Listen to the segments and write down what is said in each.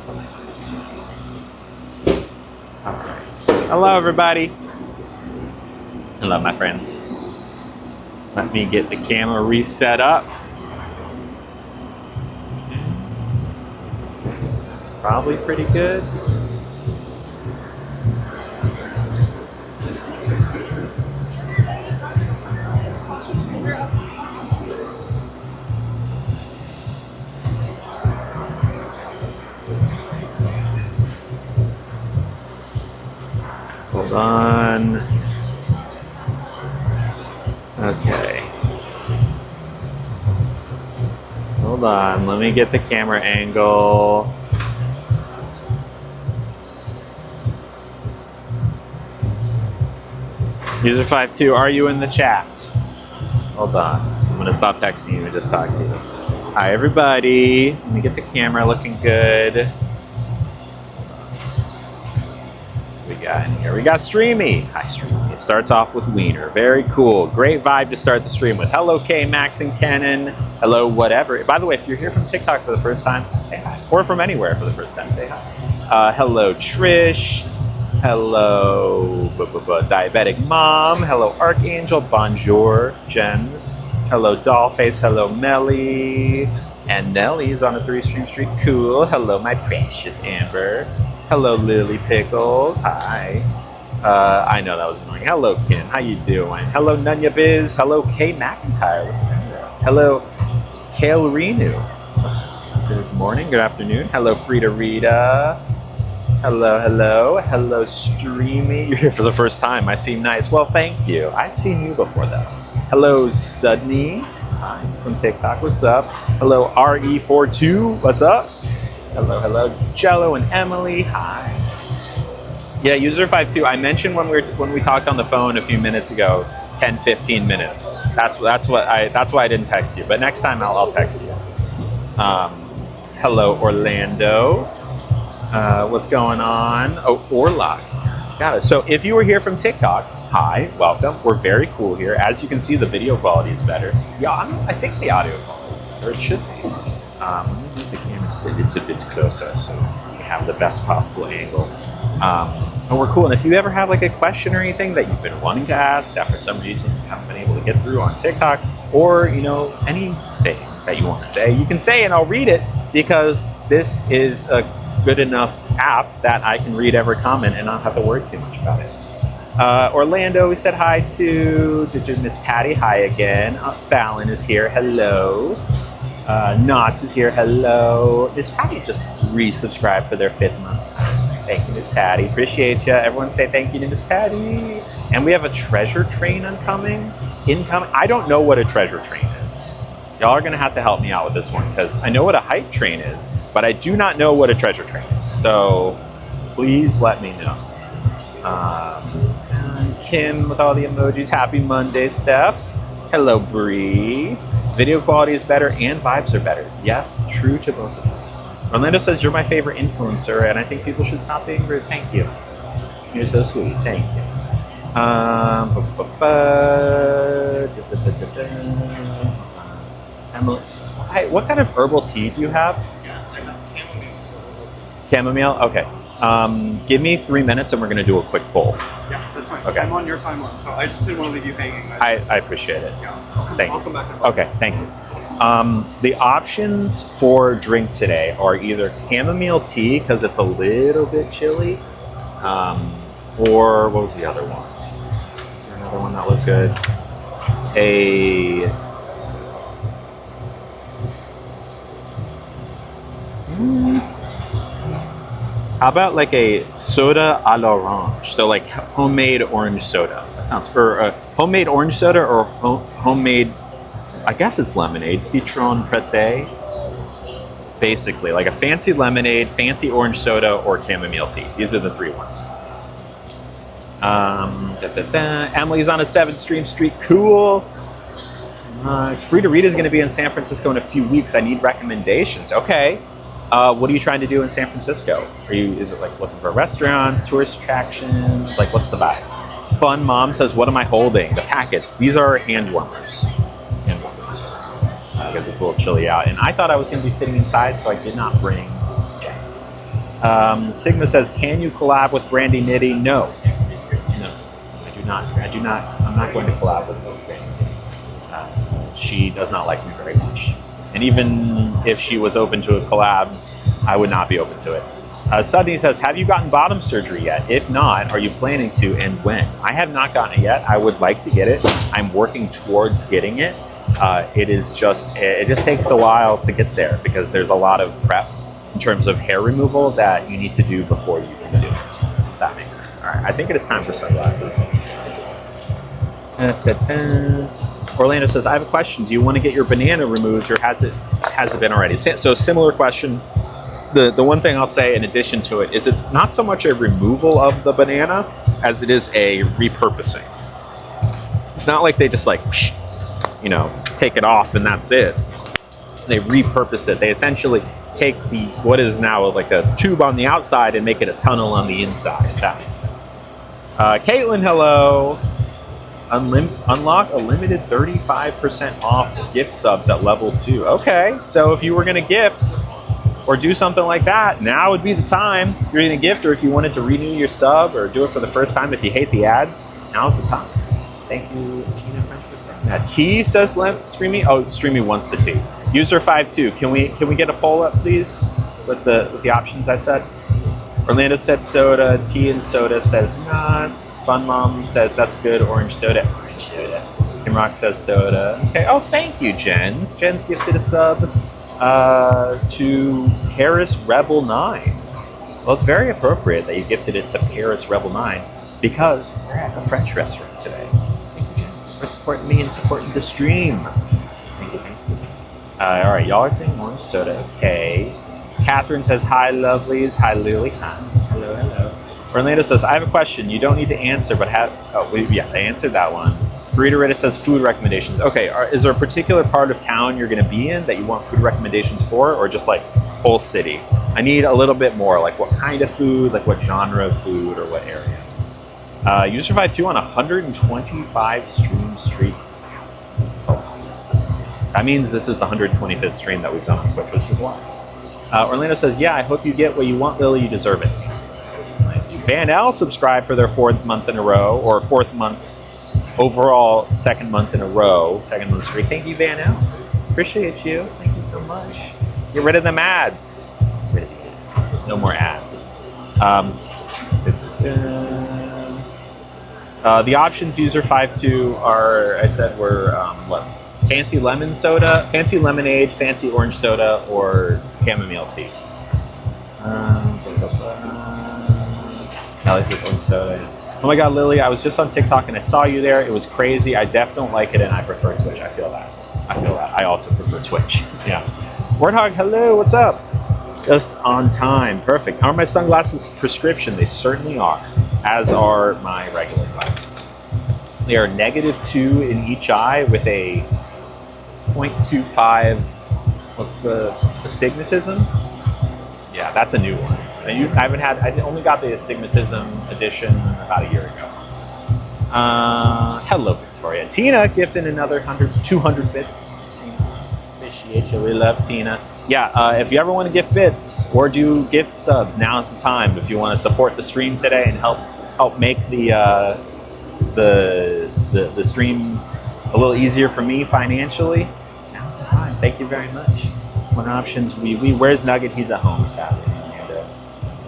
All right. Hello, everybody. Hello, my friends. Let me get the camera reset up. It's probably pretty good. Hold on. Okay. Hold on. Let me get the camera angle. User52, are you in the chat? Hold on. I'm going to stop texting you and just talk to you. Hi, everybody. Let me get the camera looking good. We got in here. We got Streamy. Hi, Streamy. It starts off with Wiener. Very cool. Great vibe to start the stream with. Hello, K, Max, and Kenan. Hello, whatever. By the way, if you're here from TikTok for the first time, say hi. Or from anywhere for the first time, say hi. Hello, Trish. Hello, Diabetic Mom. Hello, Archangel. Bonjour, Jens. Hello, Dollface. Hello, Melly. And Nelly's on a 3-stream streak. Cool. Hello, my precious Amber. Hello, Lily Pickles. Hi. I know that was annoying. Hello, Kim. How you doing? Hello, Nunya Biz. Hello, Kay McIntyre. Listen. Hello, Kale Renu. Good morning. Good afternoon. Hello, Frida Rita. Hello, hello. Hello, Streamy. You're here for the first time. I seem nice. Well, thank you. I've seen you before, though. Hello, Sudney. Hi, from TikTok. What's up? Hello, RE42. What's up? Hello, hello, Jello and Emily. Hi. Yeah, User52. I mentioned when we talked on the phone a few minutes ago, 10-15 minutes. That's why I didn't text you. But next time I'll text you. Hello, Orlando. What's going on? Oh, Orlock. Got it. So if you were here from TikTok, hi, welcome. We're very cool here. As you can see, the video quality is better. Yeah, I think the audio quality, or it should be. Let me move the camera just a bit closer so we have the best possible angle. And we're cool. And if you ever have like a question or anything that you've been wanting to ask that for some reason you haven't been able to get through on TikTok, or anything that you want to say, you can say and I'll read it, because this is a good enough app that I can read every comment and not have to worry too much about it. Orlando, we said hi to. Did Miss Patty? Hi again. Fallon is here. Hello. Knots is here. Hello. Miss Patty just resubscribed for their 5th month. Thank you, Miss Patty. Appreciate you. Everyone say thank you to Miss Patty. And we have a treasure train incoming. I don't know what a treasure train is. Y'all are going to have to help me out with this one, because I know what a hype train is, but I do not know what a treasure train is. So please let me know. Kim with all the emojis. Happy Monday, Steph. Hello, Bree. Video quality is better and vibes are better. Yes, true to both of those. Orlando says you're my favorite influencer, and I think people should stop being rude. Thank you. You're so sweet. Thank you. Emily, hi, what kind of herbal tea do you have? Chamomile? Okay. Give me 3 minutes and we're going to do a quick poll. Yeah, that's fine. Okay. I'm on your timeline, so I just didn't want to leave you hanging. I appreciate it. Yeah. Thank I'll you. come back. Okay, thank you. The options for drink today are either chamomile tea, because it's a little bit chilly, or what was the other one? Is there another one that looked good? How about like a soda à l'orange? So like homemade orange soda. That sounds, or homemade orange soda, or homemade, I guess it's lemonade, citron pressé. Basically, like a fancy lemonade, fancy orange soda, or chamomile tea. These are the 3 ones. Emily's on a 7-stream streak. Cool. Frida Rita's going to be in San Francisco in a few weeks. I need recommendations. Okay. What are you trying to do in San Francisco? Is it like looking for restaurants, tourist attractions? Like, what's the vibe? Fun Mom says, what am I holding? The packets. These are hand warmers. Because it's a little chilly out. And I thought I was going to be sitting inside, so I did not bring jackets. Sigma says, can you collab with Brandy Nitty? No. No, I do not. I'm not going to collab with Brandy Nitty. She does not like me very much. And even if she was open to a collab, I would not be open to it. Sudney says, have you gotten bottom surgery yet? If not, are you planning to, and when? I have not gotten it yet. I would like to get it. I'm working towards getting it. It just takes a while to get there because there's a lot of prep in terms of hair removal that you need to do before you can do it. If that makes sense. All right, I think it is time for sunglasses. Orlando says, I have a question. Do you want to get your banana removed or has it been already? So similar question. The one thing I'll say in addition to it is it's not so much a removal of the banana as it is a repurposing. It's not like they just like, take it off and that's it. They repurpose it. They essentially take what is now like a tube on the outside and make it a tunnel on the inside, if that makes sense. Caitlin, hello. Unlock a limited 35% off gift subs at level 2. Okay, so if you were going to gift or do something like that, now would be the time. If you're going to gift or if you wanted to renew your sub or do it for the first time if you hate the ads, now's the time. Thank you, Tina French, for saying that. T says Streamy. Oh, Streamy wants the T. User 52. Can we get a poll up, please, with the options I said? Orlando said soda. Tea and soda says nuts. Fun Mom says that's good. Orange soda. Orange soda. Kim Rock says soda. Okay. Oh, thank you, Jens. Jens gifted a sub to Paris Rebel 9. Well, it's very appropriate that you gifted it to Paris Rebel 9 because we're at a French restaurant today. Thank you, Jens, for supporting me and supporting the stream. Thank you. All right, y'all are saying orange soda. Okay. Catherine says, hi, lovelies. Hi, Lily. Hi. Hello. Orlando says, I have a question. You don't need to answer, but I answered that one. Burrito Rita says, food recommendations. Okay, is there a particular part of town you're going to be in that you want food recommendations for, or just like whole city? I need a little bit more, like what kind of food, like what genre of food, or what area. You survived 2 on 125 stream streak. That means this is the 125th stream that we've done on Twitch, which is a lot. Orlando says, yeah, I hope you get what you want, Lily. You deserve it. It's nice. Van L subscribed for their 4th month in a row, or 4th month overall, 2nd month in a row, 2nd month streak. Thank you, Van L. Appreciate you. Thank you so much. Get rid of them ads. Get rid of the ads. No more ads. The options user 52 are, I said, were what? Fancy lemon soda, fancy lemonade, fancy orange soda, or chamomile tea. Alex says orange soda. Oh my God, Lily, I was just on TikTok and I saw you there. It was crazy. I don't like it and I prefer Twitch. I feel that. I also prefer Twitch. Yeah. Warthog, hello, what's up? Just on time. Perfect. Are my sunglasses prescription? They certainly are, as are my regular glasses. They are -2 in each eye with a 0.25, what's the astigmatism? Yeah, that's a new one. I only got the astigmatism edition about a year ago. Hello, Victoria. Tina gifted another 200 bits. Appreciate you. We love Tina. Yeah, if you ever want to gift bits or do gift subs, now's the time. If you want to support the stream today and help make the stream a little easier for me financially, now's the time. Thank you very much. One options, where's Nugget? He's at home, sadly.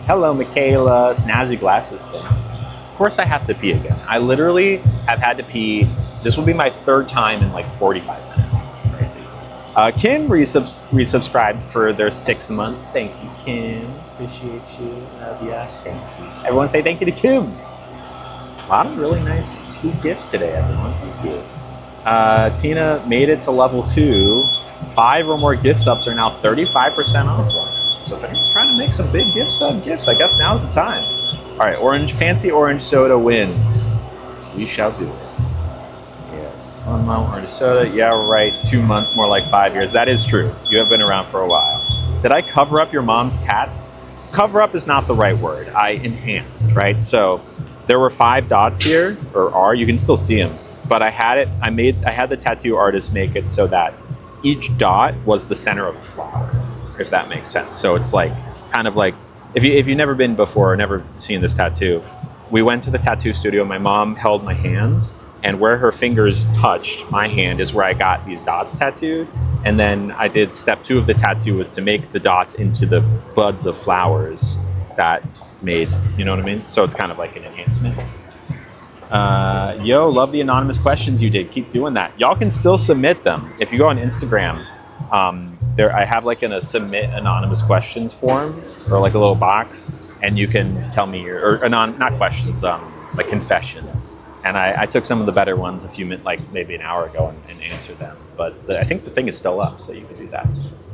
Hello, Michaela. Snazzy glasses thing. Of course I have to pee again. I literally have had to pee. This will be my 3rd time in like 45 minutes. Crazy. Kim resubscribed for their 6th month. Thank you, Kim. Appreciate you. Love ya. Thank you. Everyone say thank you to Kim. A lot of really nice, sweet gifts today, everyone. Thank you. Tina made it to level 2. 5 or more gift subs are now 35% off. So if anyone's trying to make some big gifts, I guess now's the time. All right, fancy orange soda wins. We shall do it. Yes, 1 month orange soda. Yeah, right. 2 months, more like 5 years. That is true. You have been around for a while. Did I cover up your mom's tats? Cover up is not the right word. I enhanced, right? So there were 5 dots here, or are. You can still see them. But I had it. I had the tattoo artist make it so that each dot was the center of a flower, if that makes sense. So it's like kind of like if you've never been before or never seen this tattoo, we went to the tattoo studio. My mom held my hand, and where her fingers touched my hand is where I got these dots tattooed. And then I did step 2 of the tattoo was to make the dots into the buds of flowers that made, you know what I mean? So it's kind of like an enhancement. Yo, love the anonymous questions you did. Keep doing that. Y'all can still submit them. If you go on Instagram, I have like a submit anonymous questions form or like a little box, and you can tell me not questions, like confessions. And I took some of the better ones a few minutes, like maybe an hour ago, and answered them. But I think the thing is still up, so you can do that.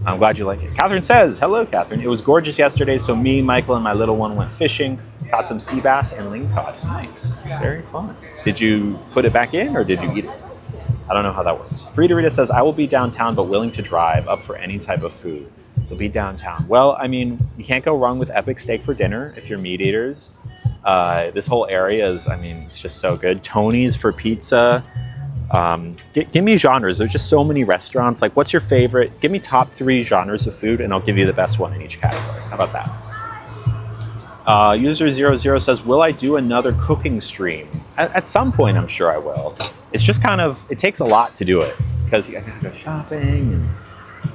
I'm glad you like it. Catherine says, hello, Catherine. It was gorgeous yesterday, so me, Michael, and my little one went fishing, caught some sea bass and lingcod. Nice. Very fun. Did you put it back in, or did you eat it? I don't know how that works. Frida Rita says, I will be downtown, but willing to drive up for any type of food. You'll be downtown. Well, I mean, you can't go wrong with epic steak for dinner if you're meat eaters. This whole area is, I mean, it's just so good. Tony's for pizza. Give me genres. There's just so many restaurants. Like, what's your favorite? Give me top 3 genres of food, and I'll give you the best one in each category. How about that? User00 says, will I do another cooking stream? At some point, I'm sure I will. It's just kind of, it takes a lot to do it because you gotta go shopping and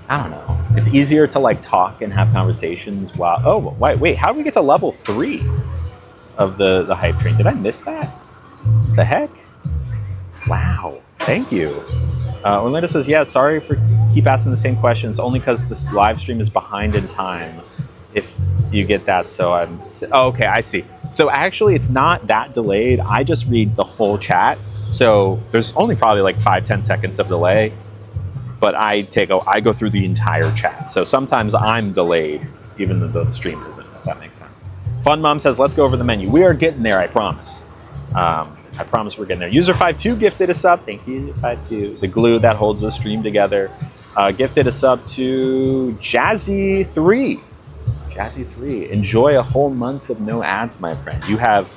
I don't know. It's easier to like talk and have conversations while, oh, wait, how do we get to level 3 of the hype train? Did I miss that? The heck? Wow, thank you. Orlando says, yeah, sorry for keep asking the same questions, only because this live stream is behind in time. If you get that, so okay, I see. So actually it's not that delayed. I just read the whole chat. So there's only probably like 5-10 seconds of delay, but I go through the entire chat. So sometimes I'm delayed, even though the stream isn't, if that makes sense. Fun Mom says, let's go over the menu. We are getting there, I promise. I promise we're getting there. User52 gifted a sub. Thank you, 52. The glue that holds the stream together. Gifted a sub to Jazzy3. Jazzy3. Enjoy a whole month of no ads, my friend. You have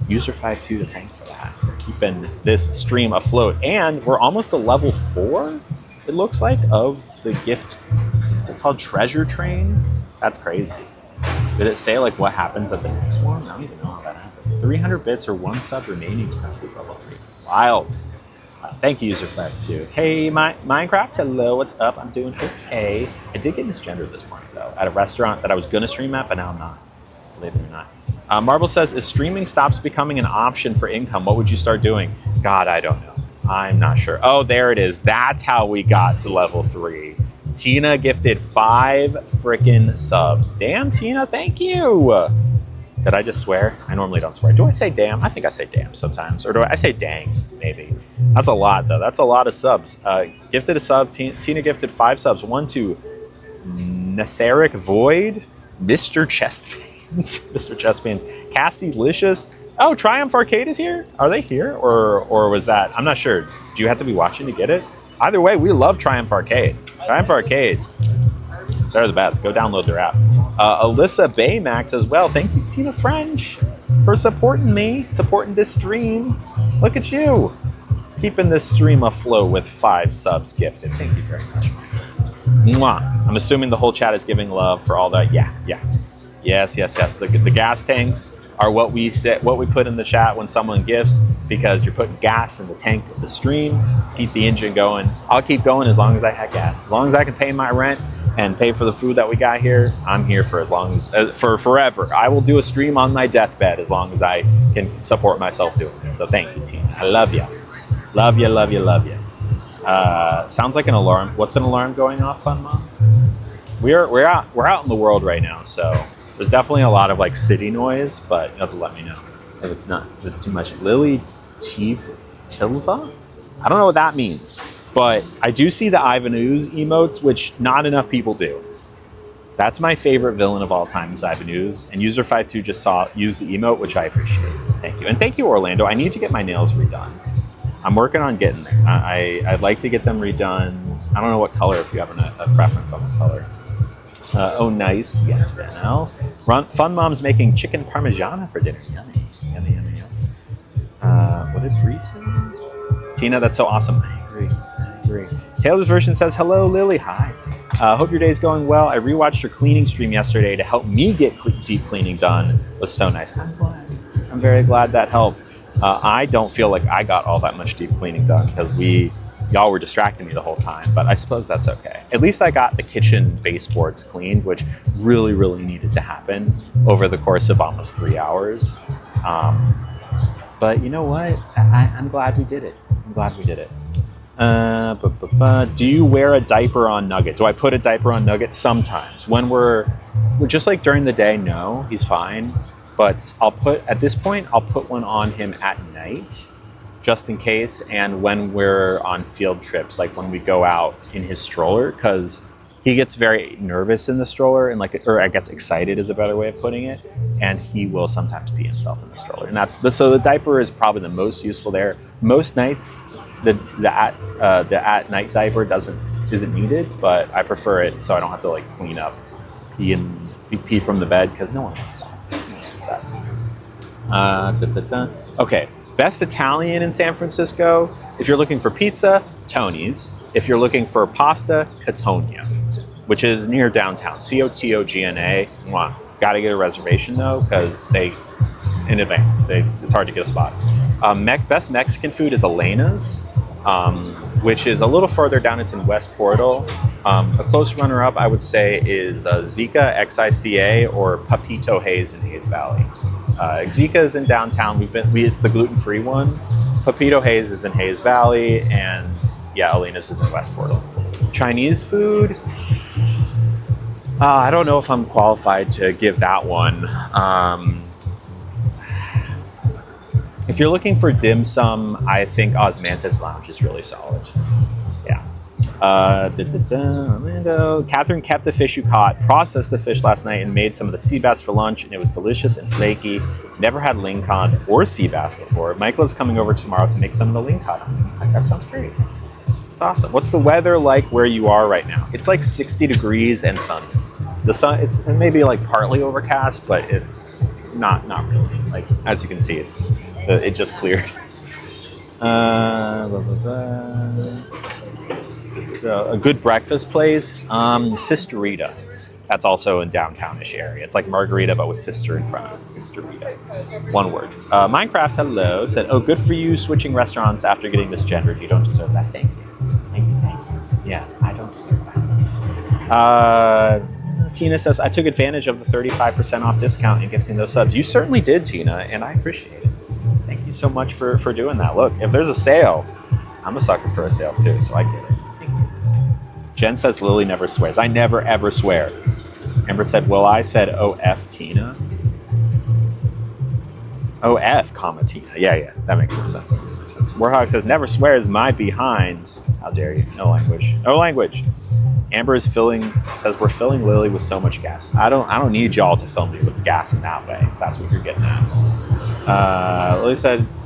User52 to thank for that, for keeping this stream afloat. And we're almost to level 4, it looks like, of the gift. What's it called? Treasure Train? That's crazy. Did it say like what happens at the next one? I don't even know how that happens. 300 bits or 1 sub remaining to complete level 3. Wild. Thank you, User52. Hey, Minecraft, hello, what's up? I'm doing okay. I did get misgendered this morning, though, at a restaurant that I was going to stream at, but now I'm not, believe it or not. Marble says, if streaming stops becoming an option for income, what would you start doing? God, I don't know. I'm not sure. Oh, there it is. That's how we got to level 3. Tina gifted 5 frickin' subs. Damn, Tina, thank you. Did I just swear? I normally don't swear. Do I say damn? I think I say damn sometimes. Or do I say dang, maybe. That's a lot, though. That's a lot of subs. Gifted a sub. Tina gifted 5 subs. 1 to Netheric Void, Mr. Chestpains, Mr. Chestpains, Cassie Licious. Oh, Triumph Arcade is here? Are they here? Or was that? I'm not sure. Do you have to be watching to get it? Either way, we love Triumph Arcade. Triumph Arcade. They're the best. Go download their app. Alyssa Baymax as well. Thank you, Tina French, for supporting me, supporting this stream. Look at you. Keeping this stream afloat with 5 subs gifted. Thank you very much. Mwah. I'm assuming the whole chat is giving love for all that. Yeah. Yes. The gas tanks are what we put in the chat when someone gifts, because you're putting gas in the tank of the stream. Keep the engine going. I'll keep going as long as I have gas. As long as I can pay my rent and pay for the food that we got here, I'm here for as long as for forever. I will do a stream on my deathbed as long as I can support myself doing it. So thank you, Tina. I love you. Love you. Sounds like an alarm. What's an alarm going off, Fun Mom? We're out in the world right now, so there's definitely a lot of like city noise, but you have to let me know if it's too much. Lily Tilva? I don't know what that means, but I do see the Ivan Ooze emotes, which not enough people do. That's my favorite villain of all time, is Ivan Ooze, and User52 just use the emote, which I appreciate. Thank you. And thank you, Orlando. I need to get my nails redone. I'm working on getting there. I'd like to get them redone. I don't know what color, if you have a preference on the color. Oh, nice. Yes, Vanel. Fun Mom's making chicken parmigiana for dinner. Yummy. What did Bree say? Tina, that's so awesome. I agree. Taylor's version says, hello, Lily. Hi. Hope your day's going well. I rewatched your cleaning stream yesterday to help me get deep cleaning done. It was so nice. I'm glad. I'm very glad that helped. I don't feel like I got all that much deep cleaning done because y'all were distracting me the whole time, but I suppose that's okay. At least I got the kitchen baseboards cleaned, which really, really needed to happen over the course of almost 3 hours. But you know what? I'm glad we did it. I'm glad we did it. Do you wear a diaper on Nugget? Do I put a diaper on Nugget? Sometimes. When we're just like during the day, no, he's fine. But at this point, I'll put one on him at night, just in case. And when we're on field trips, like when we go out in his stroller, because he gets very nervous in the stroller and or I guess excited is a better way of putting it. And he will sometimes pee himself in the stroller. And so the diaper is probably the most useful there. Most nights, the at night diaper isn't needed, but I prefer it so I don't have to like clean up pee from the bed because no one wants that. Okay, best Italian in San Francisco. If you're looking for pizza, Tony's. If you're looking for pasta, Catonia, which is near downtown. Cotogna. Mwah. Got to get a reservation though, because in advance. It's hard to get a spot. Best Mexican food is Elena's, which is a little further down. It's in West Portal. A close runner-up, I would say, is Zika, X-I-C-A, or Papito Hayes in Hayes Valley. Zika is in downtown. It's the gluten-free one. Papito Hayes is in Hayes Valley, and yeah, Elena's is in West Portal. Chinese food. I don't know if I'm qualified to give that one. If you're looking for dim sum, I think Osmanthus Lounge is really solid. Yeah. Orlando. Catherine kept the fish you caught, processed the fish last night, and made some of the sea bass for lunch, and it was delicious and flaky. Never had ling cod or sea bass before. Michael is coming over tomorrow to make some of the ling cod. That sounds great. It's awesome. What's the weather like where you are right now? It's like 60 degrees and sun. The sun, it's maybe like partly overcast, but it not really. Like as you can see, it just cleared. A good breakfast place, Sisterita. That's also in downtownish area. It's like Margarita, but with sister in front of it. Sisterita. One word. Minecraft, hello, said, oh, good for you switching restaurants after getting misgendered. You don't deserve that. Thank you. Thank you. Yeah, I don't deserve that. Tina says, I took advantage of the 35% off discount and gifting those subs. You certainly did, Tina, and I appreciate it. Thank you so much for doing that. Look, if there's a sale, I'm a sucker for a sale too, so I get it. Thank you. Jen says Lily never swears. I never ever swear. Amber said, well, I said OF Tina. OF, comma Tina. Yeah, that makes more sense. Warhawk says, never swears my behind. How dare you? No language. No language. Amber is says we're filling Lily with so much gas. I don't need y'all to fill me with gas in that way, if that's what you're getting at.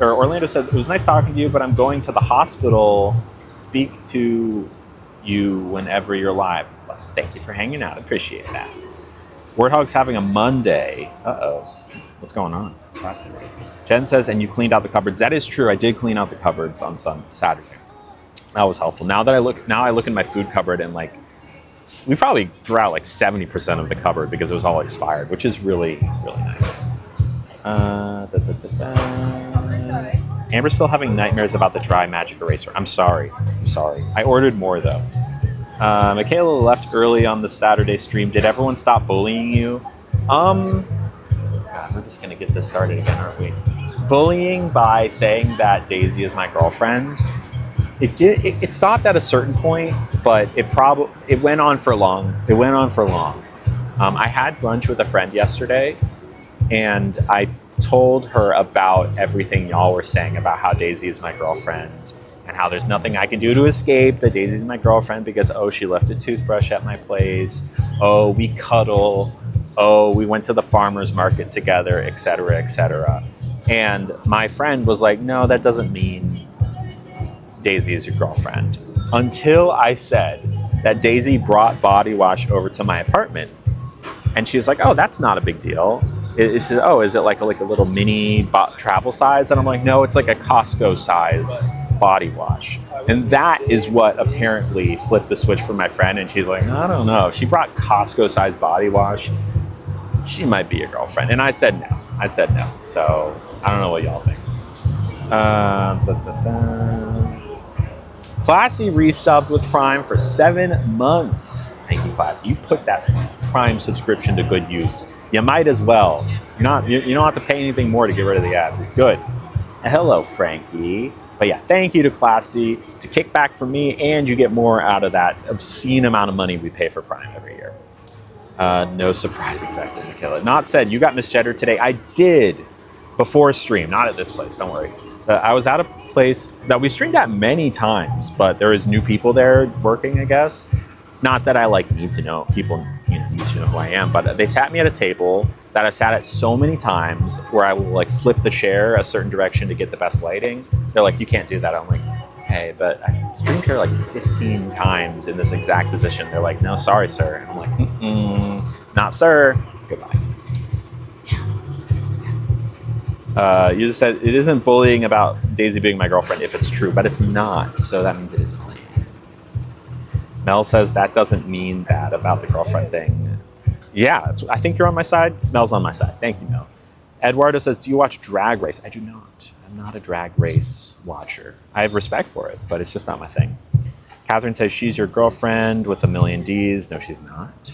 Orlando said, it was nice talking to you, but I'm going to the hospital. Speak to you whenever you're live. Well, thank you for hanging out. Appreciate that. Warthog's having a Monday. Uh-oh. What's going on? Jen says, and you cleaned out the cupboards. That is true. I did clean out the cupboards on Saturday. That was helpful. Now I look in my food cupboard and like, we probably threw out like 70% of the cupboard because it was all expired, which is really, really nice. Amber's still having nightmares about the dry magic eraser. I'm sorry. I ordered more though. Michaela left early on the Saturday stream. Did everyone stop bullying you? God, we're just gonna get this started again, aren't we? Bullying by saying that Daisy is my girlfriend. It stopped at a certain point, but it went on for long. I had lunch with a friend yesterday, and I told her about everything y'all were saying about how Daisy is my girlfriend and how there's nothing I can do to escape that Daisy's my girlfriend because, oh, she left a toothbrush at my place. Oh, we cuddle. Oh, we went to the farmer's market together, etc., etc. And my friend was like, no, that doesn't mean Daisy is your girlfriend. Until I said that Daisy brought body wash over to my apartment. And she was like, oh, that's not a big deal. Is it like a little mini travel size? And I'm like, no, it's like a Costco size body wash. And that is what apparently flipped the switch for my friend. And she's like, I don't know. She brought Costco-sized body wash. She might be your girlfriend. And I said no. So I don't know what y'all think. Classy resubbed with Prime for 7 months. Thank you, Classy. You put that Prime subscription to good use. You might as well. You don't have to pay anything more to get rid of the ads. It's good. Hello, Frankie. But yeah, thank you to Classy to kick back for me, and you get more out of that obscene amount of money we pay for Prime every year. No surprise exactly, Michaela. Not said, you got Miss Cheddar today. I did before stream, not at this place, don't worry. I was at a place that we streamed at many times, but there is new people there working, I guess. Not that I need to know people, need to know who I am, but they sat me at a table that I've sat at so many times where I will flip the chair a certain direction to get the best lighting. They're like, you can't do that. I'm like, hey, but I streamed here 15 times in this exact position. They're like, no, sorry, sir. And I'm like, not sir. Goodbye. You just said it isn't bullying about Daisy being my girlfriend if it's true, but it's not. So that means it is bullying. Mel says that doesn't mean that about the girlfriend thing. Yeah, I think you're on my side. Mel's on my side. Thank you, Mel. Eduardo says, do you watch Drag Race? I do not. I'm not a Drag Race watcher. I have respect for it, but it's just not my thing. Catherine says she's your girlfriend with a million Ds. No, she's not.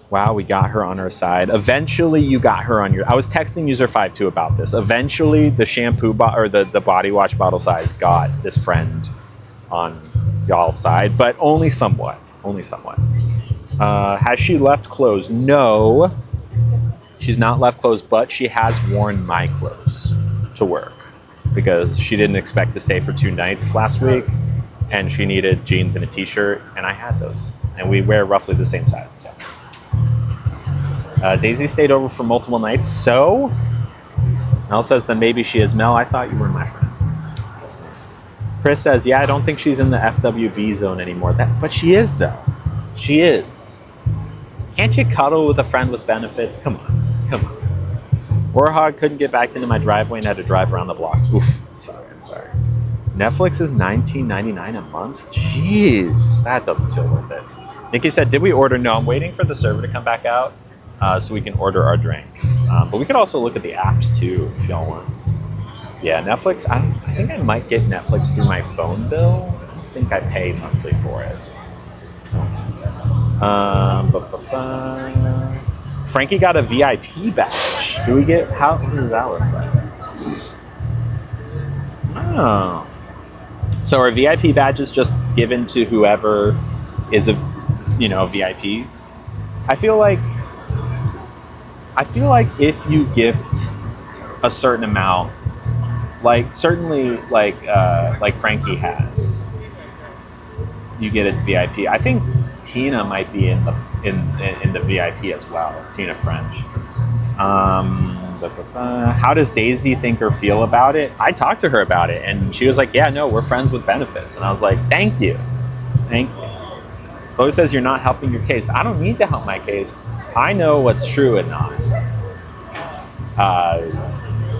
Wow, we got her on our side. Eventually, you got her on your... I was texting user52 about this. Eventually, the shampoo or the body wash bottle size got this friend on y'all's side, but only somewhat. Only somewhat. Has she left clothes? No. She's not left clothes, but she has worn my clothes to work because she didn't expect to stay for 2 nights last week, and she needed jeans and a t-shirt, and I had those. And we wear roughly the same size. So. Daisy stayed over for multiple nights, so Mel says then maybe she is. Mel, I thought you were my friend. Chris says, yeah, I don't think she's in the FWB zone anymore. But she is, though. She is. Can't you cuddle with a friend with benefits? Come on. Warhog couldn't get back into my driveway and had to drive around the block. Oof. I'm sorry. Netflix is $19.99 a month? Jeez, that doesn't feel worth it. Nikki said, did we order? No, I'm waiting for the server to come back out so we can order our drink. But we could also look at the apps, too, if y'all want. Yeah, Netflix, I think I might get Netflix through my phone bill. I don't think I pay monthly for it. Frankie got a VIP badge. Do we get, what does that look like? Oh. So are VIP badges just given to whoever is a VIP? I feel like if you gift a certain amount, certainly Frankie has, you get a VIP. I think Tina might be in the VIP as well. Tina French. How does Daisy think or feel about it? I talked to her about it, and she was like, "Yeah, no, we're friends with benefits." And I was like, "Thank you." Chloe says you're not helping your case. I don't need to help my case. I know what's true and not.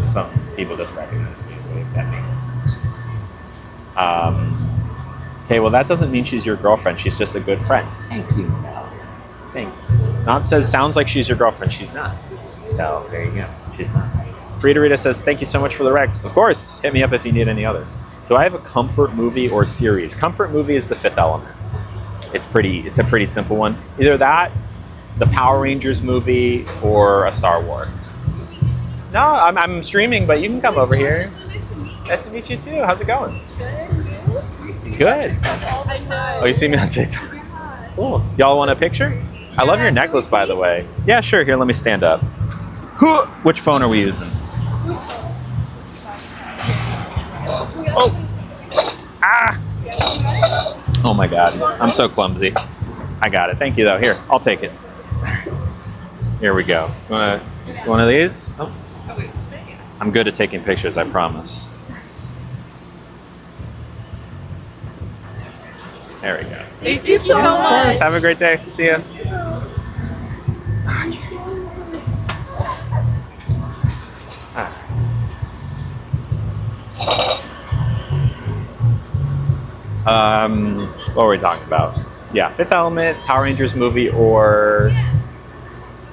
Some people just recognize me. That makes sense. Okay, well, that doesn't mean she's your girlfriend. She's just a good friend. Thank you. Thank you. Not says, sounds like she's your girlfriend. She's not. So, there you go. She's not. Frida Rita says, thank you so much for the recs. Of course. Hit me up if you need any others. Do I have a comfort movie or series? Comfort movie is The Fifth Element. It's a pretty simple one. Either that, the Power Rangers movie, or a Star Wars. No, I'm streaming, but you can come over here. Nice to meet you too. How's it going? Good. Oh, you see me on TikTok? Cool. Y'all want a picture? I love your necklace, by the way. Yeah, sure. Here, let me stand up. Which phone are we using? Oh. Ah. Oh my God. I'm so clumsy. I got it. Thank you, though. Here, I'll take it. Here we go. Want one of these? Oh. I'm good at taking pictures, I promise. There we go. Thank you so much. Have a great day. See ya. What were we talking about? Yeah, Fifth Element, Power Rangers movie, or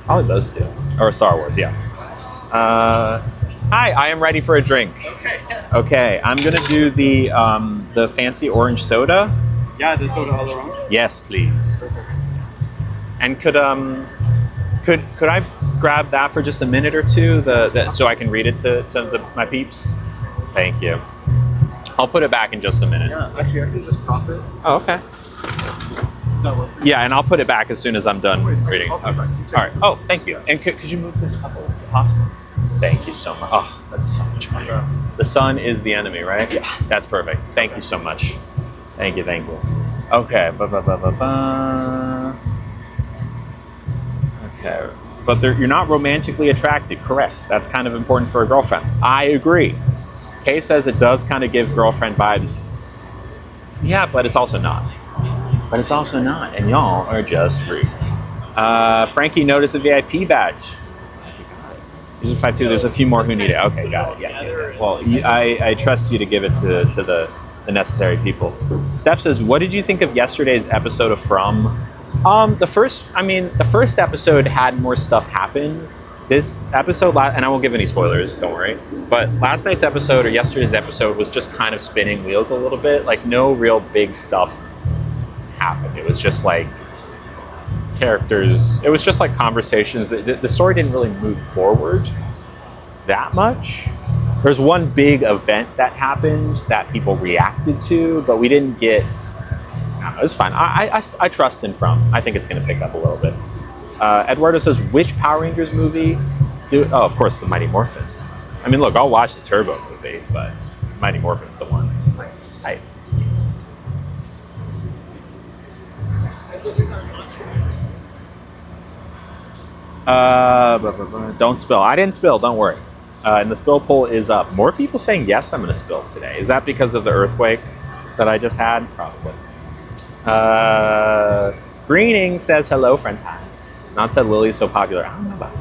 probably those two, or Star Wars. Yeah. Hi, I am ready for a drink. Okay. Okay, I'm gonna do the fancy orange soda. Yeah, the soda all around. Yes, please. Perfect. And could I grab that for just a minute or two, so I can read it to my peeps? Thank you. I'll put it back in just a minute. Yeah, actually, I can just prop it. Oh, okay. Does that work for you? Yeah, and I'll put it back as soon as I'm done reading. I'll be back. You take All right. Oh, thank you. And could you move this up a little bit, possible? Thank you so much. Oh, that's so much money. The sun is the enemy, right? Yeah. That's perfect. Thank you so much. Thank you. Okay. Okay. But you're not romantically attracted, correct? That's kind of important for a girlfriend. I agree. Kay says it does kind of give girlfriend vibes. Yeah, but it's also not. And y'all are just free. Frankie noticed a VIP badge. User 52, there's a few more who need it. Okay, got it. Yeah. Well, I trust you to give it to the necessary people. Steph says, what did you think of yesterday's episode of From? The first episode had more stuff happen. This episode, and I won't give any spoilers, don't worry, but last night's episode or yesterday's episode was just kind of spinning wheels a little bit. Like, no real big stuff happened. It was just like characters. It was just like conversations. The story didn't really move forward that much. There's one big event that happened that people reacted to, but we didn't get... I don't know, it's fine. I trust in From. I think it's going to pick up a little bit. Eduardo says, which Power Rangers movie? Oh, of course, the Mighty Morphin. I mean, look, I'll watch the Turbo movie, but Mighty Morphin's the one. Hi. Don't spill. I didn't spill, don't worry. And the spill poll is up. More people saying yes, I'm going to spill today. Is that because of the earthquake that I just had? Probably. Greening says, hello, friends. Hi. Not said Lily's so popular. I don't know about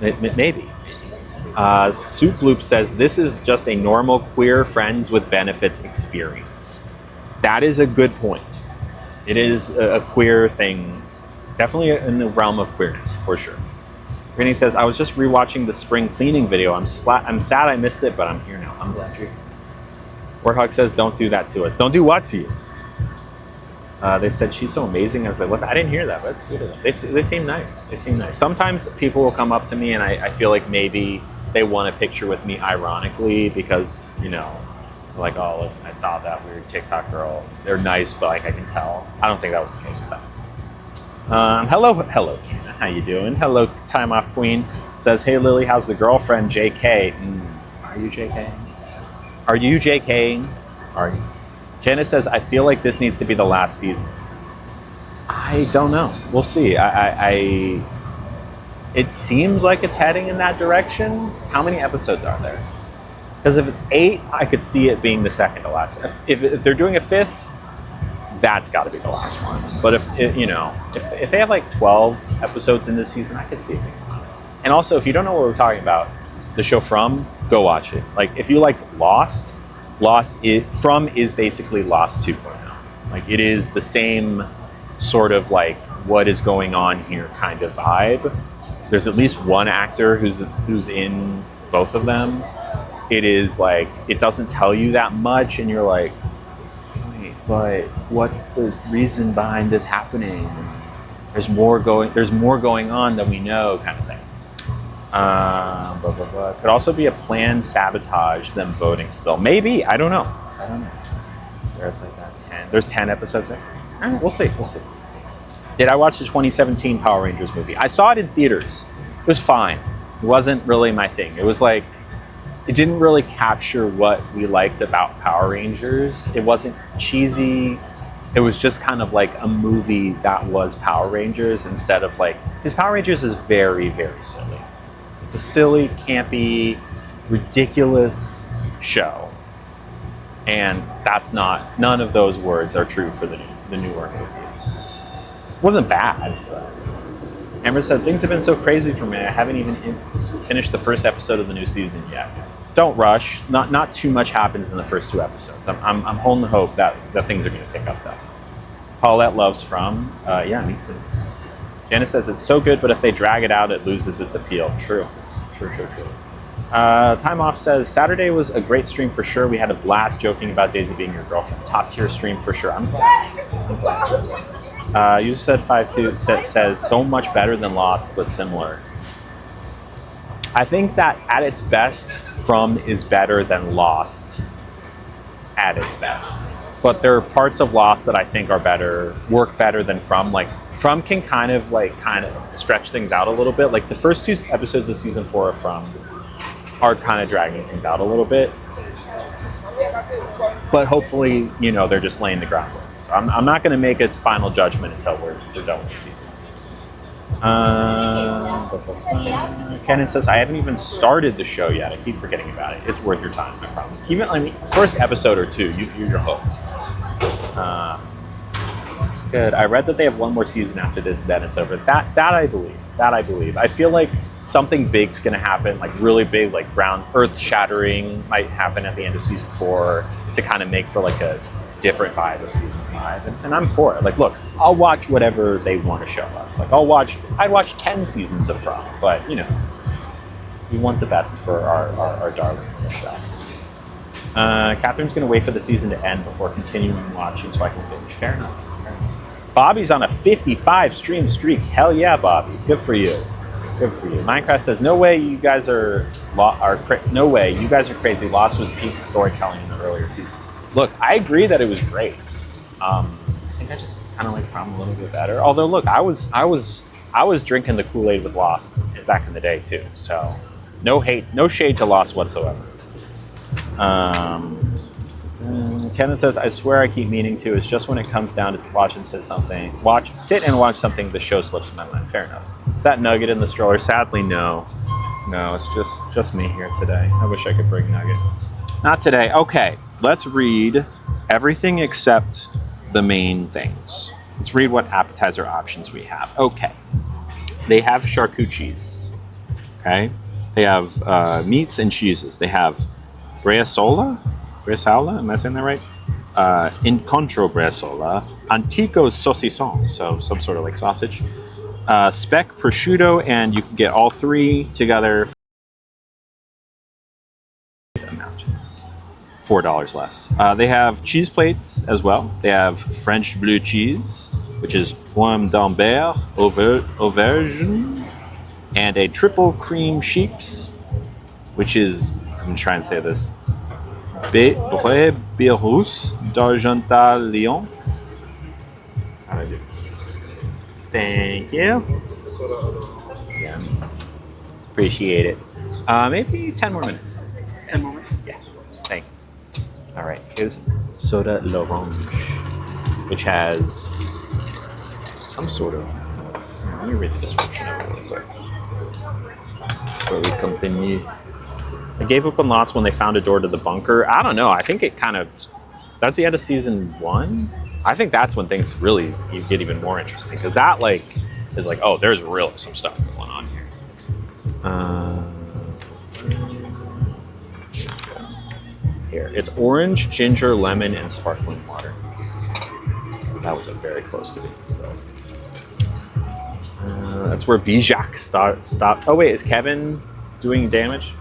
that. Maybe. Soup Loop says, this is just a normal queer friends with benefits experience. That is a good point. It is a queer thing. Definitely in the realm of queerness, for sure. Greening says, I was just rewatching the spring cleaning video. I'm sad I missed it, but I'm here now. I'm glad you're here. Warthog says, don't do that to us. Don't do what to you? They said she's so amazing. I was like, what? I didn't hear that, but it's sweet of them. They seem nice. They seem nice. Sometimes people will come up to me and I feel like maybe they want a picture with me ironically because, you know, like, oh, look, I saw that weird TikTok girl. They're nice, but like I can tell. I don't think that was the case with them. Hello, Kenna. How you doing? Hello, Time Off Queen. Says, hey, Lily, how's the girlfriend, JK? Are you JK? Are you JK? Are you? Jenna says, I feel like this needs to be the last season. I don't know. We'll see. It seems like it's heading in that direction. How many episodes are there? Because if it's 8, I could see it being the second to last. If they're doing a 5th, that's got to be the last one. But if they have like 12 episodes in this season, I could see it being the last. And also, if you don't know what we're talking about, the show From, go watch it. Like, if you like Lost From is basically Lost 2.0. Like, it is the same sort of like what is going on here kind of vibe. There's at least one actor who's in both of them. It is like, it doesn't tell you that much, and you're like, wait, but what's the reason behind this happening? There's more going on than we know, kind of thing. Could also be a planned sabotage, them voting spill. Maybe, I don't know. There's like that 10. There's 10 episodes there. All right, we'll see. Did I watch the 2017 Power Rangers movie? I saw it in theaters. It was fine. It wasn't really my thing. It was like, it didn't really capture what we liked about Power Rangers. It wasn't cheesy. It was just kind of like a movie that was Power Rangers instead of like, because Power Rangers is very, very silly. It's a silly, campy, ridiculous show. And that's not, none of those words are true for the newer movie. It wasn't bad. But Amber said, things have been so crazy for me. I haven't even finished the first episode of the new season yet. don't rush. Not too much happens in the first 2 episodes. I'm holding hope that things are going to pick up though. Paulette loves From. Yeah, me too. Janice says it's so good, but if they drag it out, it loses its appeal. True. Time Off says Saturday was a great stream for sure. We had a blast joking about Daisy being your girlfriend. Top tier stream for sure. I'm glad. You said 5-2 says so much better than Lost, but similar. I think that at its best, From is better than Lost at its best. But there are parts of Lost that I think are better, work better than From. Like From can kind of stretch things out a little bit. Like the first 2 episodes of season 4 of From are kind of dragging things out a little bit. But hopefully, they're just laying the groundwork. So I'm not going to make a final judgment until we're done with the season. Kenan says, I haven't even started the show yet. I keep forgetting about it. It's worth your time, I promise. First episode or 2, you're hooked. Good. I read that they have 1 more season after this, then it's over. That I believe. I feel like something big's going to happen, like really big, like earth-shattering might happen at the end of season 4 to kind of make for like a different vibe of season 5, and I'm for it. Like, look, I'll watch whatever they want to show us. Like, I'd watch 10 seasons of From, but we want the best for our darling show. Catherine's going to wait for the season to end before continuing watching so I can binge. Fair enough. Bobby's on a 55 stream streak. Hell yeah, Bobby. Good for you. Minecraft says, no way you guys are crazy. Lost was peak storytelling in the earlier seasons. Look, I agree that it was great. I think I just kind of like From a little bit better. Although, look, I was drinking the Kool-Aid with Lost back in the day too. So, no hate, no shade to Lost whatsoever. Kevin says, I swear I keep meaning to. It's just when it comes down to sit and watch something, the show slips my mind. Fair enough. Is that Nugget in the stroller? Sadly, no. No, it's just me here today. I wish I could bring Nugget. Not today. Okay, let's read everything except the main things. Let's read what appetizer options we have. Okay. They have charcuteries. Okay. They have meats and cheeses. They have bresaola, am I saying that right? Incontro bresaola, antico saucisson, so some sort of like sausage, speck prosciutto, and you can get all 3 together. $4 less. They have cheese plates as well. They have French bleu cheese, which is foin d'Ambert, aubergine, and a triple cream sheeps, which is, I'm going to try and say this, Bréberousse d'Argental Lyon. How do I do? Thank you. Yeah. Appreciate it. Maybe 10 more minutes. 10 more minutes? Yeah. Thank you. All right. Here's Soda L'Orange, which has some sort of... Let me read the description of it really quick. So we continue. I gave up on Lost when they found a door to the bunker. I don't know. I think it kind of... That's the end of season 1. I think that's when things really get even more interesting, because that is like, oh, there's really some stuff going on here. Here, it's orange, ginger, lemon, and sparkling water. That was very close to being spilled. That's where Bijak stopped. Oh wait, is Kevin doing damage?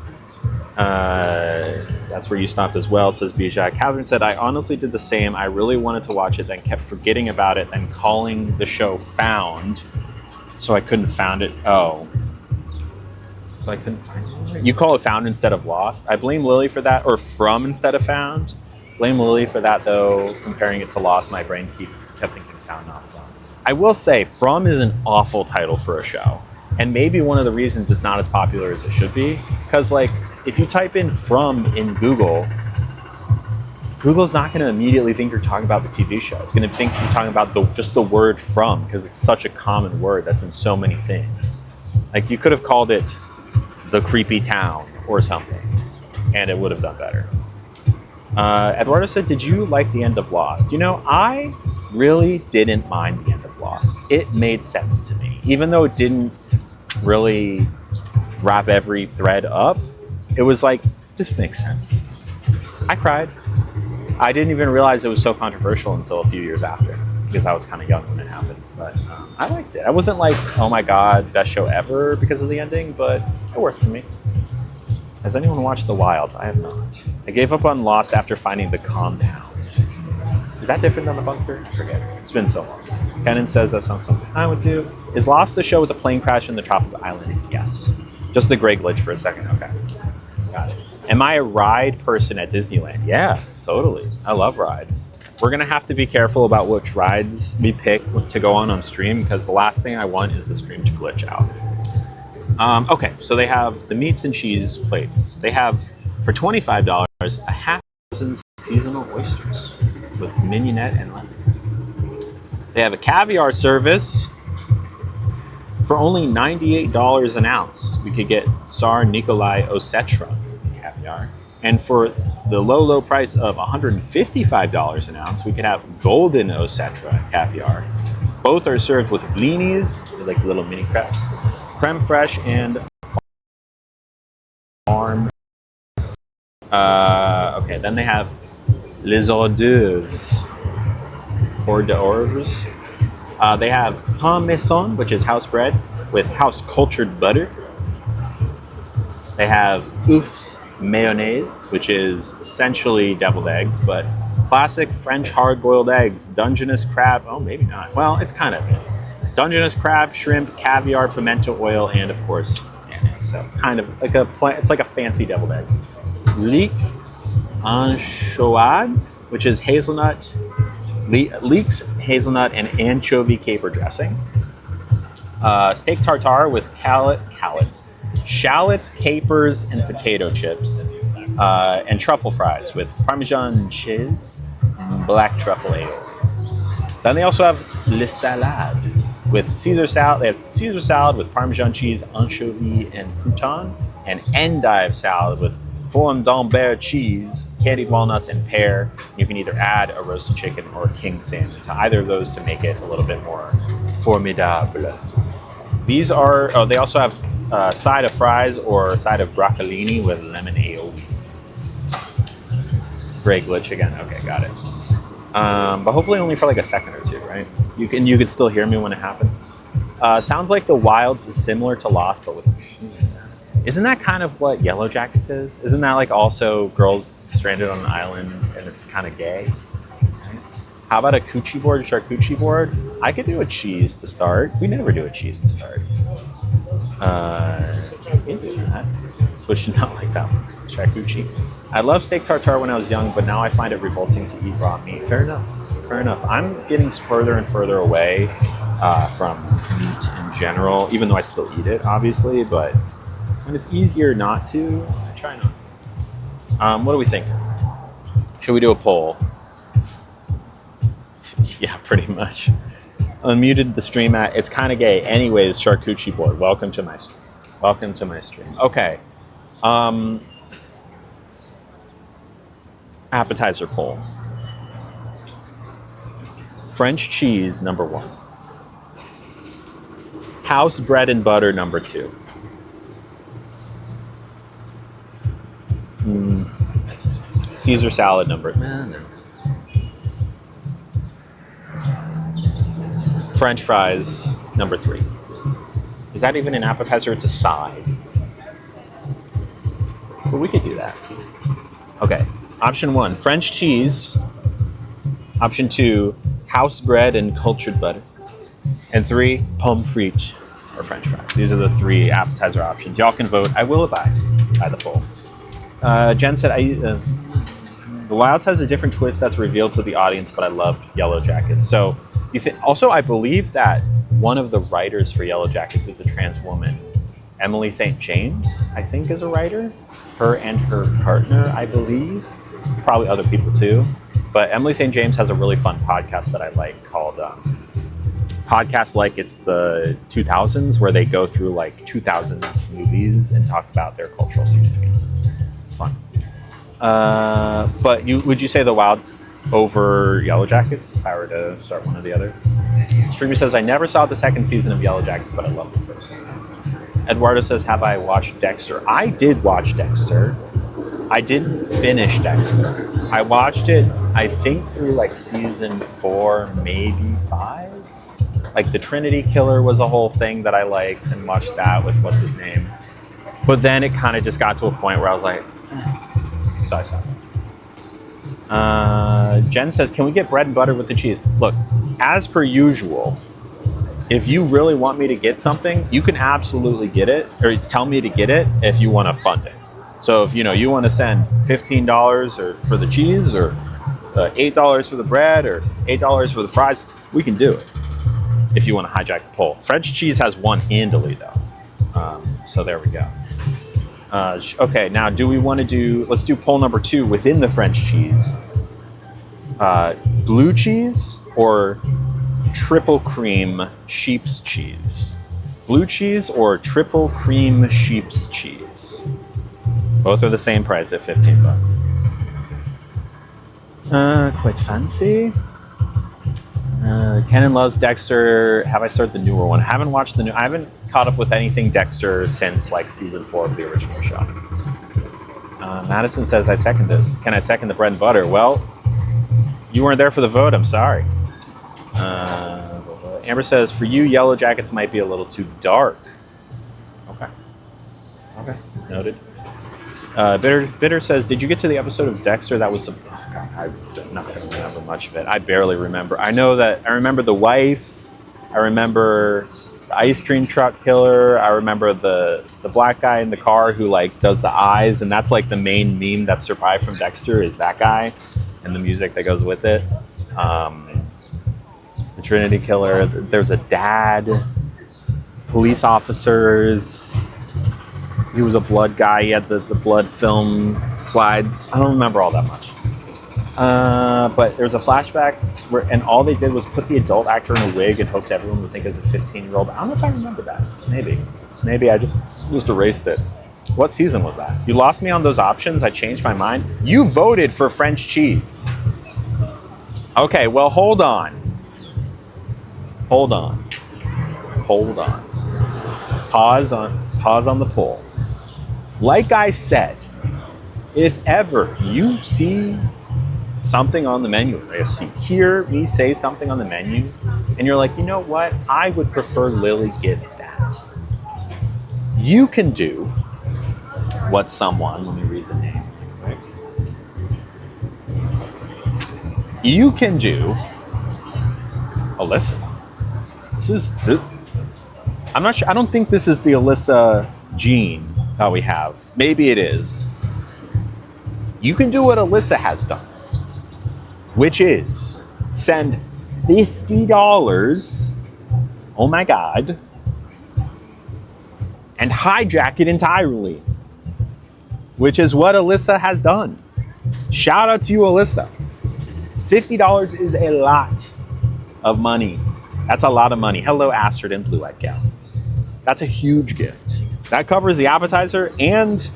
That's where you stopped as well, says Bijak. Catherine said, I honestly did the same. I really wanted to watch it, then kept forgetting about it, then calling the show Found, so I couldn't find it. Oh. So I couldn't find it. You call it Found instead of Lost. I blame Lily for that, or From instead of Found. Blame Lily for that, though. Comparing it to Lost, my brain kept thinking Found, not From. I will say, From is an awful title for a show. And maybe one of the reasons it's not as popular as it should be, because if you type in From in Google, Google's not going to immediately think you're talking about the TV show. It's going to think you're talking about just the word From, because it's such a common word that's in so many things. Like, you could have called it The Creepy Town or something, and it would have done better. Eduardo said, did you like the end of Lost? I really didn't mind the end of Lost. It made sense to me. Even though it didn't really wrap every thread up, it was like this makes sense. I cried. I didn't even realize it was so controversial until a few years after, because I was kind of young when it happened. But I liked it. I wasn't like, oh my god, best show ever because of the ending, but it worked for me. Has anyone watched The Wilds? I have not. I gave up on Lost after finding the compound. Is that different than The Bunker? I forget. It's been so long. Kenan says that sounds something I would do. Is Lost the show with the plane crash in the tropical island? Yes. Just the gray glitch for a second. Okay. Got it. Am I a ride person at Disneyland? Yeah, totally. I love rides. We're going to have to be careful about which rides we pick to go on stream, because the last thing I want is the stream to glitch out. Okay, so they have the meats and cheese plates. They have, for $25, a half dozen seasonal oysters with mignonette and lemon. They have a caviar service for only $98 an ounce. We could get Tsar Nikolai Osetra caviar. And for the low price of $155 an ounce, we could have Golden Osetra caviar. Both are served with blinis, like little mini crepes, creme fraiche, and farm. Okay, then they have les hors d'oeuvres. Hors d'oeuvres. They have pain maison, which is house bread with house cultured butter. They have oeufs mayonnaise, which is essentially deviled eggs, but classic French hard-boiled eggs, Dungeness crab. Oh, maybe not. Well, it's kind of it. Dungeness crab, shrimp, caviar, pimento oil, and of course mayonnaise. So kind of like it's like a fancy deviled egg. Leek anchoade, which is hazelnut, leeks, hazelnut, and anchovy caper dressing. Steak tartare with shallots, capers, and potato chips. And truffle fries with Parmesan cheese and black truffle ale. Then they also have le salade with Caesar salad. They have Caesar salad with Parmesan cheese, anchovy, and crouton, and endive salad with fourme d'Ambert cheese, candied walnuts, and pear. You can either add a roasted chicken or a king salmon to either of those to make it a little bit more formidable. These are, they also have a side of fries or a side of broccolini with lemon aioli. Gray glitch again. Okay, got it. But hopefully only for like a second or two, right? You could still hear me when it happened. Sounds like The Wilds is similar to Lost, but with cheese. Isn't that kind of what Yellow Jackets is? Isn't that like also girls stranded on an island and it's kind of gay? Right? How about a coochie board, charcuterie board? I could do a cheese to start. We never do a cheese to start. We can do that. But should not like that one. Charcuterie. I loved steak tartare when I was young, but now I find it revolting to eat raw meat. Fair enough. Fair enough. I'm getting further and further away from meat in general, even though I still eat it, obviously. But when it's easier not to, I try not to. What do we think? Should we do a poll? Yeah, pretty much. Unmuted the stream at it's kind of gay. Anyways, charcuterie board. Welcome to my stream. Welcome to my stream. Okay. Appetizer poll. French cheese, number 1. House bread and butter, number 2. Caesar salad, number... No. French fries, number 3. Is that even an appetizer? It's a side. But we could do that. Okay. Option 1, French cheese. Option 2, house bread and cultured butter. And 3, pomme frite or French fries. These are the 3 appetizer options. Y'all can vote. I will abide by the poll. Jen said, The Wilds has a different twist that's revealed to the audience, but I loved Yellow Jackets. So, also, I believe that one of the writers for Yellow Jackets is a trans woman. Emily St. James, I think, is a writer. Her and her partner, I believe. Probably other people too. But Emily St. James has a really fun podcast that I like called Podcast Like It's the 2000s, where they go through like 2000s movies and talk about their cultural significance. It's fun. But would you say The Wilds over Yellow Jackets if I were to start one or the other? Streamer says, I never saw the second season of Yellow Jackets, but I love the first one. Eduardo says, have I watched Dexter? I did watch Dexter. I didn't finish Dexter. I watched it, I think, through like season 4, maybe 5. Like the Trinity Killer was a whole thing that I liked and watched that with what's his name. But then it kind of just got to a point where I was like, so I stopped. Jen says, can we get bread and butter with the cheese? Look, as per usual, if you really want me to get something, you can absolutely get it, or tell me to get it if you want to fund it. So if you want to send $15 or for the cheese, or $8 for the bread, or $8 for the fries, we can do it. If you want to hijack the poll, French cheese has one handily though. So there we go. Okay, now do we want to do? Let's do poll number 2 within the French cheese. Blue cheese or triple cream sheep's cheese? Blue cheese or triple cream sheep's cheese? Both are the same price at $15. Quite fancy. Kenan loves Dexter. Have I started the newer one? I haven't watched the new. I haven't caught up with anything Dexter since like season 4 of the original show. Madison says, I second this. Can I second the bread and butter? Well, you weren't there for the vote. I'm sorry. Amber says, for you, Yellow Jackets might be a little too dark. Okay. Noted. Bitter says, did you get to the episode of Dexter that was... I'm not going to remember much of it. I barely remember. I remember the wife. I remember the ice cream truck killer. I remember the black guy in the car who like does the eyes, and that's like the main meme that survived from Dexter is that guy and the music that goes with it. The Trinity Killer. There's a dad. Police officers. He was a blood guy. He had the blood film slides. I don't remember all that much. But there's a flashback and all they did was put the adult actor in a wig and hoped everyone would think as a 15-year-old. I don't know if I remember that. Maybe I just erased it. What season was that? You lost me on those options. I changed my mind. You voted for French cheese. Okay, well, hold on. Pause on the poll. Like I said, if ever you see something on the menu, if you hear me say something on the menu, and you're like, you know what, I would prefer Lily get that. You can do what someone, let me read the name, right? You can do Alyssa. I'm not sure, I don't think this is the Alyssa gene that we have. Maybe it is. You can do what Alyssa has done, which is send $50, oh my God, and hijack it entirely, which is what Alyssa has done. Shout out to you, Alyssa. $50 is a lot of money. That's a lot of money. Hello, Astrid and Blue Eyed Gal. That's a huge gift. That covers the appetizer and,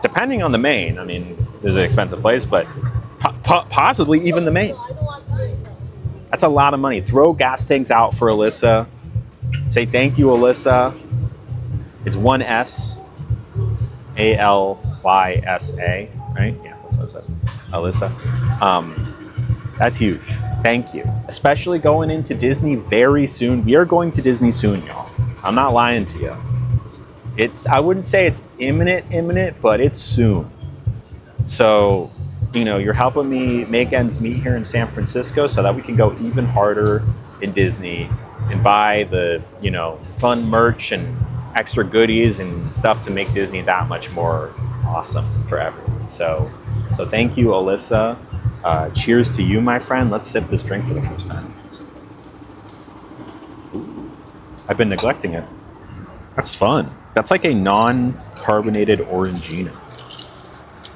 depending on the main, I mean, this is an expensive place, but possibly even the main. That's a lot of money. Throw gas tanks out for Alyssa. Say thank you, Alyssa. It's 1 S, Alysa, right? Yeah, that's what I said. Alyssa. That's huge. Thank you. Especially going into Disney very soon. We are going to Disney soon, y'all. I'm not lying to you. I wouldn't say it's imminent, but it's soon. So, you're helping me make ends meet here in San Francisco so that we can go even harder in Disney and buy the, fun merch and extra goodies and stuff to make Disney that much more awesome for everyone. So thank you, Alyssa. Cheers to you, my friend. Let's sip this drink for the first time. Ooh, I've been neglecting it. That's fun. That's like a non-carbonated Orangina.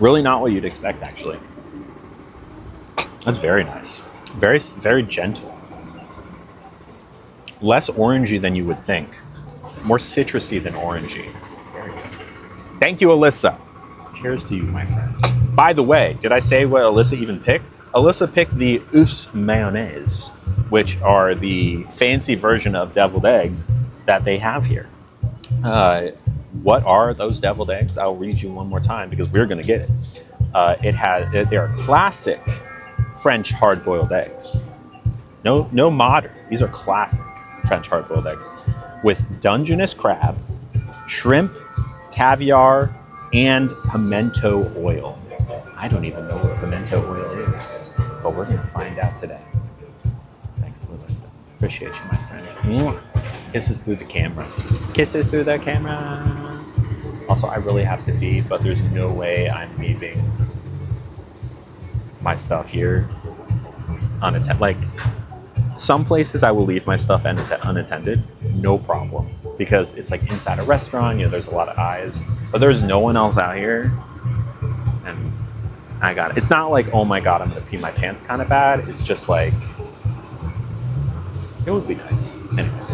Really not what you'd expect, actually. That's very nice. Very, very gentle. Less orangey than you would think. More citrusy than orangey. Very good. Thank you, Alyssa. Cheers to you, my friend. By the way, did I say what Alyssa even picked? Alyssa picked the Oofs mayonnaise, which are the fancy version of deviled eggs that they have here. what are those deviled eggs? I'll read you one more time because we're going to get it. They are classic French hard-boiled eggs. No modern. These are classic French hard-boiled eggs with Dungeness crab, shrimp, caviar, and pimento oil. I don't even know what pimento oil is, but we're going to find out today. Thanks for listening. Appreciate you, my friend. Mwah. Kisses through the camera. Kisses through the camera. Also, I really have to pee, but there's no way I'm leaving my stuff here unattended. Like, some places I will leave my stuff unattended, no problem, because it's like inside a restaurant, there's a lot of eyes, but there's no one else out here, and I got it. It's not like, oh my god, I'm gonna pee my pants kind of bad. It's just like, it would be nice. Anyways,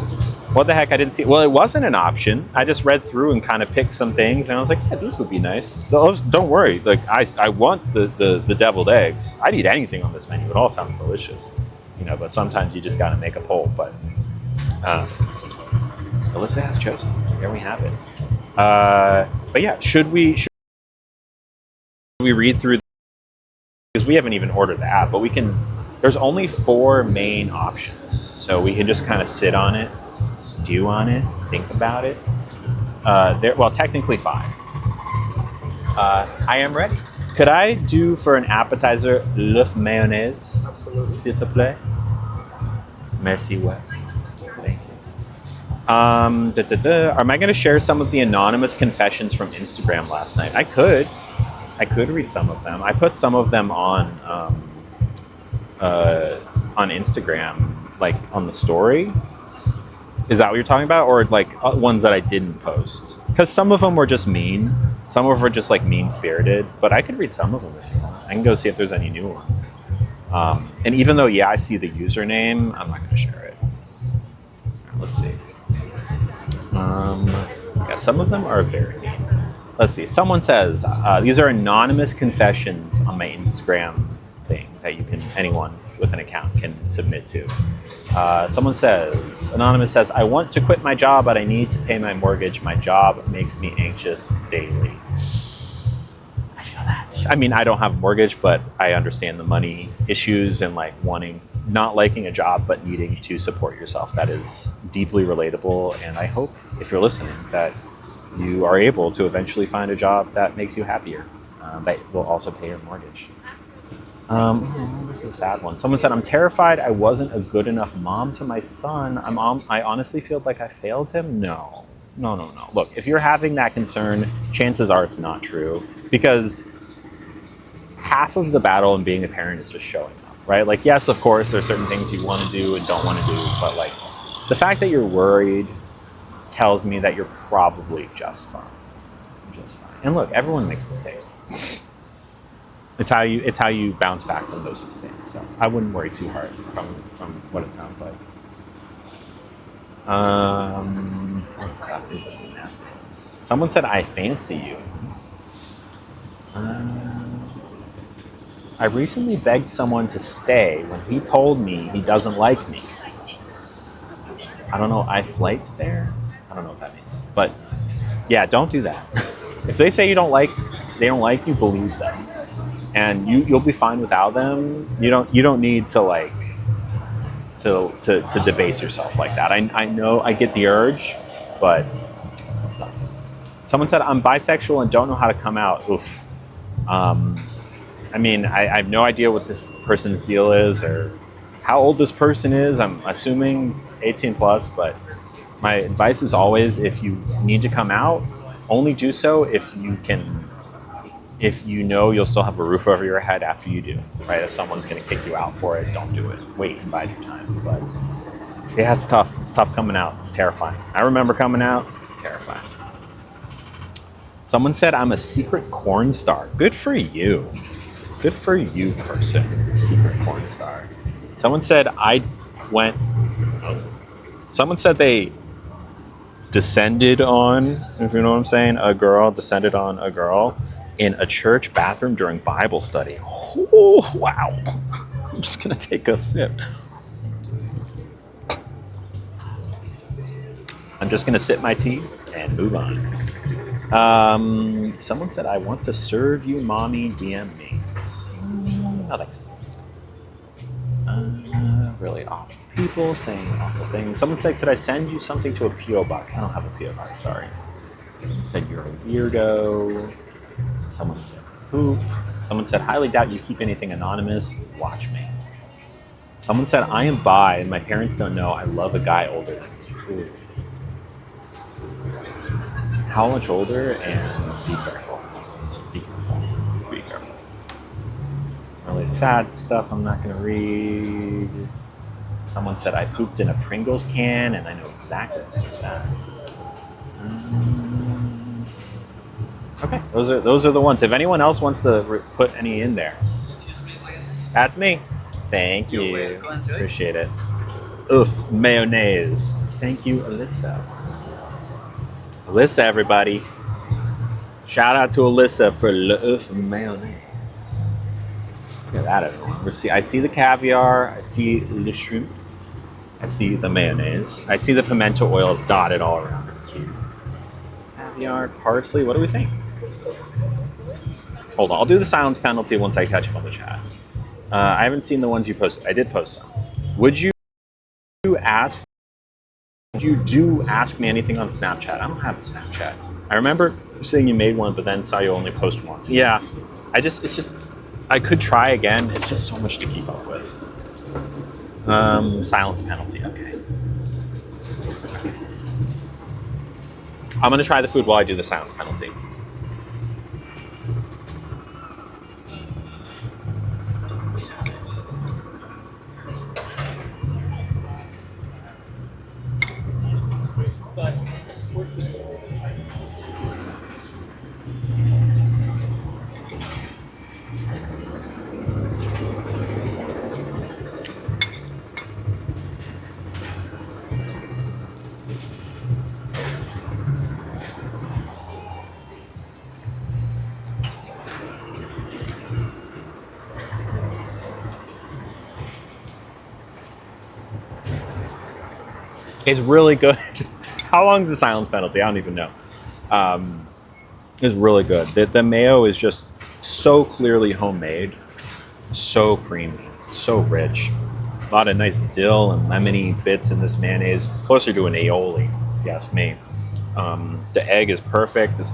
what the heck, I didn't see, well, it wasn't an option. I just read through and kind of picked some things, and I was like, yeah, these would be nice. Don't worry, like, I want the deviled eggs. I'd eat anything on this menu. It all sounds delicious. But sometimes you just got to make a poll. But Alyssa has chosen. There we have it. But yeah, should we read through? Because we haven't even ordered the app, but we can. There's only 4 main options, so we can just kind of sit on it, stew on it, think about it. Well, technically 5. I am ready. Could I do for an appetizer l'œuf mayonnaise? Absolutely. S'il te plaît. Merci, Wes. Thank you. Am I going to share some of the anonymous confessions from Instagram last night? I could read some of them. I put some of them on Instagram, like on the story. Is that what you're talking about? Or like ones that I didn't post? Because some of them were just mean. Some of them were just like mean-spirited. But I could read some of them if you want. I can go see if there's any new ones. And even though, I see the username, I'm not going to share it. Right, let's see. Yeah, some of them are very mean. Let's see. Someone says, these are anonymous confessions on my Instagram thing that anyone with an account can submit to. Someone says, anonymous says, I want to quit my job, but I need to pay my mortgage. My job makes me anxious daily. I feel that. I mean, I don't have a mortgage, but I understand the money issues and like not liking a job, but needing to support yourself. That is deeply relatable. And I hope if you're listening that you are able to eventually find a job that makes you happier, that will also pay your mortgage. This is a sad one. Someone said, I'm terrified I wasn't a good enough mom to my son. I honestly feel like I failed him. No. Look, if you're having that concern, chances are it's not true, because half of the battle in being a parent is just showing up, right? Like, yes, of course, there's certain things you want to do and don't want to do, but like the fact that you're worried tells me that you're probably just fine. And look, everyone makes mistakes. It's how you bounce back from those mistakes. So I wouldn't worry too hard from what it sounds like. Oh God, these are some nasty ones. Someone said, I fancy you. I recently begged someone to stay when he told me he doesn't like me. I don't know, I flaked there? I don't know what that means. But yeah, don't do that. If they say they don't like you, believe them. And you'll be fine without them. You don't need to like to debase yourself like that. I know I get the urge, but it's tough. Someone said, I'm bisexual and don't know how to come out. Oof. I mean, I have no idea what this person's deal is or how old this person is. I'm assuming 18 plus, but my advice is always, if you need to come out, only do so if you know you'll still have a roof over your head after you do, right? If someone's going to kick you out for it, don't do it. Wait and bide your time. But yeah, it's tough. It's tough coming out. It's terrifying. I remember coming out. Terrifying. Someone said, I'm a secret corn star. Good for you. Good for you, person. Secret porn star. Someone said someone said they descended on, if you know what I'm saying, descended on a girl in a church bathroom during Bible study. Oh, wow. I'm just going to take a sip. I'm just going to sip my tea and move on. Someone said, I want to serve you, mommy, DM me. No thanks. Really awful people saying awful things. Someone said, could I send you something to a P.O. box? I don't have a P.O. box, sorry. Someone said, you're a weirdo. Someone said, poop. Someone said, highly doubt you keep anything anonymous. Watch me. Someone said, I am bi and my parents don't know I love a guy older than me. Ooh. How much older? And be careful. Be careful. Be careful. Really sad stuff I'm not going to read. Someone said, I pooped in a Pringles can, and I know exactly who said that. Okay, those are the ones. If anyone else wants to put any in there. That's me. Thank you. Appreciate it. Oof, mayonnaise. Thank you, Alyssa. Alyssa, everybody. Shout out to Alyssa for oof mayonnaise. Look at that, everyone. I see the caviar. I see the shrimp. I see the mayonnaise. I see the pimento oils dotted all around. It's cute. Caviar, parsley. What do we think? Hold on. I'll do the silence penalty once I catch up on the chat. I haven't seen the ones you posted. I did post some. Would you ask me anything on Snapchat? I don't have a Snapchat. I remember saying you made one, but then saw you only post once. Yeah, I could try again. It's just so much to keep up with. Silence penalty, okay. I'm gonna try the food while I do the silence penalty. It's really good. How long is the silence penalty? I don't even know. It's really good. The mayo is just so clearly homemade, so creamy, so rich. A lot of nice dill and lemony bits in this mayonnaise, closer to an aioli, if you ask me. The egg is perfect. It's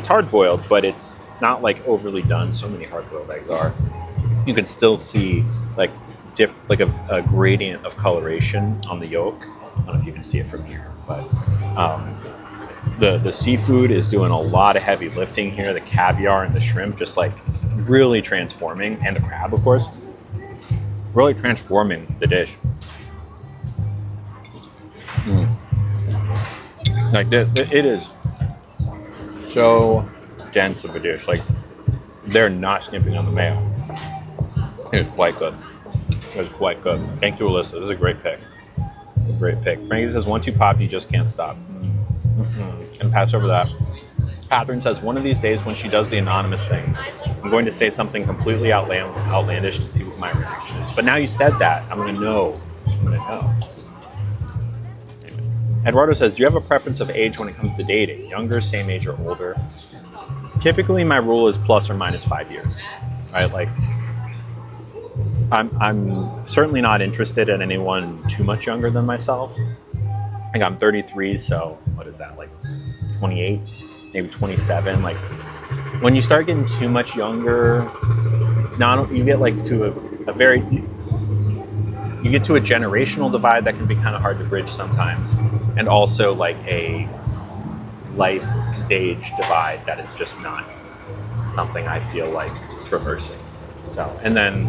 hard boiled, but it's not like overly done. So many hard boiled eggs are. You can still see like a gradient of coloration on the yolk. I don't know if you can see it from here, but the seafood is doing a lot of heavy lifting here. The caviar and the shrimp just like really transforming, and the crab, of course, really transforming the dish. Like it is so dense of a dish. Like they're not skimping on the mayo. It is quite good. It was quite good. Thank you, Alyssa. This is a great pick. Great pick. Frankie says, once you pop, you just can't stop. And pass over that. Catherine says, one of these days when she does the anonymous thing, I'm going to say something completely outlandish to see what my reaction is. But now you said that, I'm going to know. Eduardo says, do you have a preference of age when it comes to dating? Younger, same age, or older? Typically, my rule is plus or minus 5 years. Right? Like, I'm certainly not interested in anyone too much younger than myself. Like I'm 33, so what is that, like 28, maybe 27? Like when you start getting too much younger, you get like to you get to a generational divide that can be kind of hard to bridge sometimes, and also like a life stage divide that is just not something I feel like traversing. So, and then,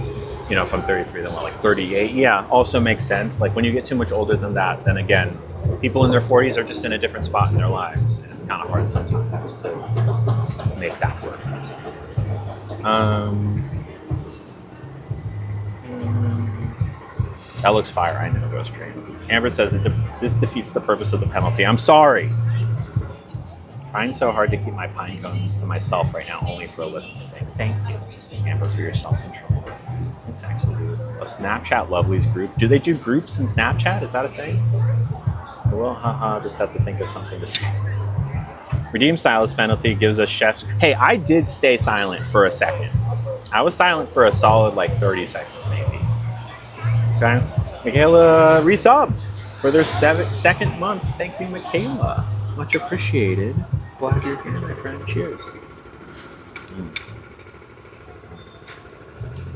you know, if I'm 33, then we're like 38. Yeah, also makes sense. Like when you get too much older than that, then again, people in their 40s are just in a different spot in their lives. And it's kind of hard sometimes to make that work. That looks fire. I know, Ghost Train. Amber says this defeats the purpose of the penalty. I'm sorry. Trying so hard to keep my pine cones to myself right now, only for Alyssa's sake. Thank you, Amber, for your self-control. Let's actually do this. A Snapchat Lovelies group. Do they do groups in Snapchat? Is that a thing? Well, haha, just have to think of something to say. Redeem silence penalty gives us chefs. Hey, I did stay silent for a second. I was silent for a solid like 30 seconds maybe. Okay. Michaela resubbed for their second month. Thank you, Michaela. Much appreciated. Glad you're here, my friend. Cheers.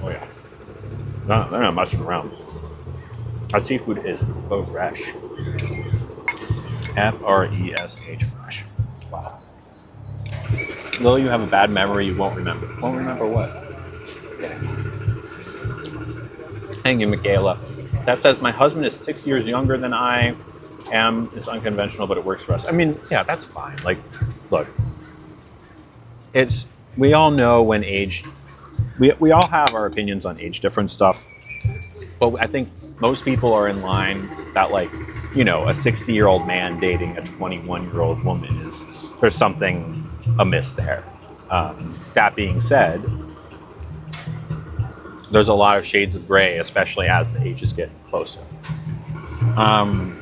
Oh yeah. No, they're not messing around. Our seafood is faux fresh. Fresh fresh. Wow. Though you have a bad memory, you won't remember. Won't remember what? Okay. Thank you, Michaela. Steph says, my husband is 6 years younger than I am. It's unconventional, but it works for us. I mean, yeah, that's fine. Like, look, we all know when age, we all have our opinions on age difference stuff. But I think most people are in line that, like, you know, a 60-year-old man dating a 21-year-old woman there's something amiss there. That being said, there's a lot of shades of gray, especially as the age is getting closer. Oh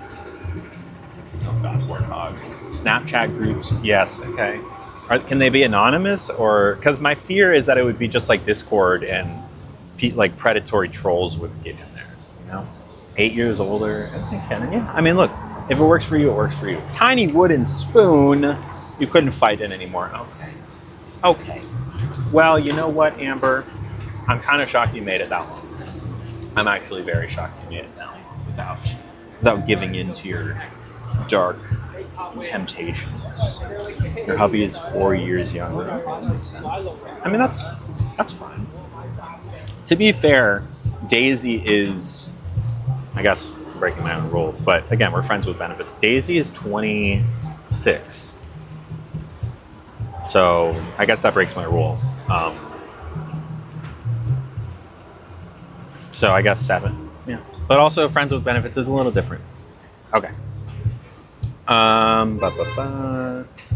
God, warthog. Snapchat groups, yes, okay. Can they be anonymous, or because my fear is that it would be just like Discord and like predatory trolls would get in there, you know? 8 years older, I think, yeah. I mean, look, if it works for you, it works for you. Tiny wooden spoon, you couldn't fight it anymore. Okay. Well, you know what, Amber? I'm kind of shocked you made it that long. I'm actually very shocked you made it that long without giving in to your dark temptations. Your hubby is 4 years younger. That makes sense. I mean, that's fine. To be fair, Daisy is, I guess, breaking my own rule, but again, we're friends with benefits. Daisy is 26. So I guess that breaks my rule. So I guess 7. Yeah. But also friends with benefits is a little different. Okay.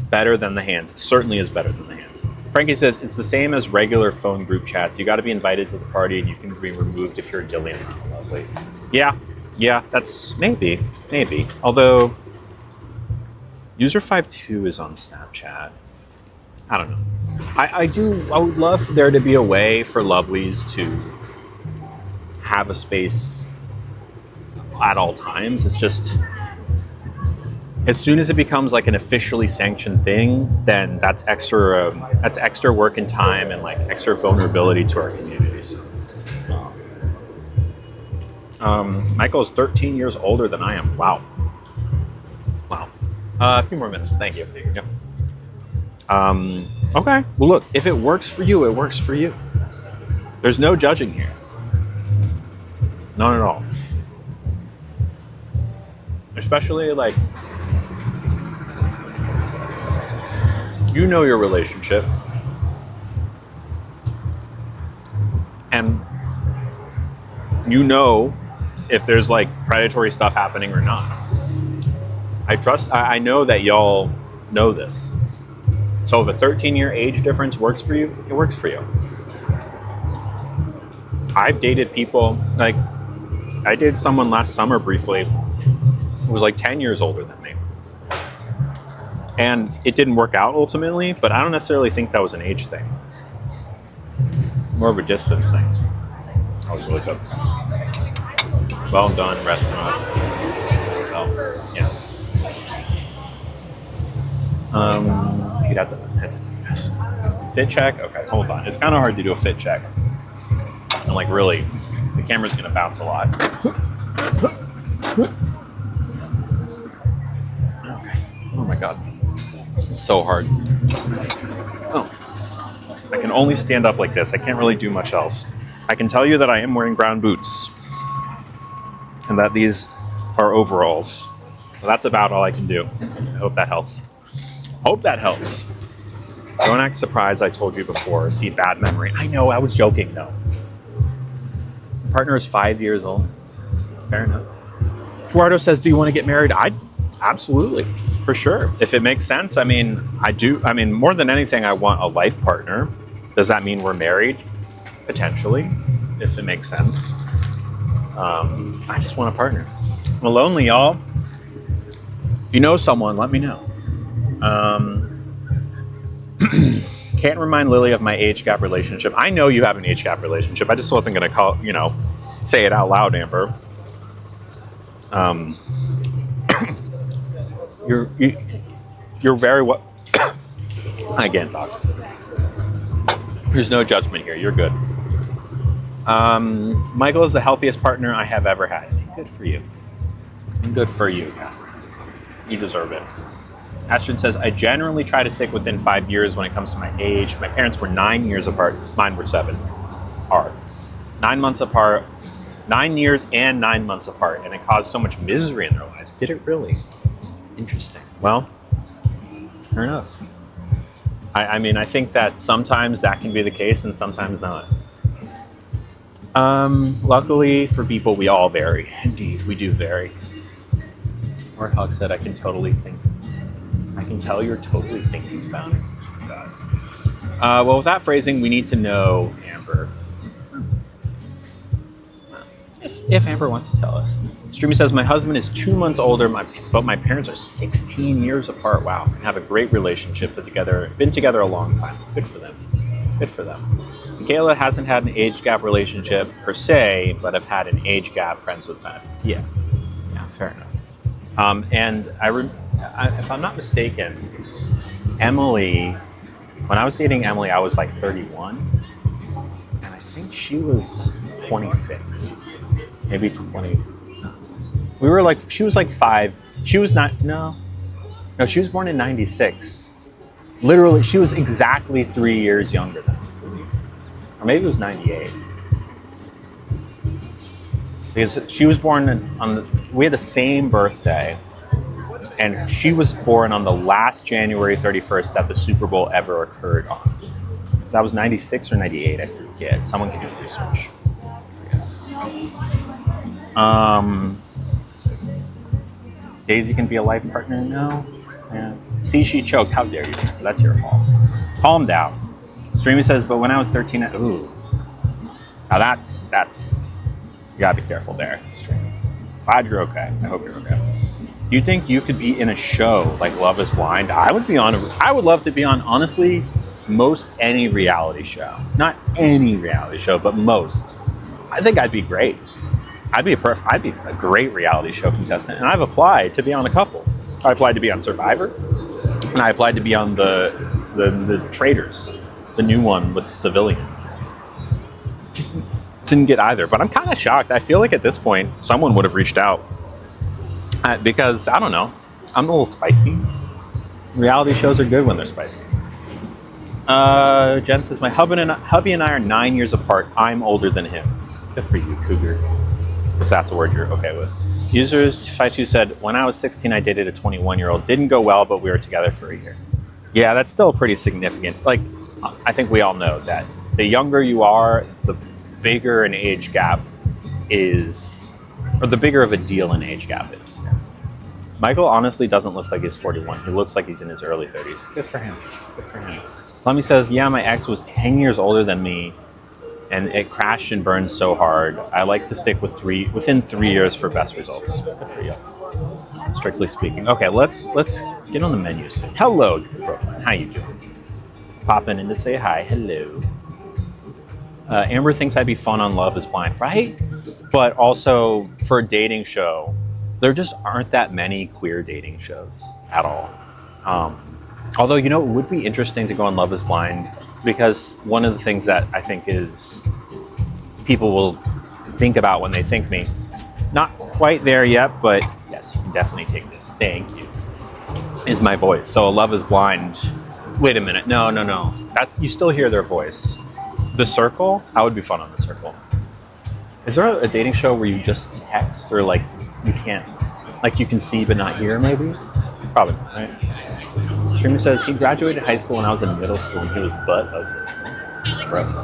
Better than the hands. It certainly is better than the hands. Frankie says, it's the same as regular phone group chats. You got to be invited to the party and you can be removed if you're dealing with lovely. Yeah, that's maybe. Although, User52 is on Snapchat. I don't know. I would love there to be a way for lovelies to have a space at all times. It's just, as soon as it becomes like an officially sanctioned thing, then that's extra work and time and like extra vulnerability to our communities. Michael is 13 years older than I am. Wow. A few more minutes. Thank you. Yep. Okay. Well, look, if it works for you, it works for you. There's no judging here. None at all. Especially like, you know your relationship, and you know if there's like predatory stuff happening or not. I know that y'all know this. So if a 13-year age difference works for you, it works for you. I've dated people, like, I dated someone last summer briefly who was like 10 years older than me. And it didn't work out ultimately, but I don't necessarily think that was an age thing. More of a distance thing. That was really good. Well done, restaurant. Oh, yeah. You'd have to yes. Fit check? Okay, hold on. It's kind of hard to do a fit check. And like really, the camera's gonna bounce a lot. Okay. Oh my God. It's so hard. Oh. I can only stand up like this. I can't really do much else. I can tell you that I am wearing brown boots. And that these are overalls. Well, that's about all I can do. I hope that helps. Don't act surprised, I told you before. See, bad memory. I know, I was joking though. My partner is 5 years old. Fair enough. Eduardo says, do you want to get married? Absolutely, for sure. If it makes sense, I mean, more than anything, I want a life partner. Does that mean we're married? Potentially, if it makes sense. I just want a partner. I'm lonely, y'all. If you know someone, let me know. Can't remind Lily of my age gap relationship. I know you have an age gap relationship. I just wasn't going to say it out loud, Amber. You're very well. I can't talk. There's no judgment here. You're good. Michael is the healthiest partner I have ever had. Good for you. Good for you, Catherine. You deserve it. Astrid says, I generally try to stick within 5 years when it comes to my age. My parents were 9 years apart. Mine were 7. Hard. 9 months apart. 9 years and 9 months apart. And it caused so much misery in their lives. Did it really? Interesting. Well, fair enough. I mean, I think that sometimes that can be the case and sometimes not. Luckily for people, we all vary. Indeed, we do vary. Warthog said, I can totally think. I can tell you're totally thinking about it. God. Well, with that phrasing, we need to know Amber. If Amber wants to tell us. Streamy says, my husband is 2 months older, but my parents are 16 years apart. Wow. And have a great relationship, been together a long time. Good for them. Good for them. Michaela hasn't had an age gap relationship per se, but have had an age gap friends with benefits. Yeah, fair enough. And if I'm not mistaken, Emily, when I was dating Emily, I was like 31, and I think she was 26, maybe 20. She was like 5. She was not, no, she was born in 96. Literally, she was exactly 3 years younger than me. Or maybe it was 98. Because she was born we had the same birthday, and she was born on the last January 31st that the Super Bowl ever occurred on. That was 96 or 98, I forget. Someone can do the research. Daisy can be a life partner? No. Yeah. See, she choked. How dare you? That's your fault. Calm down. Streamy says, but when I was 13, ooh. Now that's, you gotta be careful there, Streamy. Glad you're okay. I hope you're okay. Do you think you could be in a show like Love is Blind? I would love to be on, honestly, most any reality show. Not any reality show, but most. I think I'd be great. I'd be a great reality show contestant. And I've applied to be on a couple. I applied to be on Survivor, and I applied to be on the Traitors, the new one with civilians. Didn't get either, but I'm kind of shocked. I feel like at this point, someone would have reached out. Because, I don't know, I'm a little spicy. Reality shows are good when they're spicy. Jen says, my hubby and I are 9 years apart. I'm older than him. Good for you, cougar. If that's a word you're okay with. Users52 said, when I was 16, I dated a 21-year-old. Didn't go well, but we were together for a year. Yeah, that's still pretty significant. Like, I think we all know that the younger you are, the bigger an age gap is, or the bigger of a deal an age gap is. Michael honestly doesn't look like he's 41. He looks like he's in his early 30s. Good for him. Good for him. Lemmy says, yeah, my ex was 10 years older than me, and it crashed and burned so hard. I like to stick with within 3 years for best results. Good for you. Strictly speaking. Okay, let's get on the menu soon. Hello, Brooklyn. How you doing? Popping in to say hi. Hello. Amber thinks I'd be fun on Love is Blind, right? But also, for a dating show, there just aren't that many queer dating shows at all. Although, it would be interesting to go on Love is Blind, because one of the things that I think is people will think about when they think me, not quite there yet, but yes, you can definitely take this. Thank you. Is my voice. So Love is Blind. Wait a minute. No. You still hear their voice. The Circle? That would be fun on The Circle. Is there a dating show where you just text, or like you can't, like you can see but not hear maybe? Probably not, right? Streamer says he graduated high school when I was in middle school and he was butt ugly. Gross.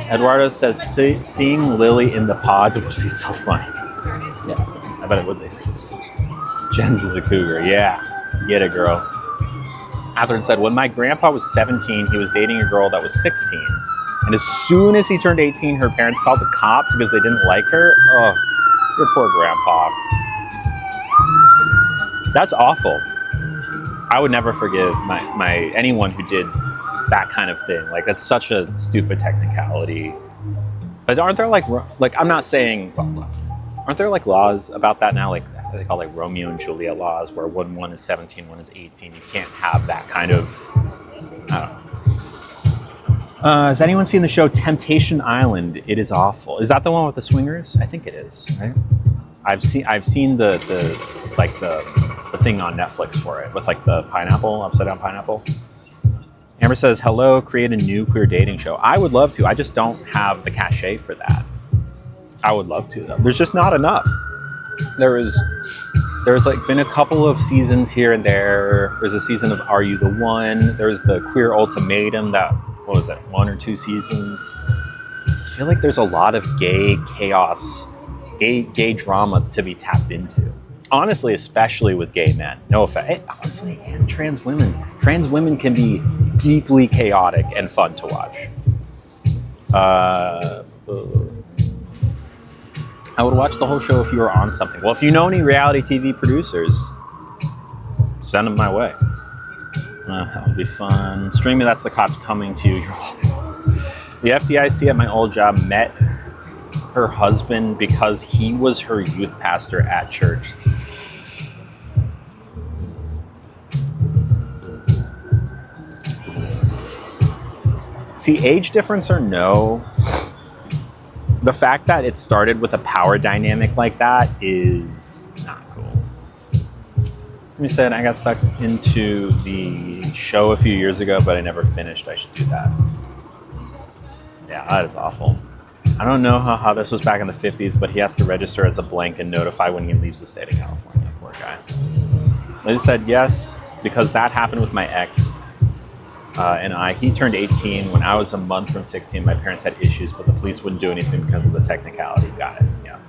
Eduardo says seeing Lily in the pods would be so funny. Yeah, I bet it would be. Jens is a cougar. Yeah, get it, girl. Catherine said, when my grandpa was 17, he was dating a girl that was 16. And as soon as he turned 18, her parents called the cops because they didn't like her. Oh, your poor grandpa. That's awful. I would never forgive anyone who did that kind of thing. Like, that's such a stupid technicality. But aren't there like I'm not saying, aren't there like laws about that now? Like they call like Romeo and Juliet laws, where one is 17, one is 18. You can't have that kind of, I don't know. Has anyone seen the show Temptation Island? It is awful. Is that the one with the swingers? I think it is, right? I've seen the thing on Netflix for it with like the pineapple, upside down pineapple. Amber says, hello, create a new queer dating show. I would love to. I just don't have the cachet for that. I would love to, though. There's just not enough. There's like been a couple of seasons here and there. There's a season of Are You the One? There's the Queer Ultimatum that, what was it, 1 or 2 seasons? I just feel like there's a lot of gay chaos, gay drama to be tapped into. Honestly, especially with gay men. No offense. Honestly, and trans women. Trans women can be deeply chaotic and fun to watch. I would watch the whole show if you were on something. Well, if you know any reality TV producers, send them my way. That would be fun. Streaming, that's the cops coming to you. You're welcome. The FDIC at my old job met her husband because he was her youth pastor at church. See, age difference or no, the fact that it started with a power dynamic like that is not cool. He said, I got sucked into the show a few years ago, but I never finished. I should do that. Yeah, that is awful. I don't know how this was back in the 50s, but he has to register as a blank and notify when he leaves the state of California. Poor guy. They said yes, because that happened with my ex. He turned 18 when I was a month from 16. My parents had issues, but the police wouldn't do anything because of the technicality. Got it. Yeah.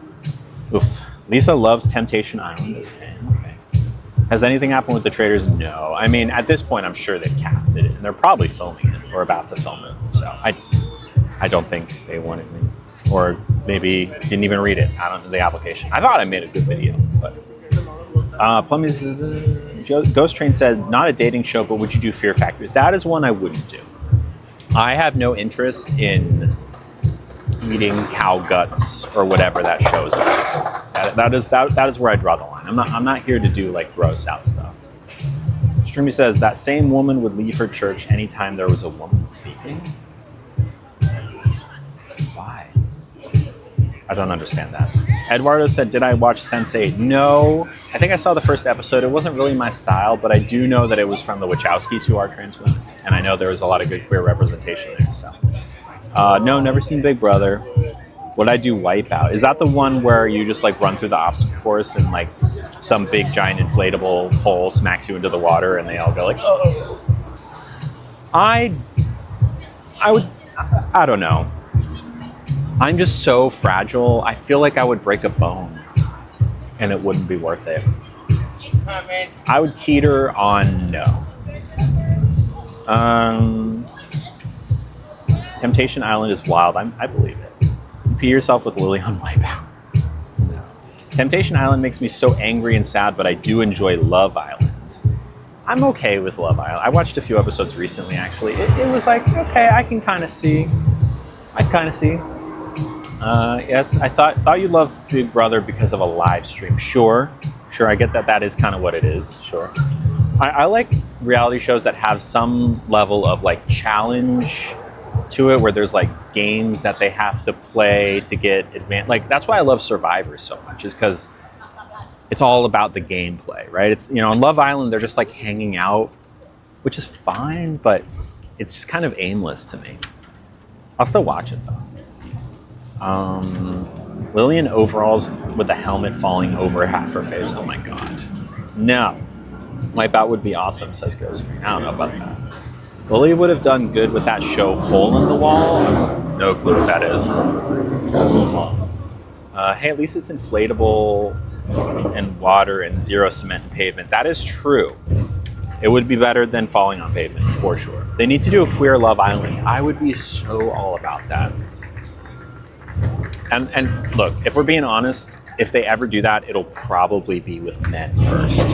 Oof. Lisa loves Temptation Island. Okay. Has anything happened with the Traitors? No. I mean, at this point, I'm sure they've casted it, and they're probably filming it or about to film it. So I don't think they wanted me, or maybe didn't even read it. I don't know the application. I thought I made a good video, but. Ghost Train said, not a dating show, but would you do Fear Factor? That is one I wouldn't do. I have no interest in eating cow guts or whatever that show's about. That is where I draw the line. I'm not here to do like gross out stuff. Streamy says, that same woman would leave her church anytime there was a woman speaking. Why? I don't understand that. Eduardo said, did I watch Sense8? No. I think I saw the first episode. It wasn't really my style, but I do know that it was from the Wachowskis, who are trans women. And I know there was a lot of good queer representation there. So, no, never seen Big Brother. Would I do Wipeout? Is that the one where you just like run through the obstacle course and like some big giant inflatable pole smacks you into the water and they all go like, oh. I don't know. I'm just so fragile. I feel like I would break a bone and it wouldn't be worth it. I would teeter on no. Temptation Island is wild. I believe it. You pee yourself with Lily on Wipeout. No. Temptation Island makes me so angry and sad, but I do enjoy Love Island. I'm okay with Love Island. I watched a few episodes recently, actually. It was like, okay, I can kind of see. Yes, I thought you loved Big Brother because of a live stream. Sure, I get that is kind of what it is, sure. I like reality shows that have some level of like challenge to it, where there's like games that they have to play to get advanced. Like, that's why I love Survivor so much, is because it's all about the gameplay, right? It's, on Love Island, they're just like hanging out, which is fine, but it's kind of aimless to me. I'll still watch it though. Lily in overalls with the helmet falling over half her face. Oh my god. No. Wipeout would be awesome, says Ghost. I don't know about that. Lily would have done good with that show Hole in the Wall. No clue what that is. Hey, at least it's inflatable and water and zero cement and pavement. That is true. It would be better than falling on pavement, for sure. They need to do a queer Love Island. I would be so all about that. And look, if we're being honest, if they ever do that, it'll probably be with men first,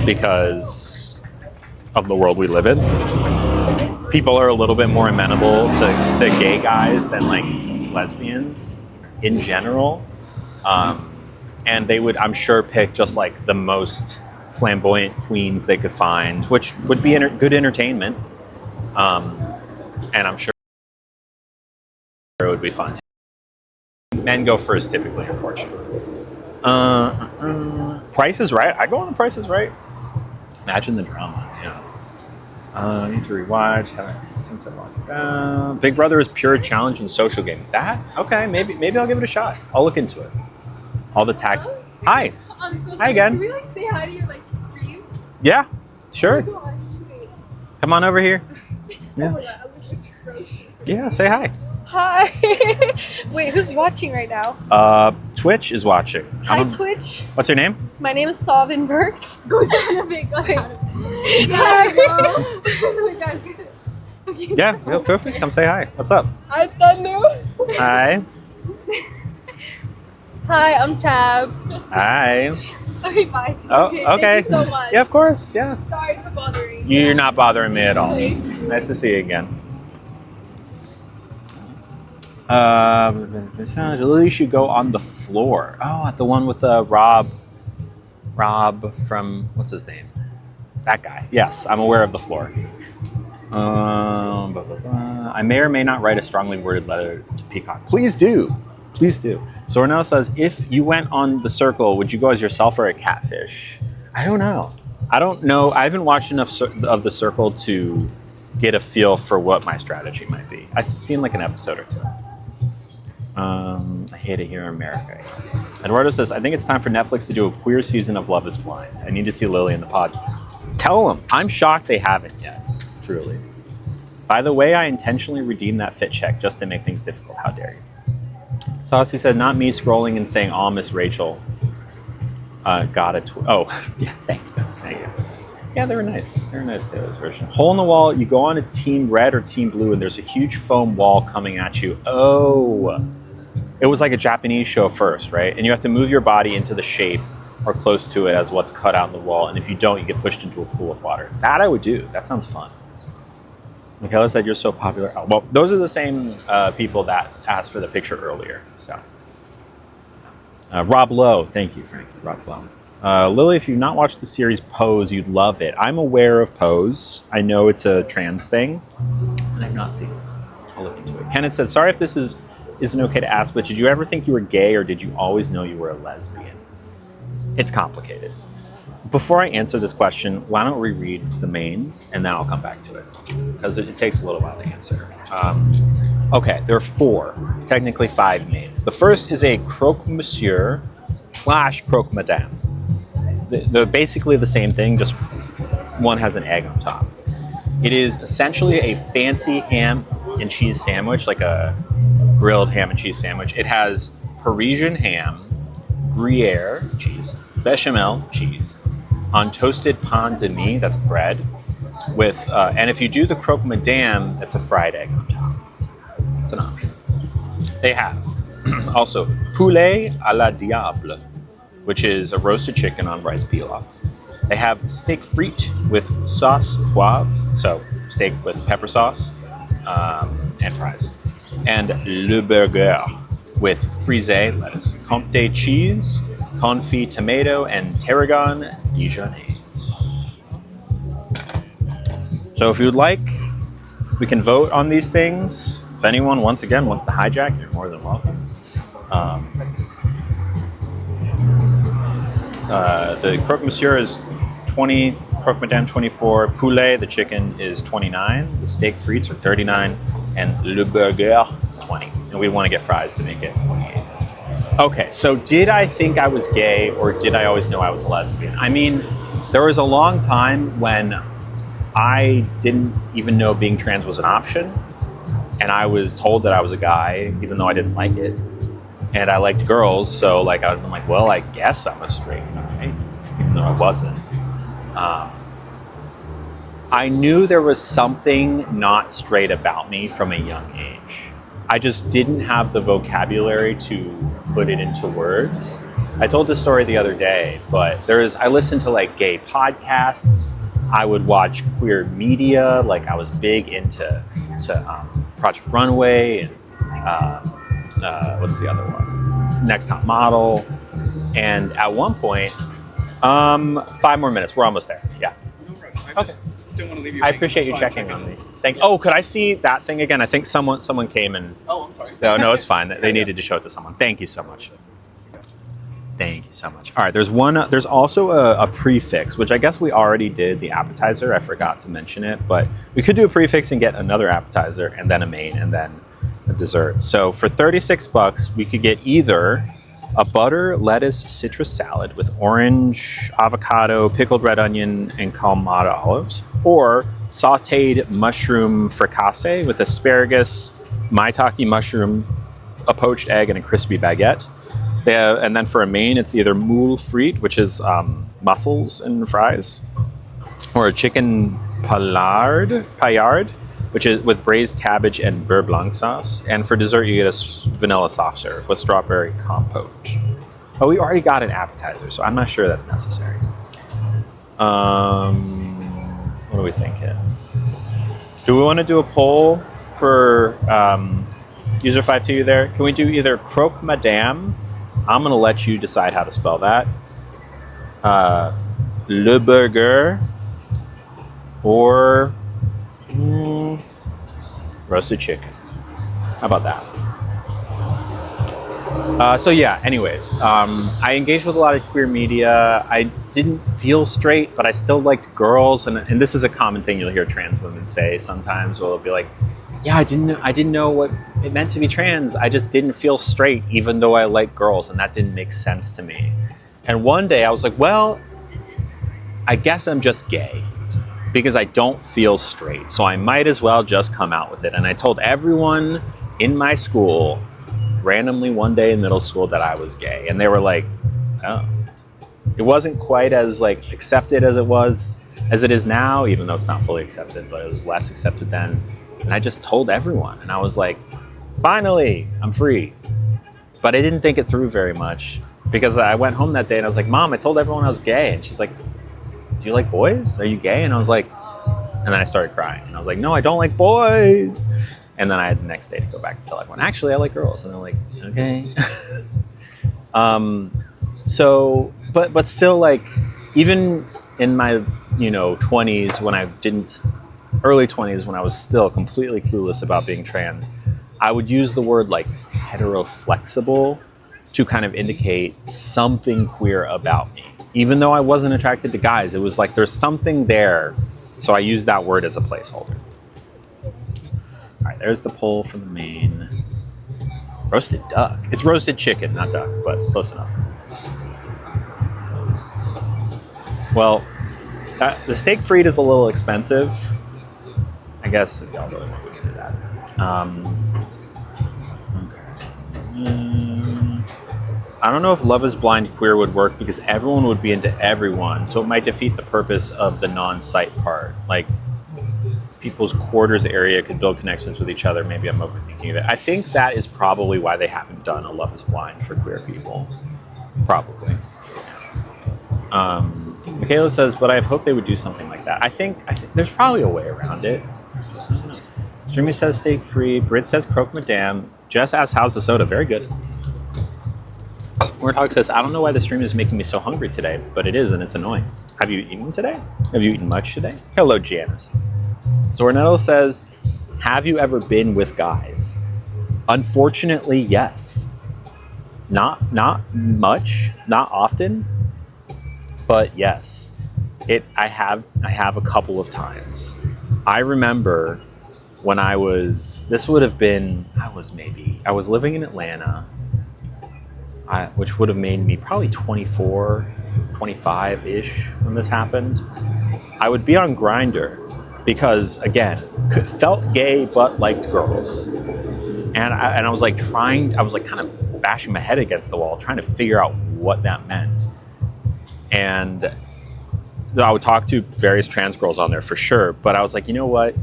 because of the world we live in. people are a little bit more amenable to gay guys than like lesbians in general. And they would, I'm sure, pick just like the most flamboyant queens they could find, which would be good entertainment. And I'm sure it would be fun. Men go first typically, unfortunately. Price is Right. I go on the Price is Right. Imagine the drama. Yeah. Need to rewatch. Since I watched Big Brother is pure challenge and social game. That okay? Maybe I'll give it a shot. I'll look into it. All the tax. Hi. I'm so sorry. Hi again. Can we like say hi to your like stream? Yeah. Sure. Oh my gosh, wait. Come on over here. Oh Yeah. my God, I look atrocious. Yeah. Say hi. Hi. Wait, who's watching right now? Twitch is watching. Hi, Twitch. What's your name? My name is Salvin Burke. Go down a bit. Go down a bit. Hi, guys. Yeah. Feel free. Come say hi. What's up? I don't know. Hi. Hi, I'm Tab. Hi. Okay, bye. Oh, okay. Thank you so much. Yeah, of course. Yeah. Sorry for bothering. You're not bothering me at all. Okay. Nice to see you again. Lily should go on the floor. Oh, at the one with Rob from, what's his name? That guy. Yes, I'm aware of the floor. I may or may not write a strongly worded letter to Peacock. Please do. Please do. Zorno says, if you went on the circle, would you go as yourself or a catfish? I don't know. I haven't watched enough of the circle to get a feel for what my strategy might be. I've seen like an episode or two. I hate it here in America. Eduardo says, I think it's time for Netflix to do a queer season of Love is Blind. I need to see Lily in the pods. Tell them. I'm shocked they haven't yet. Truly. By the way, I intentionally redeemed that fit check just to make things difficult. How dare you? Saucy said, not me scrolling and saying, oh, Miss Rachel got a Oh, yeah, thank you. Yeah, they were nice. They were nice, Taylor's version. Hole in the wall, you go on a team red or team blue, and there's a huge foam wall coming at you. Oh. It was like a Japanese show first, right? And you have to move your body into the shape or close to it as what's cut out in the wall. And if you don't, you get pushed into a pool of water. That I would do. That sounds fun. Michaela said, you're so popular. Oh, well, those are the same people that asked for the picture earlier. So, Rob Lowe. Thank you, Frank. Rob Lowe. Lily, if you've not watched the series Pose, you'd love it. I'm aware of Pose. I know it's a trans thing, and I've not seen it. I'll look into it. Kenneth said, sorry if this isn't okay to ask, but did you ever think you were gay, or did you always know you were a lesbian? It's complicated. Before I answer this question, why don't we read the mains, and then I'll come back to it, because it takes a little while to answer. Okay, there are 4, technically 5 mains. The first is a croque monsieur / croque madame. They're basically the same thing, just one has an egg on top. It is essentially a fancy ham and cheese sandwich, like a grilled ham and cheese sandwich. It has Parisian ham, Gruyere cheese, bechamel cheese, on toasted pain de mie, that's bread, with, and if you do the croque madame, it's a fried egg on top. It's an option. They have also poulet à la diable, which is a roasted chicken on rice pilaf. They have steak frite with sauce poivre, so steak with pepper sauce and fries. And le burger with frisée lettuce, comté cheese, confit tomato, and tarragon Dijonnaise. So if you'd like, we can vote on these things. If anyone, once again, wants to hijack, you're more than welcome. The croque monsieur is 20, croque madame 24, poulet, the chicken, is 29, the steak frites are 39, and le burger is 20. And we want to get fries to make it 28. Okay, so did I think I was gay, or did I always know I was a lesbian? I mean, there was a long time when I didn't even know being trans was an option, and I was told that I was a guy, even though I didn't like it. And I liked girls, so like I'm like, well, I guess I'm a straight guy, even though I wasn't. I knew there was something not straight about me from a young age. I just didn't have the vocabulary to put it into words. I told this story the other day, but I listen to like gay podcasts. I would watch queer media. Like I was big into Project Runway and what's the other one? Next Top Model. And at one point, 5 more minutes. We're almost there. Yeah. No problem. I just didn't want to leave you. I hanging. appreciate you That's why I'm checking on me. checking. Oh, could I see that thing again? I think someone came and. Oh, I'm sorry. No, it's fine. They needed to show it to someone. Thank you so much. Thank you so much. All right, there's also a prefix, which I guess we already did the appetizer. I forgot to mention it, but we could do a prefix and get another appetizer and then a main and then a dessert. So for $36, we could get either a butter, lettuce, citrus salad with orange, avocado, pickled red onion, and Kalamata olives, or sauteed mushroom fricassee with asparagus, maitake mushroom, a poached egg, and a crispy baguette. And then for a main, it's either moule frite, which is mussels and fries, or a chicken paillard, which is with braised cabbage and beurre blanc sauce. And for dessert, you get a vanilla soft serve with strawberry compote. Oh, we already got an appetizer, so I'm not sure that's necessary. What are we thinking? Do we want to do a poll for user 52 there? Can we do either croque madame? I'm going to let you decide how to spell that. Le burger or roasted chicken. How about that? So yeah, anyways, I engaged with a lot of queer media. I didn't feel straight, but I still liked girls. And this is a common thing you'll hear trans women say sometimes. Well, they'll be like, yeah, I didn't know what it meant to be trans. I just didn't feel straight, even though I like girls, and that didn't make sense to me. And one day I was like, well, I guess I'm just gay because I don't feel straight. So I might as well just come out with it. And I told everyone in my school, randomly one day in middle school, that I was gay. And they were like, oh. It wasn't quite as like accepted as it is now, even though it's not fully accepted, but it was less accepted then. And I just told everyone, and I was like, finally, I'm free. But I didn't think it through very much because I went home that day and I was like, Mom, I told everyone I was gay. And she's like, do you like boys? Are you gay? And I was like, and then I started crying. And I was like, no, I don't like boys. And then I had the next day to go back and tell everyone, actually, I like girls. And they're like, okay. So, but still, like, even in my, 20s when I didn't, early 20s when I was still completely clueless about being trans, I would use the word like heteroflexible to kind of indicate something queer about me. Even though I wasn't attracted to guys, it was like there's something there. So I used that word as a placeholder. All right, there's the poll for the main. Roasted duck. It's roasted chicken, not duck, but close enough. Well, the steak frite is a little expensive. I guess if y'all really want, we can do that. I don't know if Love is Blind Queer would work because everyone would be into everyone, so it might defeat the purpose of the non-site part. Like, people's quarters area could build connections with each other. Maybe I'm overthinking of it. I think that is probably why they haven't done a Love is Blind for queer people. Probably. Michaela says, but I hope they would do something like that. I think there's probably a way around it. Streamy says steak free. Brit says croque madame. Jess asks, how's the soda? Very good. Warthog says, I don't know why the stream is making me so hungry today, but it is, and it's annoying. Have you eaten today? Have you eaten much today? Hello, Janice. Zornetto says, have you ever been with guys? Unfortunately, yes. Not much, not often, but yes. I have a couple of times. I remember when I was living in Atlanta, which would have made me probably 24, 25-ish when this happened. I would be on Grindr because, again, felt gay but liked girls. And I was like kind of bashing my head against the wall, trying to figure out what that meant. And I would talk to various trans girls on there for sure, but I was like, you know what?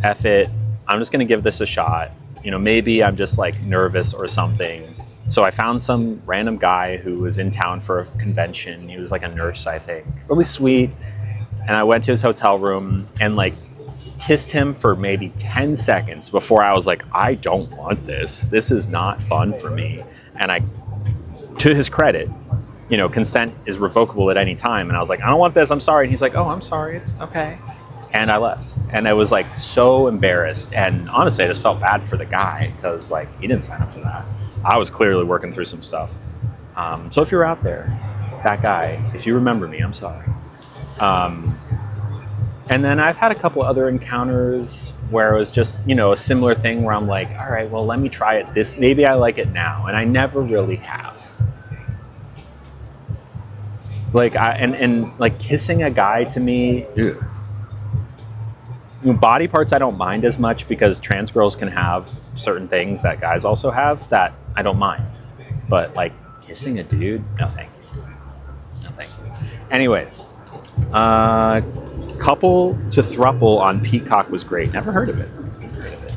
F it. I'm just going to give this a shot. Maybe I'm just like nervous or something. So I found some random guy who was in town for a convention. He was like a nurse, I think. Really sweet. And I went to his hotel room and like kissed him for maybe 10 seconds before I was like, I don't want this. This is not fun for me. And I, to his credit, you know, consent is revocable at any time. And I was like, I don't want this. I'm sorry. And he's like, oh, I'm sorry. It's okay. And I left. And I was like so embarrassed. And honestly, I just felt bad for the guy because like he didn't sign up for that. I was clearly working through some stuff. So if you're out there, that guy, if you remember me, I'm sorry. And then I've had a couple other encounters where it was just, you know, a similar thing where I'm like, all right, well, let me try it this, maybe I like it now. And I never really have. Like, and like kissing a guy to me, ugh. You know, body parts I don't mind as much because trans girls can have certain things that guys also have that I don't mind. But like kissing a dude, no thank you. No thank you. Anyways, couple to thruple on Peacock was great. Never heard of it.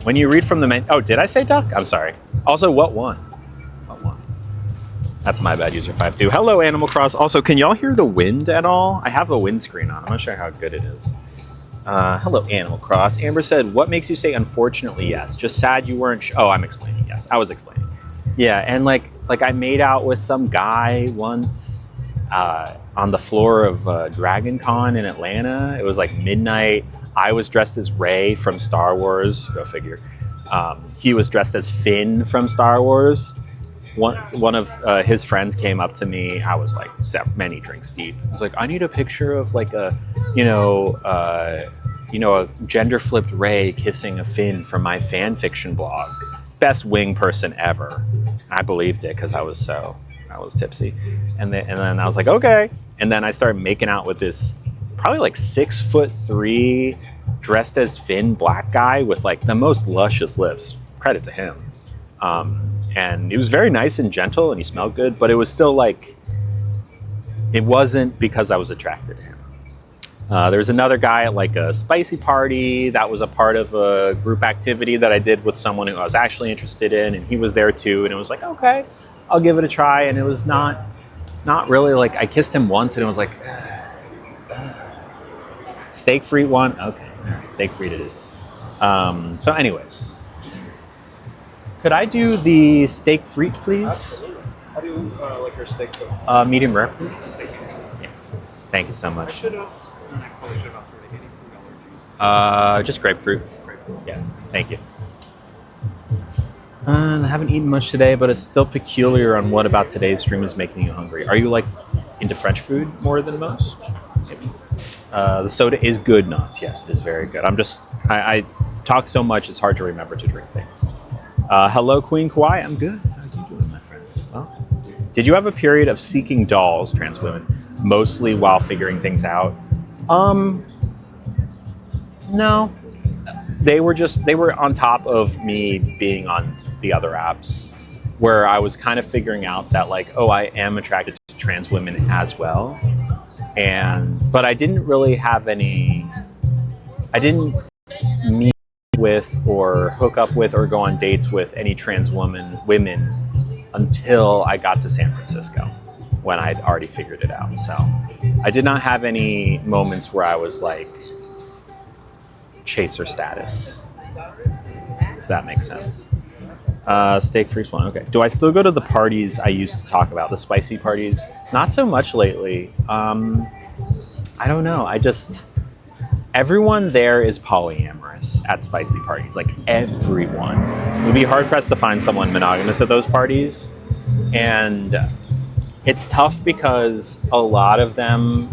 When you read from the menu, oh, did I say duck? I'm sorry. Also, what one? What one? That's my bad, user 52. Hello, Animal Cross. Also, can y'all hear the wind at all? I have a windscreen on. I'm not sure how good it is. Hello, Animal Cross. Amber said, what makes you say unfortunately yes? Just sad you weren't oh, I'm explaining. Yes, I was explaining. Yeah, and like I made out with some guy once on the floor of Dragon Con in Atlanta. It was like midnight. I was dressed as Rey from Star Wars. Go figure. He was dressed as Finn from Star Wars. One of his friends came up to me. I was like many drinks deep. I was like, I need a picture of like a, a gender flipped Rey kissing a Finn from my fan fiction blog. Best wing person ever. I believed it because I was tipsy. And then I was like, okay. And then I started making out with this probably like 6'3" dressed as Finn black guy with like the most luscious lips. Credit to him. And he was very nice and gentle and he smelled good, but it was still like, it wasn't because I was attracted to him. There was another guy at like a spicy party that was a part of a group activity that I did with someone who I was actually interested in, and he was there too, and it was like, okay, I'll give it a try. And it was not really like, I kissed him once and it was like, steak free one, okay, all right, steak free it is. So anyways, could I do the steak frite, please? Absolutely. How do you like your steak cooked? Medium rare, please. Steak. Yeah. Thank you so I much. probably should have asked for any food allergies. Just grapefruit. Grapefruit. Yeah, thank you. I haven't eaten much today, but it's still peculiar on what about today's stream is making you hungry. Are you like into French food more than most? Maybe. The soda is good, Nuts. Yes, it is very good. I talk so much, it's hard to remember to drink things. Hello, Queen Kauai. I'm good. How are you doing, my friend? Well, did you have a period of seeking dolls, trans women, mostly while figuring things out? No. They were on top of me being on the other apps where I was kind of figuring out that like, oh, I am attracted to trans women as well. But I didn't really have I didn't meet with or hook up with or go on dates with any trans women until I got to San Francisco when I'd already figured it out. So I did not have any moments where I was like chaser status, if that makes sense. Steak freeze one, okay. Do I still go to the parties I used to talk about, the spicy parties? Not so much lately. I don't know, everyone there is polyamorous at spicy parties, like everyone. It would be hard pressed to find someone monogamous at those parties. And it's tough because a lot of them,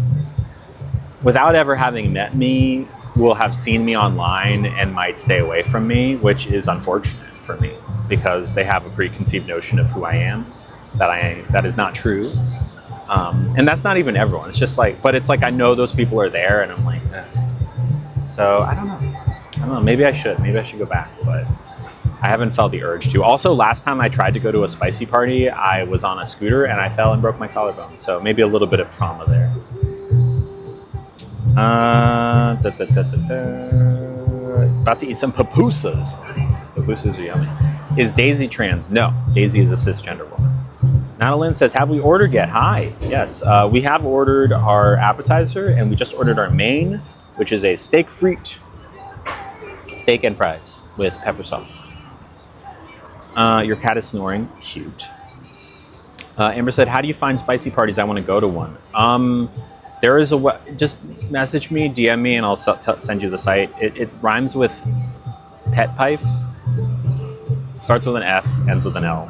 without ever having met me, will have seen me online and might stay away from me, which is unfortunate for me because they have a preconceived notion of who I am that is not true. And that's not even everyone. It's just like, but it's like I know those people are there and I'm like, eh. So I don't know. Maybe I should go back, but I haven't felt the urge to. Also, last time I tried to go to a spicy party, I was on a scooter and I fell and broke my collarbone. So maybe a little bit of trauma there. About to eat some pupusas. Nice. Pupusas are yummy. Is Daisy trans? No. Daisy is a cisgender woman. Nadalyn says, have we ordered yet? Hi. Yes, we have ordered our appetizer, and we just ordered our main, which is a steak frite. Steak and fries with pepper sauce. Your cat is snoring. Cute. Amber said, how do you find spicy parties? I want to go to one. There is just message me, DM me, and I'll send you the site. It rhymes with Pet Pipe. Starts with an F, ends with an L.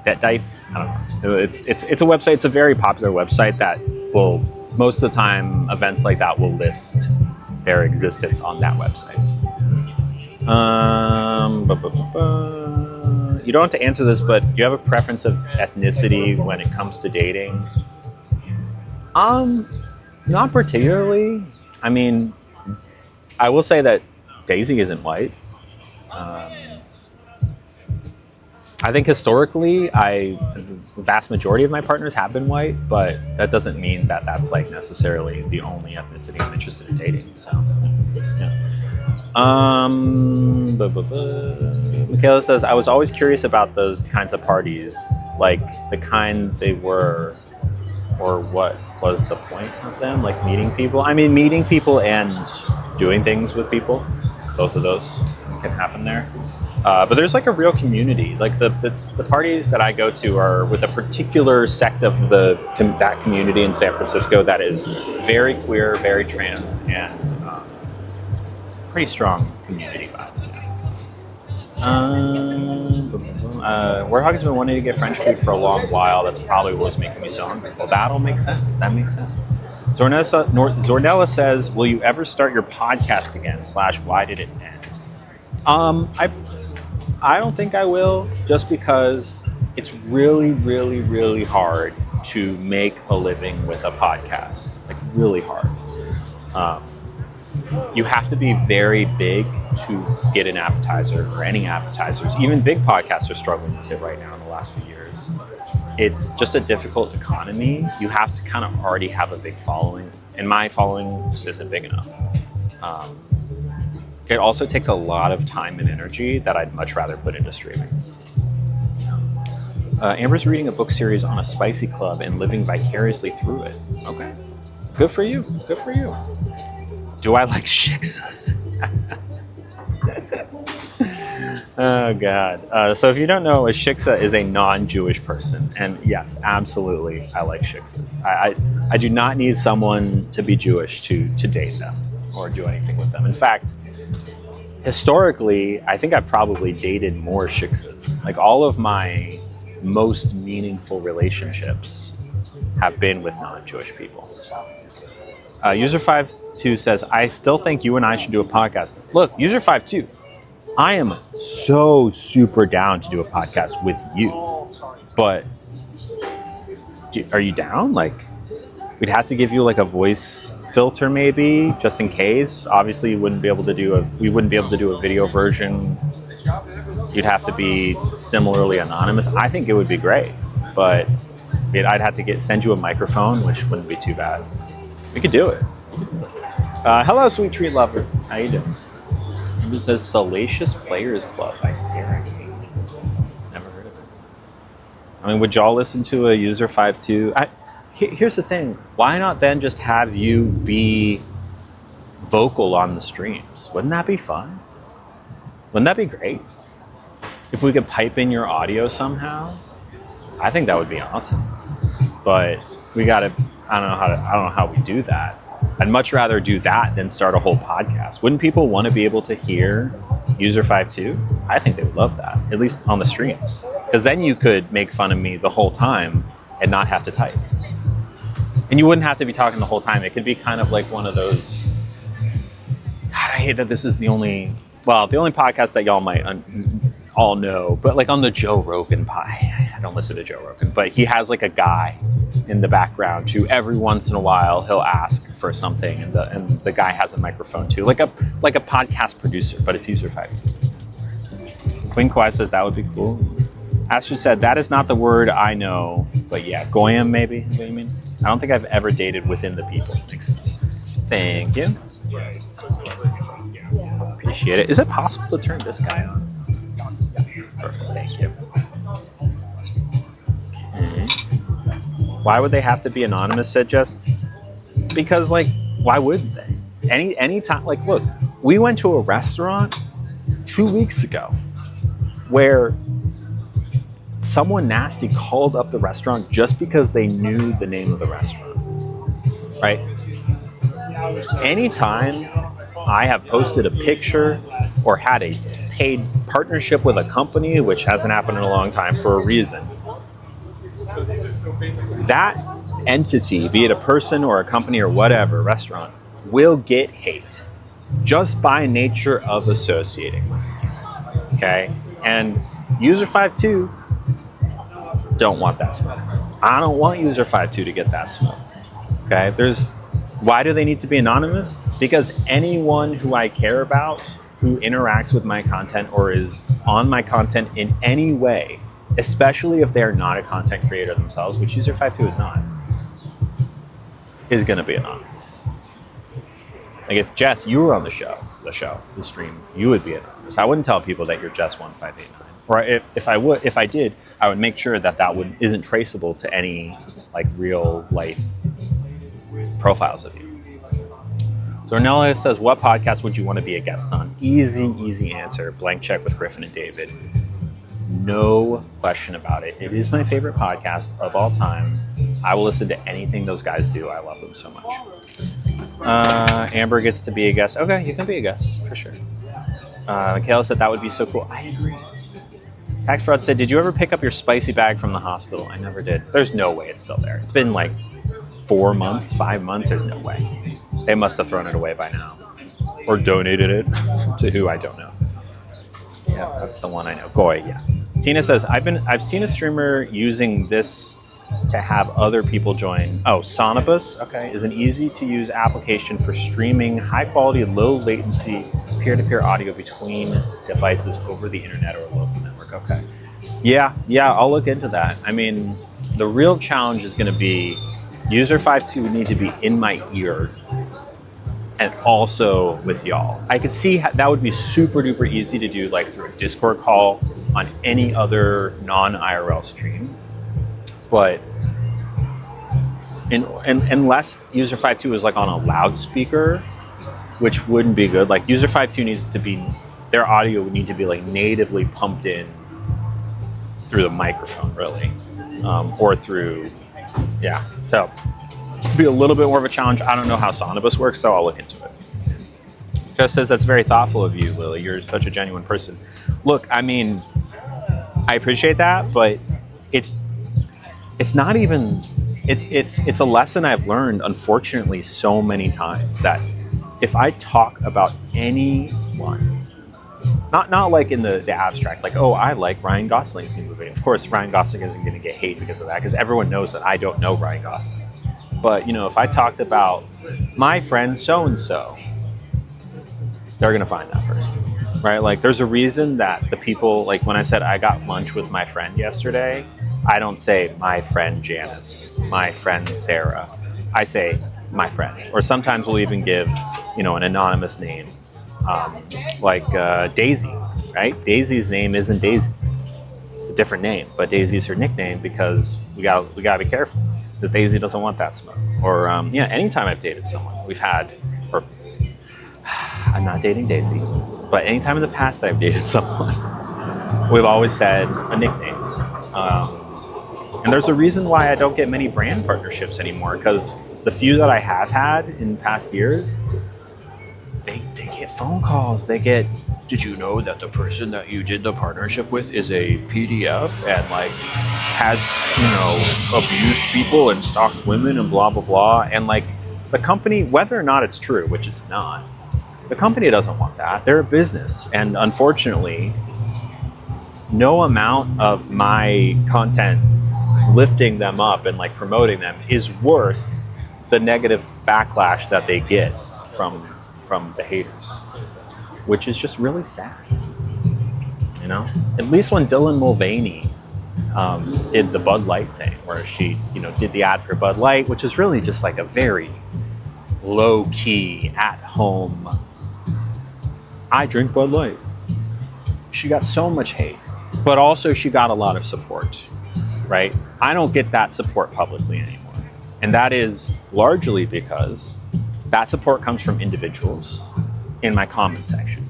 Pet Dife? I don't know. It's a website. It's a very popular website that will, most of the time, events like that will list their existence on that website. You don't have to answer this, but do you have a preference of ethnicity when it comes to dating? Not particularly. I mean, I will say that Daisy isn't white. I think historically, the vast majority of my partners have been white, but that doesn't mean that that's like necessarily the only ethnicity I'm interested in dating. So, yeah. Michaela says, I was always curious about those kinds of parties, like the kind they were, or what was the point of them, like meeting people. I mean, meeting people and doing things with people, both of those can happen there. But there's like a real community. Like the parties that I go to are with a particular sect of that community in San Francisco that is very queer, very trans, and pretty strong community vibes. Warthog's been wanting to get French food for a long while. That's probably what's making me so hungry. Well, that'll make sense. That makes sense. Zornella says, will you ever start your podcast again? / why did it end? I don't think I will, just because it's really, really, really hard to make a living with a podcast. Like, really hard. You have to be very big to get an appetizer or any appetizers. Even big podcasts are struggling with it right now in the last few years. It's just a difficult economy. You have to kind of already have a big following, and my following just isn't big enough. It also takes a lot of time and energy that I'd much rather put into streaming. Amber's reading a book series on a spicy club and living vicariously through it. Okay. Good for you. Good for you. Do I like shiksas? Oh, God. So if you don't know, a shiksa is a non-Jewish person. And yes, absolutely, I like shiksas. I do not need someone to be Jewish to date them or do anything with them. In fact, historically, I think I've probably dated more shiksas. Like, all of my most meaningful relationships have been with non-Jewish people. User52 says, I still think you and I should do a podcast. Look, User52, I am so super down to do a podcast with you. But are you down? Like, we'd have to give you like a voice filter maybe, just in case. Obviously, we wouldn't be able to do a video version. You'd have to be similarly anonymous. I think it would be great, but I'd have to send you a microphone, which wouldn't be too bad. We could do it. Hello, Sweet Treat Lover. How you doing? It says Salacious Players Club by Sarah Kate. Never heard of it. I mean, would y'all listen to a User52? Here's the thing. Why not then just have you be vocal on the streams? Wouldn't that be fun? Wouldn't that be great? If we could pipe in your audio somehow, I think that would be awesome. But we gotta, I don't know how we do that. I'd much rather do that than start a whole podcast. Wouldn't people want to be able to hear User52? I think they would love that, at least on the streams. Because then you could make fun of me the whole time and not have to type. And you wouldn't have to be talking the whole time. It could be kind of like one of those, God, I hate that this is the only podcast that y'all might all know, but like on the Joe Rogan I don't listen to Joe Rogan, but he has like a guy in the background who every once in a while he'll ask for something, and the guy has a microphone too, like a podcast producer, but it's User52. Queen Kwai says that would be cool. Astrid said that is not the word I know, but yeah, goyim maybe. What do you mean? I don't think I've ever dated within the people. Makes sense. Thank you. Appreciate it. Is it possible to turn this guy on? Perfect. Thank you. Why would they have to be anonymous? Said Jess. Because like, why wouldn't they? Any time, like, look, we went to a restaurant 2 weeks ago where someone nasty called up the restaurant just because they knew the name of the restaurant, right? Anytime I have posted a picture or had a paid partnership with a company, which hasn't happened in a long time for a reason, that entity, be it a person or a company or whatever, restaurant, will get hate just by nature of associating with me. Okay? And User52 don't want that smoke. I don't want User52 to get that smoke. Okay? Why do they need to be anonymous? Because anyone who I care about, who interacts with my content or is on my content in any way, especially if they're not a content creator themselves, which User52 is not, is going to be anonymous. Like if Jess, you were on the stream, you would be anonymous. I wouldn't tell people that you're Jess1589. Or if I did, I would make sure that isn't traceable to any like real life profiles of you. So Ornella says, what podcast would you want to be a guest on? Easy answer. Blank Check with Griffin and David. No question about it. It is my favorite podcast of all time. I will listen to anything those guys do. I love them so much. Amber gets to be a guest. Okay, you can be a guest, for sure. Michaela said that would be so cool. I agree. Tax Fraud said, did you ever pick up your spicy bag from the hospital? I never did. There's no way it's still there. It's been like 4 months, 5 months. There's no way. They must have thrown it away by now. Or donated it to who, I don't know. Yeah, that's the one I know. Goy, yeah. Tina says, I've seen a streamer using this to have other people join. Oh, Sonobus, okay, is an easy-to-use application for streaming high-quality, low-latency, peer-to-peer audio between devices over the internet or a local network. Okay. Yeah, I'll look into that. I mean, the real challenge is going to be User52 would need to be in my ear and also with y'all. I could see that would be super duper easy to do like through a Discord call on any other non-IRL stream. But unless User52 is like on a loudspeaker, which wouldn't be good. Like User52 needs to be, their audio would need to be like natively pumped in through the microphone really. Or through, yeah. So it'd be a little bit more of a challenge. I don't know how Sonobus works, so I'll look into it. Jess says, that's very thoughtful of you, Lily. You're such a genuine person. Look, I mean, I appreciate that, but it's not even, it's a lesson I've learned, unfortunately, so many times that if I talk about anyone, not like in the abstract, like, oh, I like Ryan Gosling's new movie. Of course, Ryan Gosling isn't going to get hate because of that, because everyone knows that I don't know Ryan Gosling. But, you know, if I talked about my friend so-and-so, they're going to find that person, right? Like, there's a reason that the people, like when I said I got lunch with my friend yesterday, I don't say my friend Janice, my friend Sarah. I say my friend. Or sometimes we'll even give, you know, an anonymous name, like Daisy, right? Daisy's name isn't Daisy. It's a different name, but Daisy is her nickname because we gotta be careful because Daisy doesn't want that smoke. Or yeah, anytime I've dated someone, or I'm not dating Daisy, but anytime in the past I've dated someone, we've always said a nickname. And there's a reason why I don't get many brand partnerships anymore, because the few that I have had in past years, they get phone calls. They get, did you know that the person that you did the partnership with is a PDF and like has, you know, abused people and stalked women and blah, blah, blah. And like the company, whether or not it's true, which it's not, the company doesn't want that. They're a business. And unfortunately, no amount of my content lifting them up and like promoting them is worth the negative backlash that they get from the haters, which is just really sad. You know, at least when Dylan Mulvaney did the Bud Light thing, where she, you know, did the ad for Bud Light, which is really just like a very low key at home, I drink Bud Light. She got so much hate, but also she got a lot of support. right? I don't get that support publicly anymore. And that is largely because that support comes from individuals in my comment section.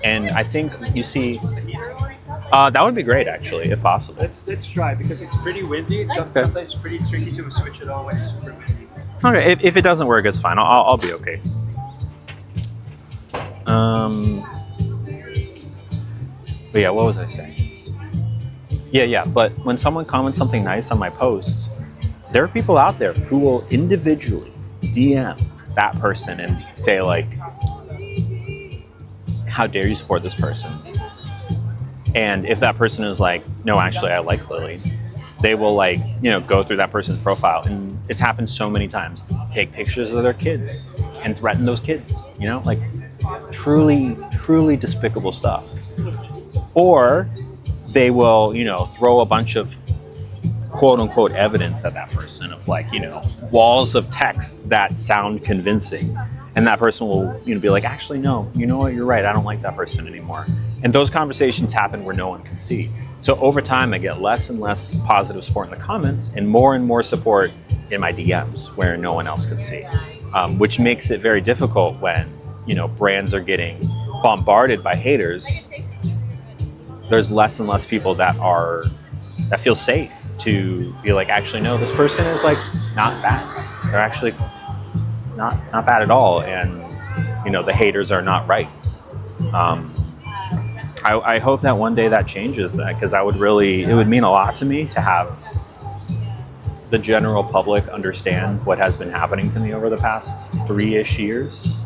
And I think you see, that would be great actually, if possible. Let's try because it's pretty windy. It's Okay. sometimes pretty tricky to switch it on when it's super windy. Okay, if it doesn't work, it's fine. I'll be okay. But yeah, what was I saying? Yeah, but when someone comments something nice on my posts, there are people out there who will individually DM that person and say like, how dare you support this person? And if that person is like, no, actually I like Lily, they will like, go through that person's profile, and it's happened so many times, take pictures of their kids and threaten those kids, like truly despicable stuff. Or they will, throw a bunch of quote unquote evidence at that person of like, walls of text that sound convincing. And that person will, be like, actually, no, you know what, you're right. I don't like that person anymore. And those conversations happen where no one can see. So over time, I get less and less positive support in the comments and more support in my DMs where no one else can see, which makes it very difficult when, brands are getting bombarded by haters. There's less and less people that feel safe to be like, actually, no, this person is like not bad. They're actually not bad at all. And, the haters are not right. I hope that one day that changes, because it would mean a lot to me to have the general public understand what has been happening to me over the past 3-ish years.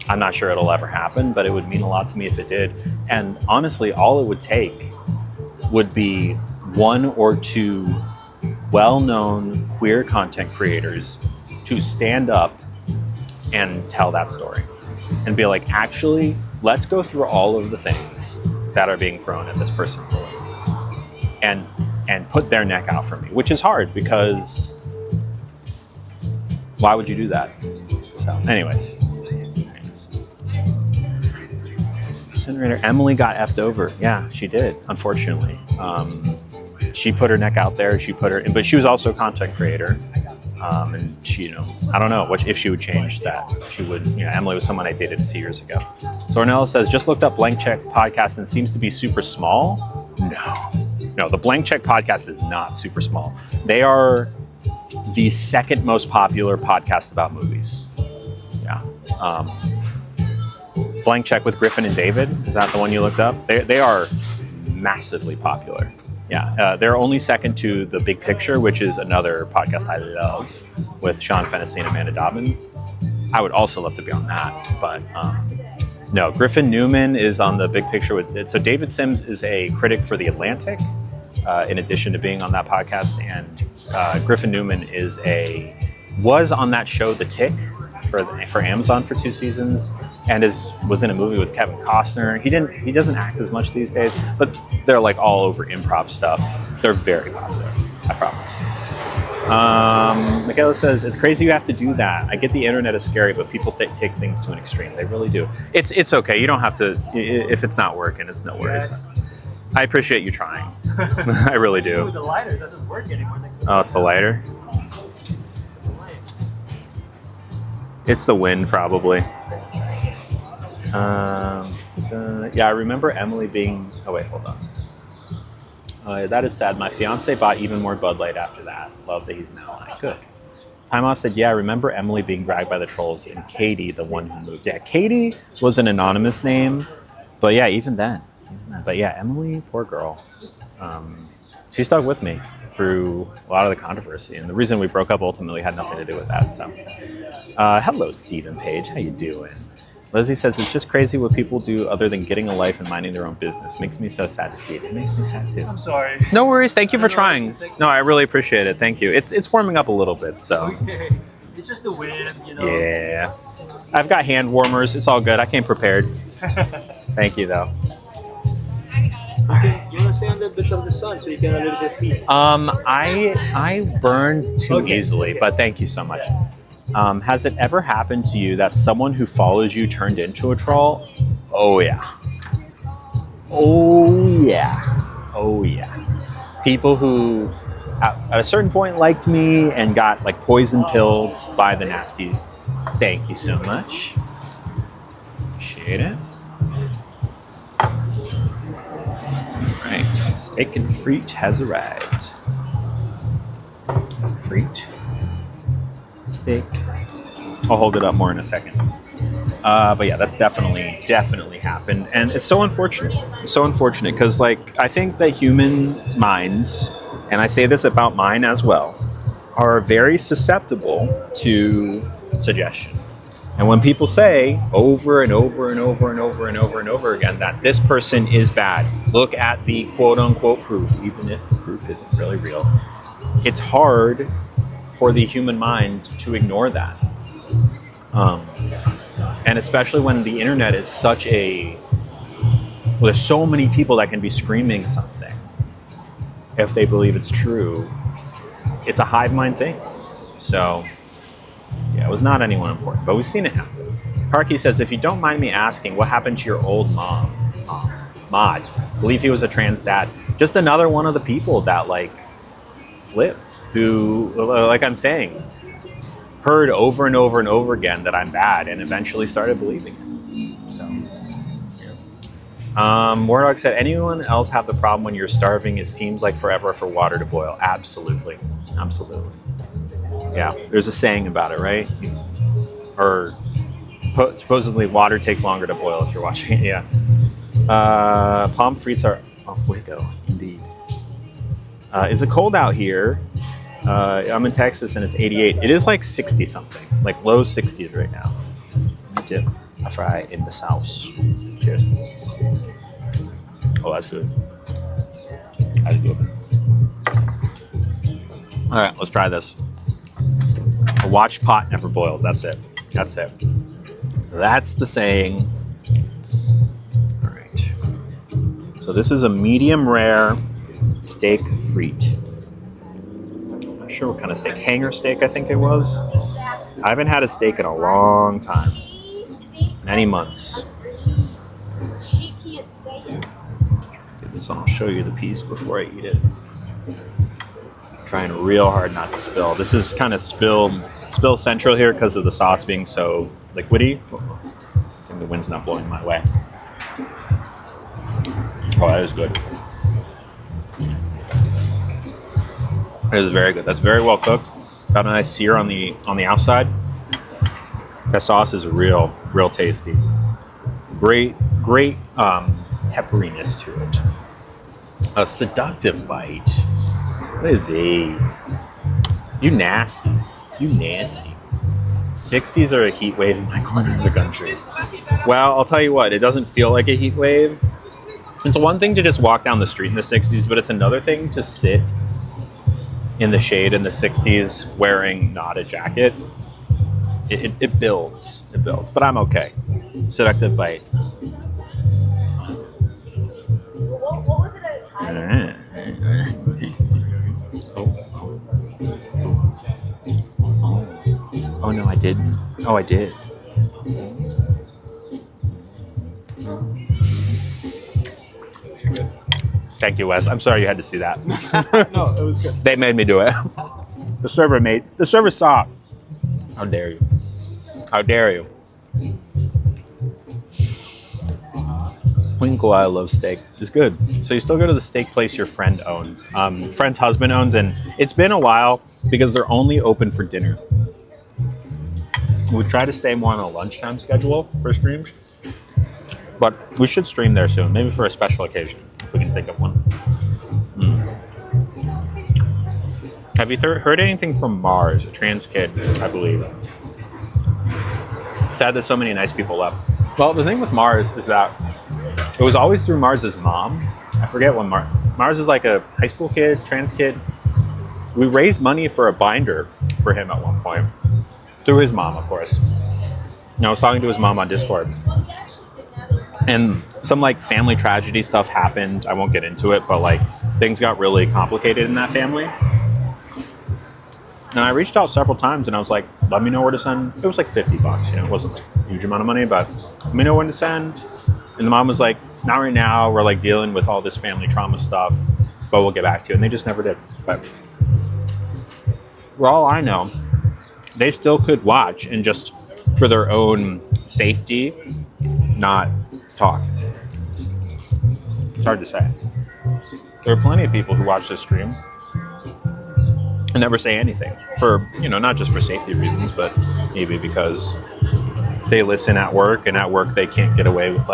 I'm not sure it'll ever happen, but it would mean a lot to me if it did. And honestly, all it would take would be 1 or 2 well-known queer content creators to stand up and tell that story and be like, actually, let's go through all of the things that are being thrown at this person and put their neck out for me, which is hard because why would you do that? So anyways. Incinerator, Emily got effed over. Yeah, she did, unfortunately. She put her neck out there. But she was also a content creator. And she, I don't know if she would change that. She would, Emily was someone I dated a few years ago. So Ornella says, just looked up Blank Check podcast and seems to be super small. No, the Blank Check podcast is not super small. They are the second most popular podcast about movies. Yeah. Blank Check with Griffin and David, is that the one you looked up? They are massively popular. Yeah, they're only second to The Big Picture, which is another podcast I love with Sean Fennessy and Amanda Dobbins. I would also love to be on that, but no, Griffin Newman is on The Big Picture with it. So David Sims is a critic for The Atlantic, in addition to being on that podcast, and Griffin Newman was on that show The Tick for Amazon for 2 seasons, and was in a movie with Kevin Costner. He doesn't act as much these days, but they're like all over improv stuff. They're very popular, I promise. Michaela says, it's crazy you have to do that. I get the internet is scary, but people take things to an extreme. They really do. It's okay. You don't have to, if it's not working, it's no worries. I appreciate you trying. I really do. The lighter doesn't work anymore. Oh, it's the lighter? It's the wind, probably. Yeah, I remember Emily being... Oh, wait, hold on. That is sad. My fiance bought even more Bud Light after that. Love that he's an ally. Good. Time Off said, yeah, I remember Emily being dragged by the trolls and Katie, the one who moved. Yeah, Katie was an anonymous name. But yeah, even then. But yeah, Emily, poor girl. She stuck with me through a lot of the controversy. And the reason we broke up ultimately had nothing to do with that. So, hello, Stephen Page. How you doing? Leslie says, it's just crazy what people do other than getting a life and minding their own business. Makes me so sad to see it. It makes me sad too. I'm sorry. No worries. Thank you for trying. No, I really appreciate it. Thank you. It's warming up a little bit, so. Okay. It's just the wind, Yeah. I've got hand warmers. It's all good. I came prepared. Thank you, though. Okay, you want to stay on the bit of the sun so you get a little bit heat? I burned too easily, but thank you so much. Has it ever happened to you that someone who follows you turned into a troll? Oh yeah. Oh yeah. Oh yeah. people who at a certain point liked me and got like poison pilled by the nasties. Thank you so much. Appreciate it. Right, steak and frite has arrived. Frite, steak. I'll hold it up more in a second. But yeah, that's definitely happened, and it's so unfortunate. It's so unfortunate because, like, I think that human minds, and I say this about mine as well, are very susceptible to suggestion. And when people say over and over and over and over and over and over again that this person is bad, look at the quote unquote proof, even if the proof isn't really real, it's hard for the human mind to ignore that. And especially when the internet is such a, well, there's so many people that can be screaming something if they believe it's true. It's a hive mind thing. So yeah, it was not anyone important, but we've seen it happen. Parky says, if you don't mind me asking, what happened to your old mom? Mod. I believe he was a trans dad. Just another one of the people that like flipped, who, like I'm saying, heard over and over and over again that I'm bad and eventually started believing it. So, yeah. Mordog said, anyone else have the problem when you're starving? It seems like forever for water to boil. Absolutely. Absolutely. Yeah, there's a saying about it, right? Or supposedly water takes longer to boil if you're watching it, yeah. Palm frites are a fuego, indeed. Is it cold out here? I'm in Texas and it's 88. It is like 60 something, like low 60s right now. Let me dip a fry in the sauce. Cheers. Oh, that's good. That's good. All right, let's try this. A watched pot never boils. That's it. That's it. That's the saying. All right. So this is a medium rare steak frite. Not sure what kind of steak. Hanger steak, I think it was. I haven't had a steak in a long time. Many months. Get this on. I'll show you the piece before I eat it. Trying real hard not to spill. This is kind of spill central here because of the sauce being so liquidy. I think the wind's not blowing my way. Oh, that is good. It is very good. That's very well cooked. Got a nice sear on the outside. That sauce is real tasty. Great pepperiness to it. A seductive bite. What is he? You nasty. 60s are a heat wave in my corner of the country. Well, I'll tell you what, it doesn't feel like a heat wave. It's one thing to just walk down the street in the 60s, but it's another thing to sit in the shade in the 60s wearing not a jacket. It builds. It builds. But I'm okay. Seductive bite. What was it at a time? Oh no, I didn't. Oh, I did. Thank you, Wes. I'm sorry you had to see that. No, it was good. They made me do it. The server saw. How dare you? How dare you? Winkle, I love steak. It's good. So you still go to the steak place your friend owns. Friend's husband owns, and it's been a while because they're only open for dinner. We try to stay more on a lunchtime schedule for streams, but we should stream there soon, maybe for a special occasion, if we can think of one. Have you heard anything from Mars, a trans kid, I believe? Sad that so many nice people left. Well, the thing with Mars is that it was always through Mars's mom. I forget when Mars is like a high school kid, trans kid. We raised money for a binder for him at one point. Through his mom, of course. And I was talking to his mom on Discord. And some like family tragedy stuff happened. I won't get into it, but like things got really complicated in that family. And I reached out several times and I was like, let me know where to send. It was like $50, you know, it wasn't like a huge amount of money, but let me know when to send. And the mom was like, not right now. We're like dealing with all this family trauma stuff. but we'll get back to you. And they just never did. But for all I know, they still could watch and just for their own safety, not talk. It's hard to say. There are plenty of people who watch this stream and never say anything for, not just for safety reasons, but maybe because they listen at work and at work they can't get away with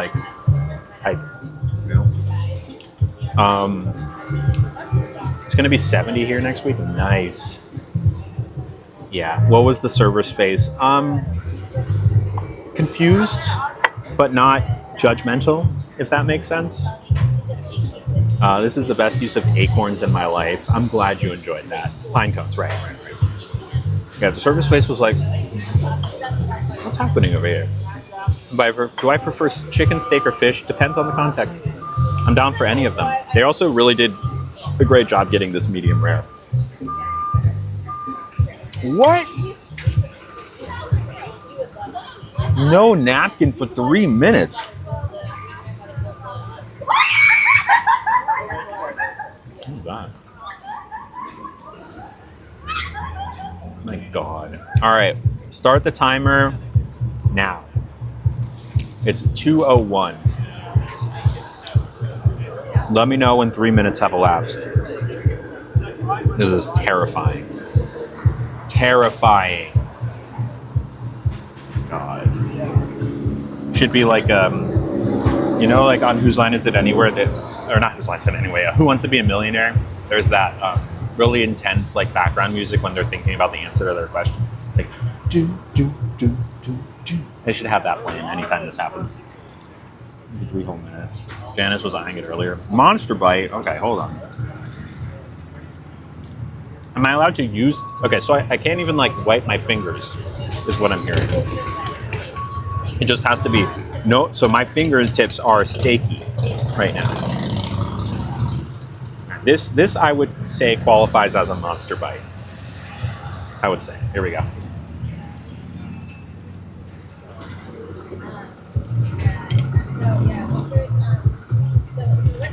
it's going to be 70 here next week. Nice. Yeah. What was the server's face? Confused, but not judgmental, if that makes sense. This is the best use of acorns in my life. I'm glad you enjoyed that. Pine cones, right. Yeah, the server's face was like, what's happening over here? Do I prefer chicken, steak, or fish? Depends on the context. I'm down for any of them. They also really did a great job getting this medium rare. What? No napkin for 3 minutes. What's that? My God. All right, start the timer now. It's 2:01. Let me know when 3 minutes have elapsed. This is terrifying. Terrifying. God. Should be like, like on Whose Line Is It Anywhere? Or not Whose Line Is It Anyway? Who Wants to Be a Millionaire? There's that really intense background music when they're thinking about the answer to their question. Like, do, do, do, do, do. They should have that playing anytime this happens. 3 whole minutes. Janice was eyeing it earlier. Monster Bite. Okay, hold on. Am I allowed to use... Okay, so I can't even wipe my fingers, is what I'm hearing. It just has to be... No, so my fingertips are steaky right now. This I would say qualifies as a Monster Bite. I would say. Here we go.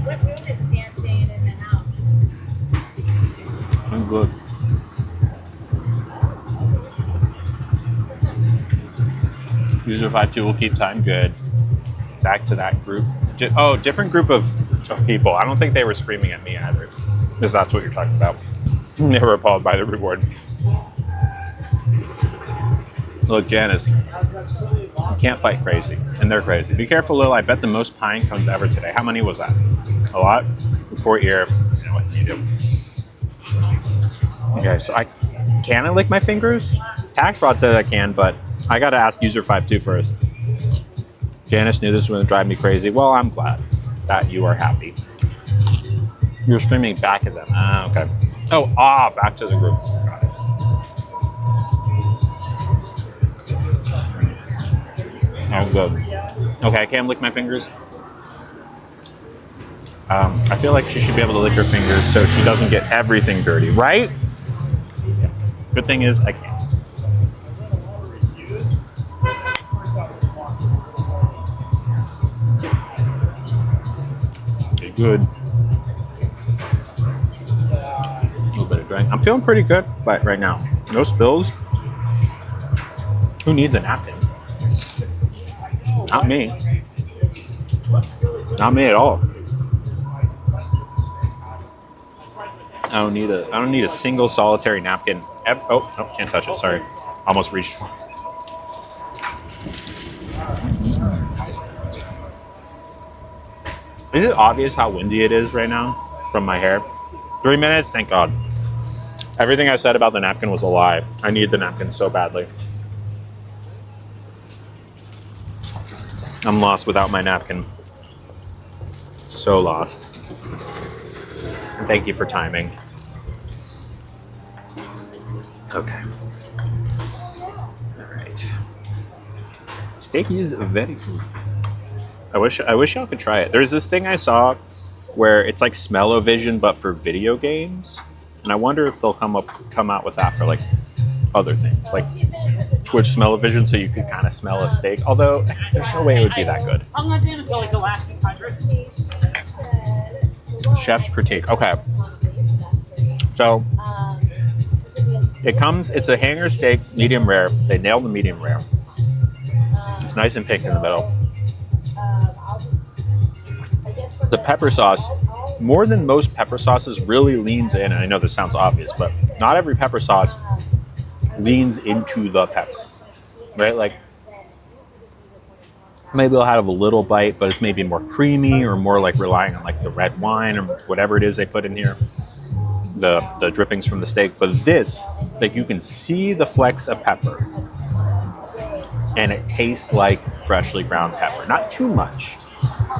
What room is Stan staying in the house? I'm good. User 52 will keep time. Good. Back to that group. Different group of people. I don't think they were screaming at me either, if that's what you're talking about. They were appalled by the reward. Look, Janice, you can't fight crazy, and they're crazy. Be careful, Lil. I bet the most pine cones ever today. How many was that? A lot? Report ear. You know what you do. Okay, so can I lick my fingers? Tax fraud says I can, but I gotta ask user 52 first. Janice knew this was gonna drive me crazy. Well, I'm glad that you are happy. You're screaming back at them. Ah, okay. Oh, back to the group. Got it. Oh, good. Okay, I can't lick my fingers. I feel like she should be able to lick her fingers so she doesn't get everything dirty, right? Yeah. Good thing is I can't. Okay, good. A little bit of drink. I'm feeling pretty good right now. No spills. Who needs a napkin? Not me. Not me at all. I don't need a single solitary napkin. Oh, no, can't touch it. Sorry. Almost reached for it. Is it obvious how windy it is right now from my hair? 3 minutes? Thank God. Everything I said about the napkin was a lie. I need the napkin so badly. I'm lost without my napkin. So lost. And thank you for timing. Okay. All right. Steaky is very good. I wish y'all could try it. There's this thing I saw where it's like smell-o-vision but for video games, and I wonder if they'll come out with that for other things, like Twitch smell-o-vision, so you could kind of smell a steak. Although there's no way it would be that good. I'm not doing until the last 600. Chef's critique. Okay. So it's a hanger steak, medium rare. They nailed the medium rare. It's nice and pink in the middle. The pepper sauce, more than most pepper sauces, really leans in. And I know this sounds obvious, but not every pepper sauce leans into the pepper, right? Like maybe they'll have a little bite, but it's maybe more creamy or more like relying on like the red wine or whatever it is they put in here, the drippings from the steak. But this, like you can see the flecks of pepper and it tastes like freshly ground pepper. Not too much,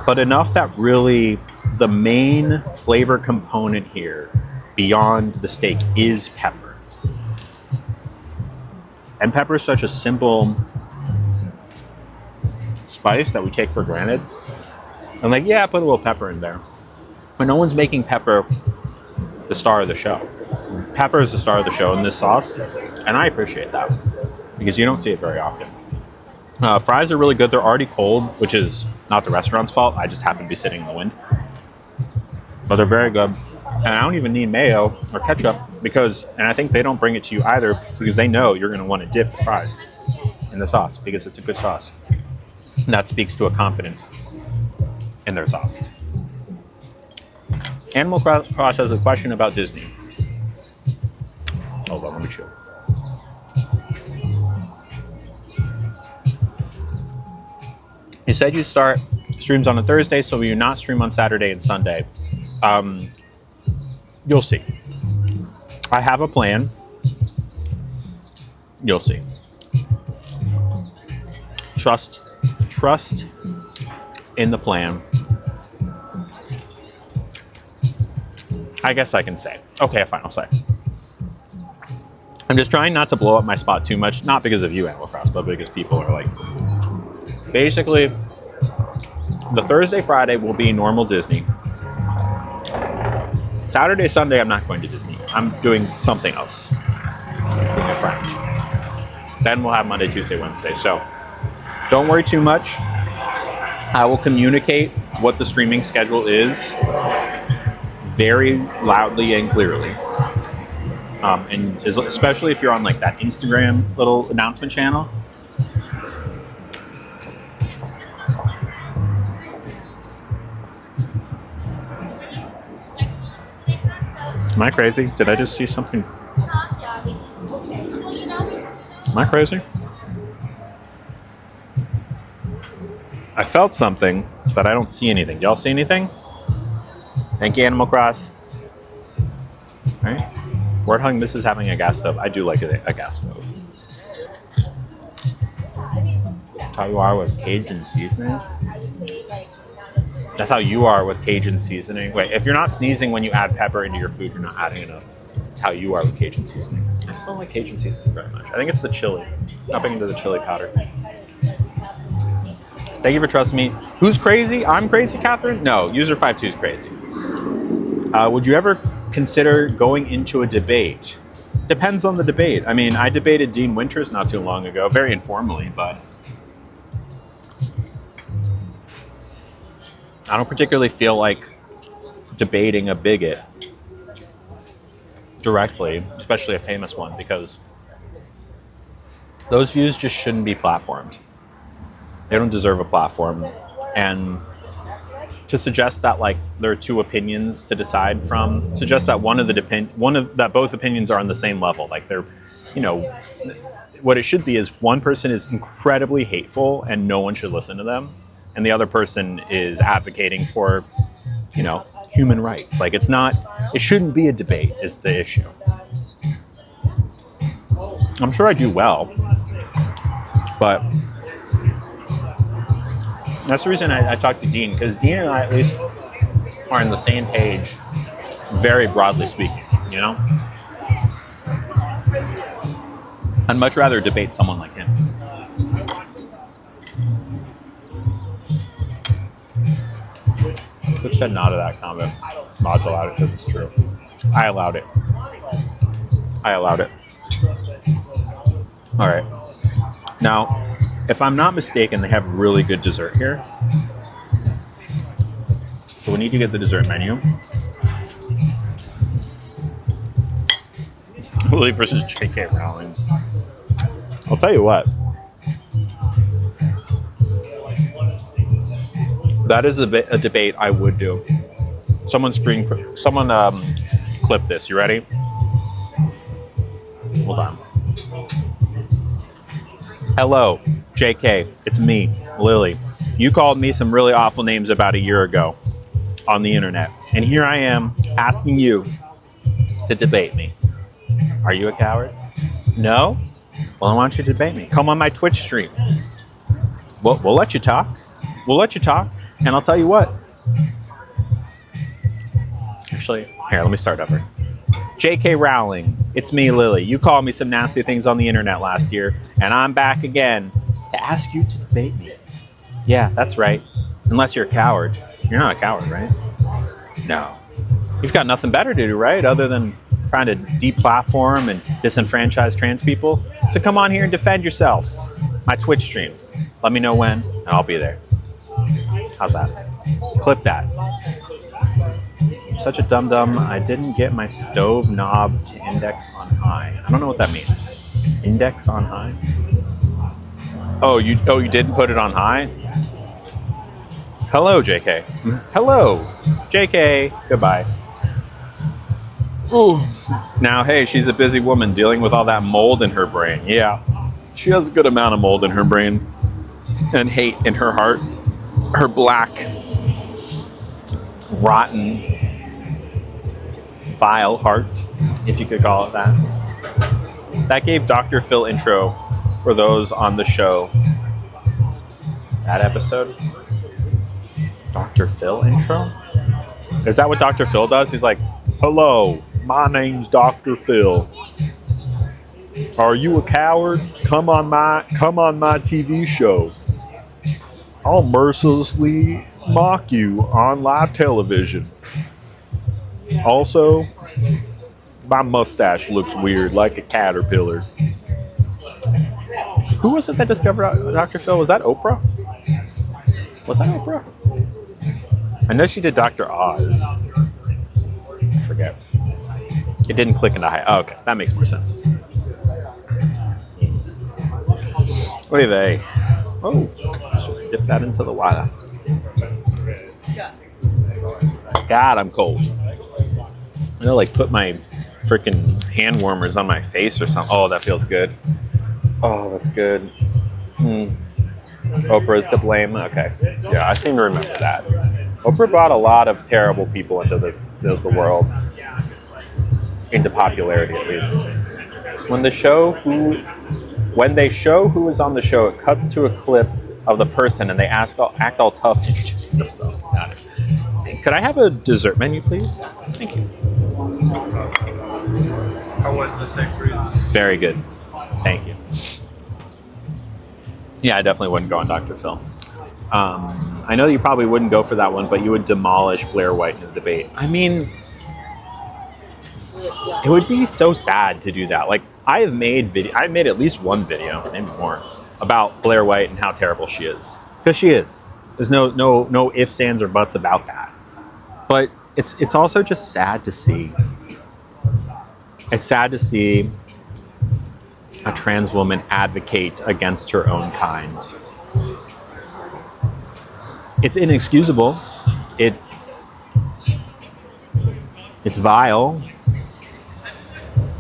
but enough that really the main flavor component here beyond the steak is pepper. And pepper is such a simple spice that we take for granted. I'm like, yeah, put a little pepper in there. But no one's making pepper the star of the show. Pepper is the star of the show in this sauce, and I appreciate that because you don't see it very often. Fries are really good. They're already cold, which is not the restaurant's fault. I just happen to be sitting in the wind. But they're very good. And I don't even need mayo or ketchup and I think they don't bring it to you either because they know you're going to want to dip the fries in the sauce because it's a good sauce. And that speaks to a confidence in their sauce. Animal Cross has a question about Disney. Hold on, let me show. You said you start streams on a Thursday, so will you not stream on Saturday and Sunday? You'll see. I have a plan. You'll see. Trust in the plan. I guess I can say. Okay, fine, I'll say. I'm just trying not to blow up my spot too much, not because of you, Animal Cross, but because people are like... Basically, the Thursday, Friday will be normal Disney. Saturday, Sunday, I'm not going to Disney. I'm doing something else. Seeing a friend. Then we'll have Monday, Tuesday, Wednesday. So don't worry too much. I will communicate what the streaming schedule is very loudly and clearly. And especially if you're on like that Instagram little announcement channel. Am I crazy? Did I just see something? Am I crazy? I felt something, but I don't see anything. Y'all see anything? Thank you, Animal Cross. All right. Word Hung, this is having a gas stove. I do like a gas stove. That's how you are with Cajun seasoning? That's how you are with Cajun seasoning. Wait, if you're not sneezing when you add pepper into your food, you're not adding enough. That's how you are with Cajun seasoning. I just don't like Cajun seasoning very much. I think it's the chili. Not big into the chili powder. Thank you for trusting me. Who's crazy? I'm crazy, Catherine? No, user 52 is crazy. Would you ever consider going into a debate? Depends on the debate. I mean, I debated Dean Winters not too long ago, very informally, but I don't particularly feel like debating a bigot directly, especially a famous one, because those views just shouldn't be platformed. They don't deserve a platform. And to suggest that like there are two opinions to decide from, suggest that that both opinions are on the same level. Like they're, you know, what it should be is one person is incredibly hateful and no one should listen to them, and the other person is advocating for, you know, human rights. Like it shouldn't be a debate is the issue. I'm sure I do well, but that's the reason I talked to Dean, because Dean and I at least are on the same page, very broadly speaking, you know? I'd much rather debate someone like him. Twitch said no to that comment. Mods allowed it because it's true. I allowed it. All right. Now, if I'm not mistaken, they have really good dessert here. So we need to get the dessert menu. Lily versus J.K. Rowling. I'll tell you what. That is a debate I would do. Someone clip this. You ready? Hold on. Hello, JK. It's me, Lily. You called me some really awful names about a year ago on the internet. And here I am asking you to debate me. Are you a coward? No? Well, why don't you debate me? Come on my Twitch stream. We'll let you talk. We'll let you talk. And I'll tell you what. Actually, here, let me start over. J.K. Rowling, it's me, Lily. You called me some nasty things on the internet last year, and I'm back again to ask you to debate me. Yeah, that's right. Unless you're a coward. You're not a coward, right? No. You've got nothing better to do, right? Other than trying to deplatform and disenfranchise trans people. So come on here and defend yourself. My Twitch stream. Let me know when, and I'll be there. How's that? Clip that. I'm such a dum-dum. I didn't get my stove knob to index on high. I don't know what that means. Index on high? Oh, you didn't put it on high? Hello, JK. Hello, JK. Goodbye. Ooh. Now, hey, she's a busy woman dealing with all that mold in her brain. Yeah, she has a good amount of mold in her brain and hate in her heart. Her black, rotten, vile heart, if you could call it that. That gave Dr. Phil intro for those on the show. That episode? Dr. Phil intro? Is that what Dr. Phil does? He's like, hello, my name's Dr. Phil. Are you a coward? Come on my TV show. I'll mercilessly mock you on live television. Also, my mustache looks weird, like a caterpillar. Who was it that discovered Dr. Phil? Was that Oprah? Was that Oprah? I know she did Dr. Oz. I forget. It didn't click into high. Oh, okay, that makes more sense. Oy vey. Oh, let's just dip that into the water. God, I'm cold. I'm gonna like put my freaking hand warmers on my face or something. Oh, that feels good. Oh, that's good. Oprah's to blame. Okay, yeah, I seem to remember that. Oprah brought a lot of terrible people into the world, into popularity at least. When they show who is on the show, it cuts to a clip of the person and they act all tough and introduce themselves. Got it. Could I have a dessert menu, please? Thank you. How was the steak frites? Very good. Thank you. Yeah, I definitely wouldn't go on Dr. Phil. I know you probably wouldn't go for that one, but you would demolish Blair White in the debate. I mean, it would be so sad to do that. Like, I've made at least one video, maybe more, about Blair White and how terrible she is. Because she is. There's no ifs, ands, or buts about that. But it's also just sad to see. It's sad to see a trans woman advocate against her own kind. It's inexcusable. It's vile.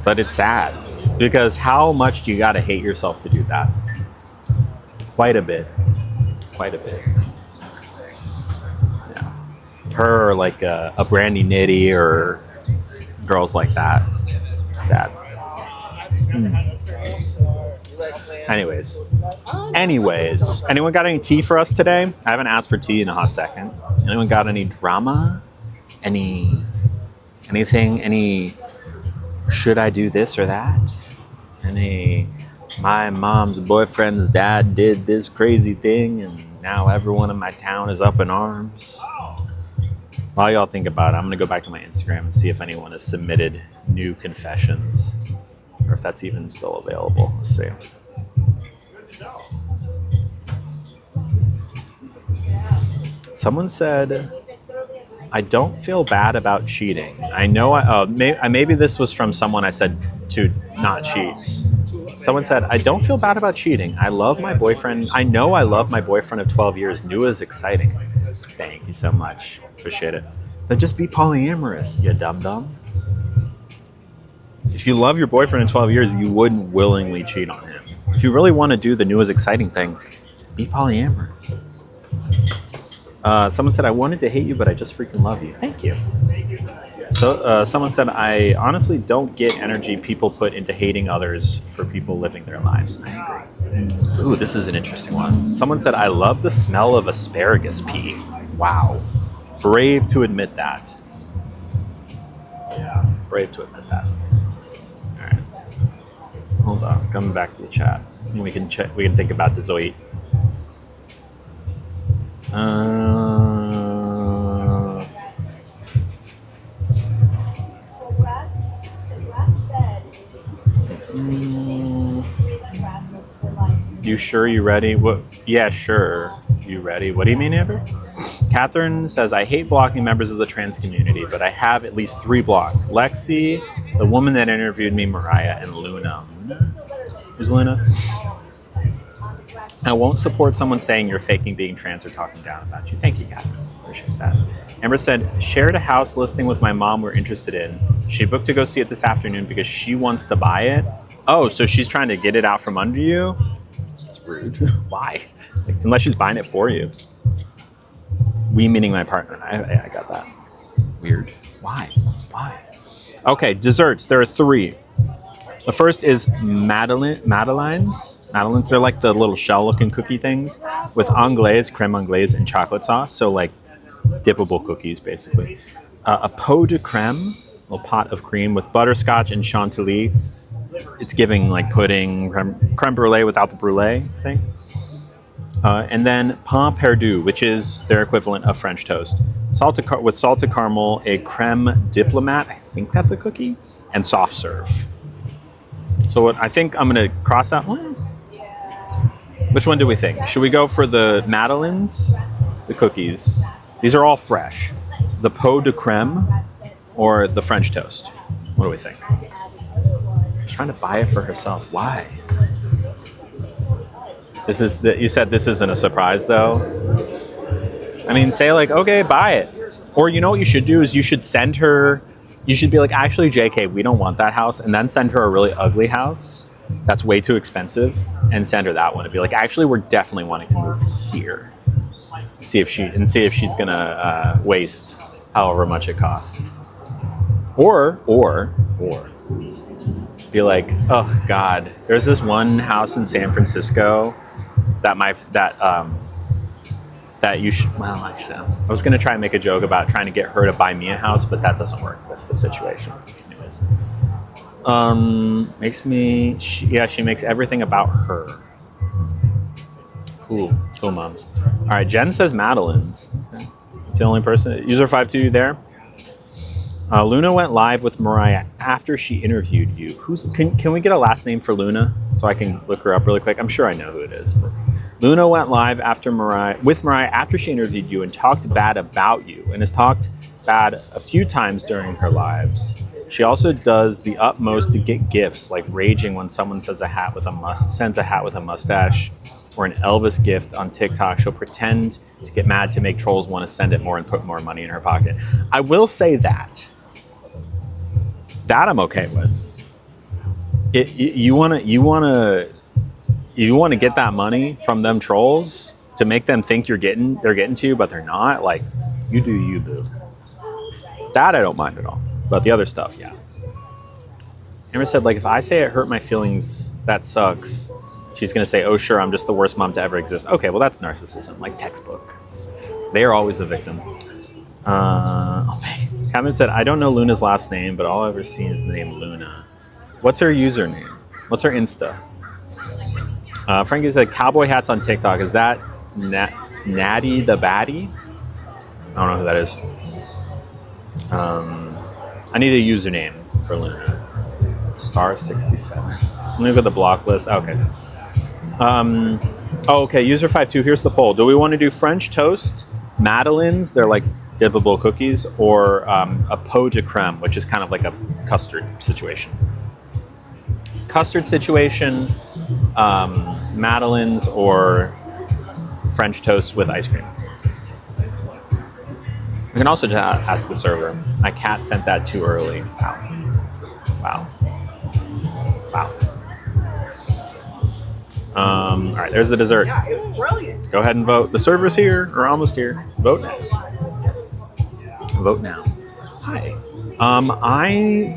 But it's sad. Because how much do you gotta hate yourself to do that? Quite a bit. Quite a bit. Yeah. Her or like a Brandy Nitty or girls like that. Sad. Anyways, anyone got any tea for us today? I haven't asked for tea in a hot second. Anyone got any drama? Anything? Any should I do this or that? My mom's boyfriend's dad did this crazy thing and now everyone in my town is up in arms. While y'all think about it, I'm gonna go back to my Instagram and see if anyone has submitted new confessions or if that's even still available. Let's see. Someone said, I don't feel bad about cheating. I know maybe this was from someone I said to not cheat. Someone said, I don't feel bad about cheating. I love my boyfriend. I know I love my boyfriend of 12 years. New is exciting. Thank you so much. Appreciate it. Then just be polyamorous, you dum-dum. If you love your boyfriend in 12 years, you wouldn't willingly cheat on him. If you really want to do the new is exciting thing, be polyamorous. Someone said, I wanted to hate you, but I just freaking love you. Thank you. So someone said, I honestly don't get energy people put into hating others for people living their lives. I agree. Ooh, this is an interesting one. Someone said, I love the smell of asparagus pea. Wow. Brave to admit that. Yeah, brave to admit that. All right. Hold on, coming back to the chat. We can check. We can think about Dezoit. You sure you ready? What? Yeah, sure. You ready? What do you mean, Amber? Catherine says, I hate blocking members of the trans community, but I have at least 3 blocked. Lexi, the woman that interviewed me, Mariah, and Luna. Who's Luna? I won't support someone saying you're faking being trans or talking down about you. Thank you, Catherine. Appreciate that. Amber said, shared a house listing with my mom we're interested in. She booked to go see it this afternoon because she wants to buy it. Oh, so she's trying to get it out from under you? That's rude. Why? Like, unless she's buying it for you. We meaning my partner. I got that. Weird. Why? Okay, desserts. There are 3. The first is Madeleines. They're like the little shell-looking cookie things with anglaise, creme anglaise, and chocolate sauce. So like dippable cookies, basically. A pot de creme, a little pot of cream with butterscotch and chantilly. It's giving like pudding, creme brulee without the brulee thing. And then pain perdu, which is their equivalent of French toast. With salted caramel, a creme diplomat, I think that's a cookie, and soft serve. So what I think I'm going to cross out one. Which one do we think? Should we go for the Madeleines, the cookies? These are all fresh. The pot de creme or the French toast? What do we think? She's trying to buy it for herself. Why? You said this isn't a surprise though. I mean, say like, okay, buy it. Or you know what you should do is you should send her, you should be like, actually, JK, we don't want that house. And then send her a really ugly house that's way too expensive and send her that one and be like, actually, we're definitely wanting to move here. See if she's gonna waste however much it costs. Or be like, oh God, there's this one house in San Francisco that you should, well, actually, I was going to try and make a joke about trying to get her to buy me a house, but that doesn't work with the situation. Anyways, she makes everything about her. Cool moms. All right, Jen says Madeline's. Okay. It's the only person. User 52 there. Luna went live with Mariah after she interviewed you. Can we get a last name for Luna so I can look her up really quick? I'm sure I know who it is. But Luna went live with Mariah after she interviewed you and talked bad about you and has talked bad a few times during her lives. She also does the utmost to get gifts, like raging when someone sends a hat with a mustache or an Elvis gift on TikTok. She'll pretend to get mad to make trolls want to send it more and put more money in her pocket. I will say that I'm okay with. You want to get that money from them trolls to make them think they're getting to you, but they're not. Like, you do you, boo. That I don't mind at all. But the other stuff, yeah. Amber said, like, if I say it hurt my feelings, that sucks. She's gonna say, oh sure, I'm just the worst mom to ever exist. Okay, well that's narcissism, like textbook. They are always the victim. Kevin said, I don't know Luna's last name, but all I've ever seen is the name Luna. What's her username? What's her Insta? Frankie said, cowboy hats on TikTok. Is that Natty the Baddie? I don't know who that is. I need a username for Luna. Star 67. Let me go to the block list. Okay. Okay, user 52, here's the poll. Do we want to do French toast, Madeleines, they're like dippable cookies, or a pot de creme, which is kind of like a custard situation? custard situation, Madeleines, or French toast with ice cream. You can also just ask the server. My cat sent that too early. Wow. All right, there's the dessert. Yeah, it was brilliant. Go ahead and vote. The server's here, or almost here. Vote now. Vote now. Hi.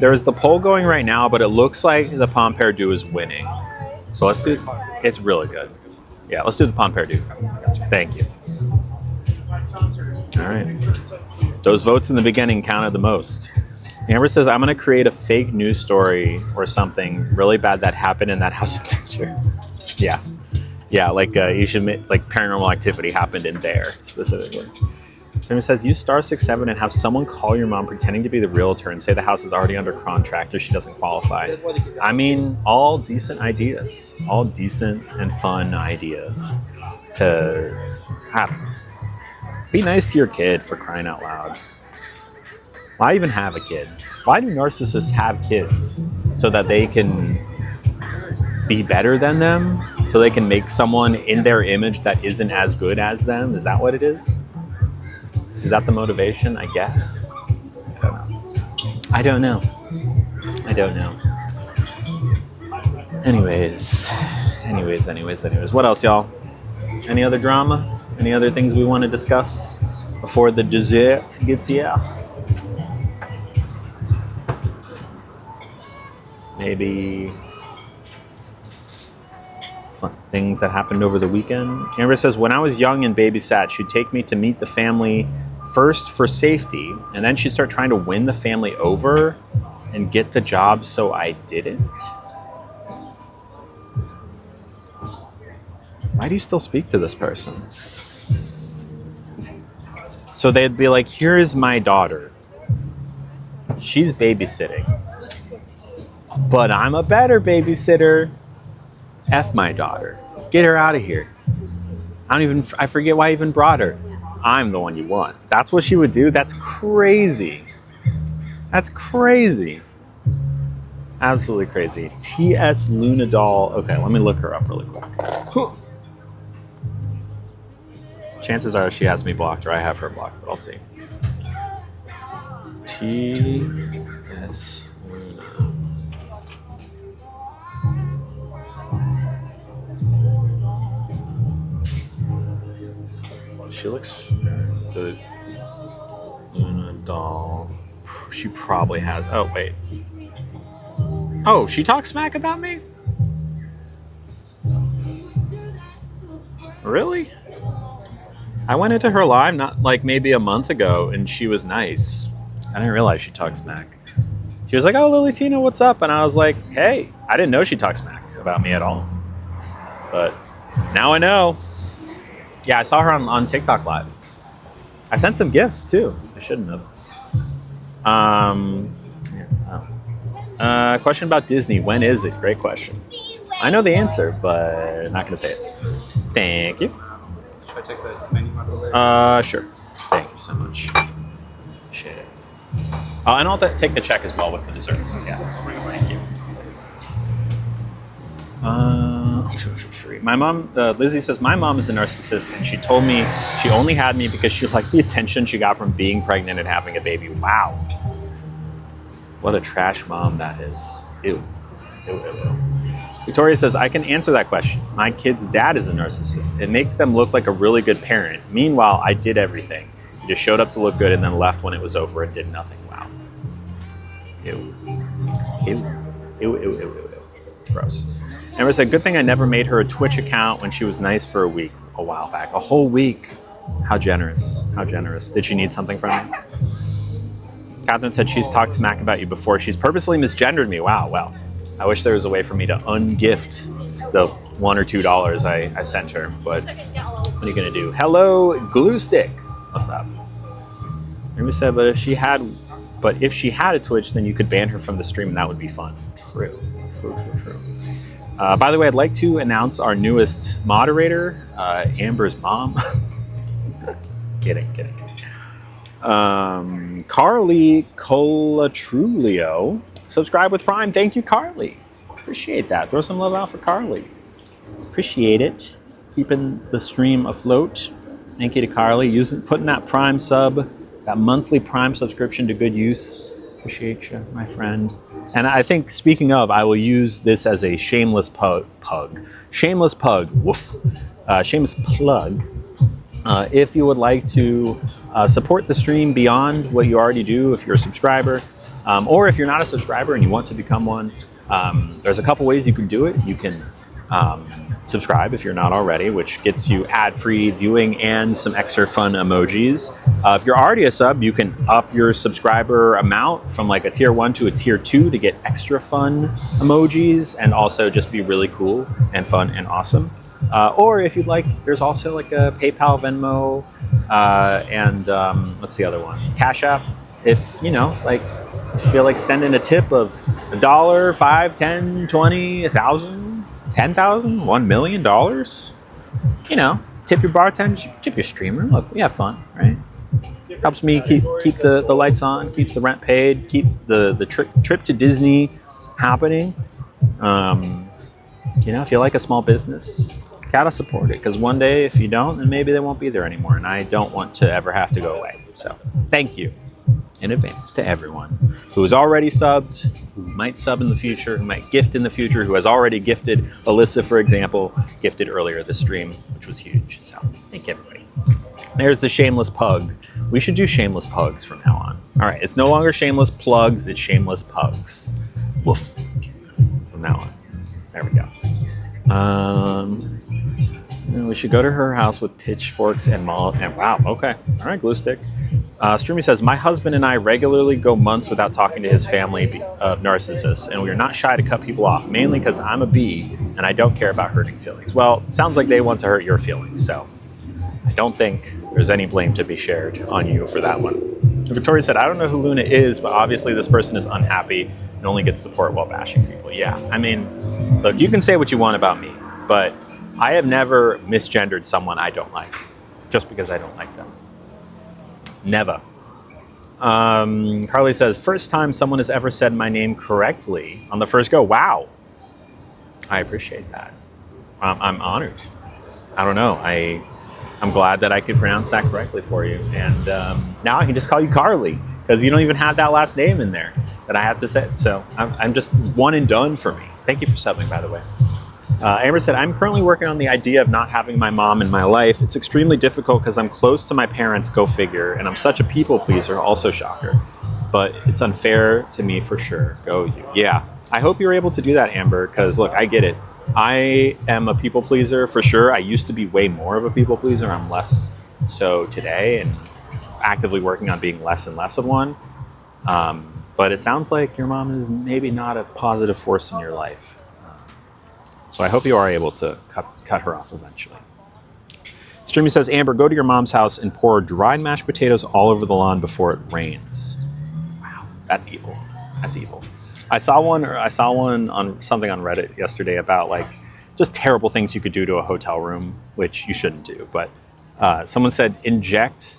There's the poll going right now, but it looks like the Pompidou is winning. So let's do. It's really good. Yeah, let's do the Pompidou. Thank you. All right. Those votes in the beginning counted the most. Amber says, I'm going to create a fake news story or something really bad that happened in that house in Stitcher. Yeah. Yeah, like you should like paranormal activity happened in there specifically. Amber says, use *67 and have someone call your mom pretending to be the realtor and say the house is already under contract or she doesn't qualify. I mean, all decent ideas. All decent and fun ideas to have. Be nice to your kid, for crying out loud. Why even have a kid? Why do narcissists have kids? So that they can be better than them? So they can make someone in their image that isn't as good as them? Is that what it is? Is that the motivation? I guess. I don't know. Anyways. What else, y'all? Any other drama? Any other things we want to discuss before the dessert gets here? Maybe fun things that happened over the weekend. Amber says, when I was young and babysat, she'd take me to meet the family first for safety, and then she'd start trying to win the family over and get the job so I didn't. Why do you still speak to this person? So they'd be like, here is my daughter. She's babysitting. But I'm a better babysitter. F my daughter. Get her out of here. I forget why I even brought her. I'm the one you want. That's what she would do? That's crazy. That's crazy. Absolutely crazy. T.S. Lunadal. Okay, let me look her up really quick. Chances are she has me blocked or I have her blocked, but I'll see. T.S. She looks good. Luna doll. She probably has. Oh, wait. Oh, she talks smack about me? Really? I went into her live not like maybe a month ago and she was nice. I didn't realize she talked smack. She was like, oh, Lily Tina, what's up? And I was like, hey, I didn't know she talked smack about me at all. But now I know. Yeah, I saw her on TikTok live. I sent some gifts too. I shouldn't have. Question about Disney. When is it? Great question. I know the answer, but I'm not going to say it. Thank you. Should I take the menu out of the way? Sure. Thank you so much. Appreciate it. And I'll take the check as well with the dessert. Yeah. Thank you. I'll do it for free. My mom, Lizzie says, my mom is a narcissist and she told me she only had me because she liked the attention she got from being pregnant and having a baby. Wow. What a trash mom that is. Ew. Ew, ew, ew. Victoria says, I can answer that question. My kid's dad is a narcissist. It makes them look like a really good parent. Meanwhile, I did everything. He just showed up to look good and then left when it was over and did nothing. Wow. Ew. Ew. Ew, ew, ew, ew, ew. Gross. Amber said, good thing I never made her a Twitch account when she was nice for a week, a while back. A whole week. How generous. How generous. Did she need something from me? Catherine said she's talked smack about you before. She's purposely misgendered me. Wow, well. I wish there was a way for me to ungift the $1 or $2 I sent her, but what are you gonna do? Hello, Glue Stick. What's up? Amy said, but if she had a Twitch, then you could ban her from the stream and that would be fun. True. By the way, I'd like to announce our newest moderator, Amber's mom. Kidding. Carly Colatrulio. Subscribe with Prime. Thank you, Carly. Appreciate that. Throw some love out for Carly. Appreciate it. Keeping the stream afloat. Thank you to Carly. Putting that Prime sub, that monthly Prime subscription to good use. Appreciate you, my friend. And I think, speaking of, I will use this as a shameless shameless plug. If you would like to support the stream beyond what you already do, if you're a subscriber, or if you're not a subscriber and you want to become one, there's a couple ways you can do it. You can subscribe if you're not already, which gets you ad-free viewing and some extra fun emojis. If you're already a sub, you can up your subscriber amount from like a tier 1 to a tier 2 to get extra fun emojis and also just be really cool and fun and awesome. Or if you'd like, there's also like a PayPal, Venmo, and what's the other one? Cash App. If, you know, like, feel like sending a tip of $1, $5, $10, $20, $1,000, $10,000, $1 million, you know, tip your bartender, tip your streamer. Look, we have fun, right? Helps me keep the lights on, keeps the rent paid, keep the trip to Disney happening. You know, if you like a small business, gotta support it, because one day if you don't, then maybe they won't be there anymore, and I don't want to ever have to go away. So thank you in advance to everyone who has already subbed, who might sub in the future, who might gift in the future, who has already gifted. Alyssa, for example, gifted earlier this stream, which was huge. So thank you, everybody. There's the shameless pug. We should do shameless pugs from now on. All right, it's no longer shameless plugs, it's shameless pugs. Woof. From now on. There we go. We should go to her house with pitchforks and wow, okay. All right, glue stick. Streamy says, my husband and I regularly go months without talking to his family of narcissists, and we are not shy to cut people off, mainly because I'm a B and I don't care about hurting feelings. Well, it sounds like they want to hurt your feelings, so I don't think there's any blame to be shared on you for that one. Victoria said, I don't know who Luna is, but obviously this person is unhappy and only gets support while bashing people. Yeah, I mean, look, you can say what you want about me, but I have never misgendered someone I don't like just because I don't like them. Never. Carly says, first time someone has ever said my name correctly on the first go. Wow. I appreciate that. I'm honored. I don't know. I'm glad that I could pronounce that correctly for you. And now I can just call you Carly because you don't even have that last name in there that I have to say. So I'm just one and done for me. Thank you for subbing, by the way. Amber said, I'm currently working on the idea of not having my mom in my life. It's extremely difficult because I'm close to my parents, go figure, and I'm such a people pleaser, also shocker. But it's unfair to me for sure. Go you. Yeah, I hope you're able to do that, Amber, because look, I get it. I am a people pleaser for sure. I used to be way more of a people pleaser. I'm less so today and actively working on being less and less of one. But it sounds like your mom is maybe not a positive force in your life. So I hope you are able to cut her off eventually. Streamy says, Amber, go to your mom's house and pour dried mashed potatoes all over the lawn before it rains. Wow, that's evil. That's evil. I saw one on something on Reddit yesterday about like just terrible things you could do to a hotel room, which you shouldn't do. But someone said inject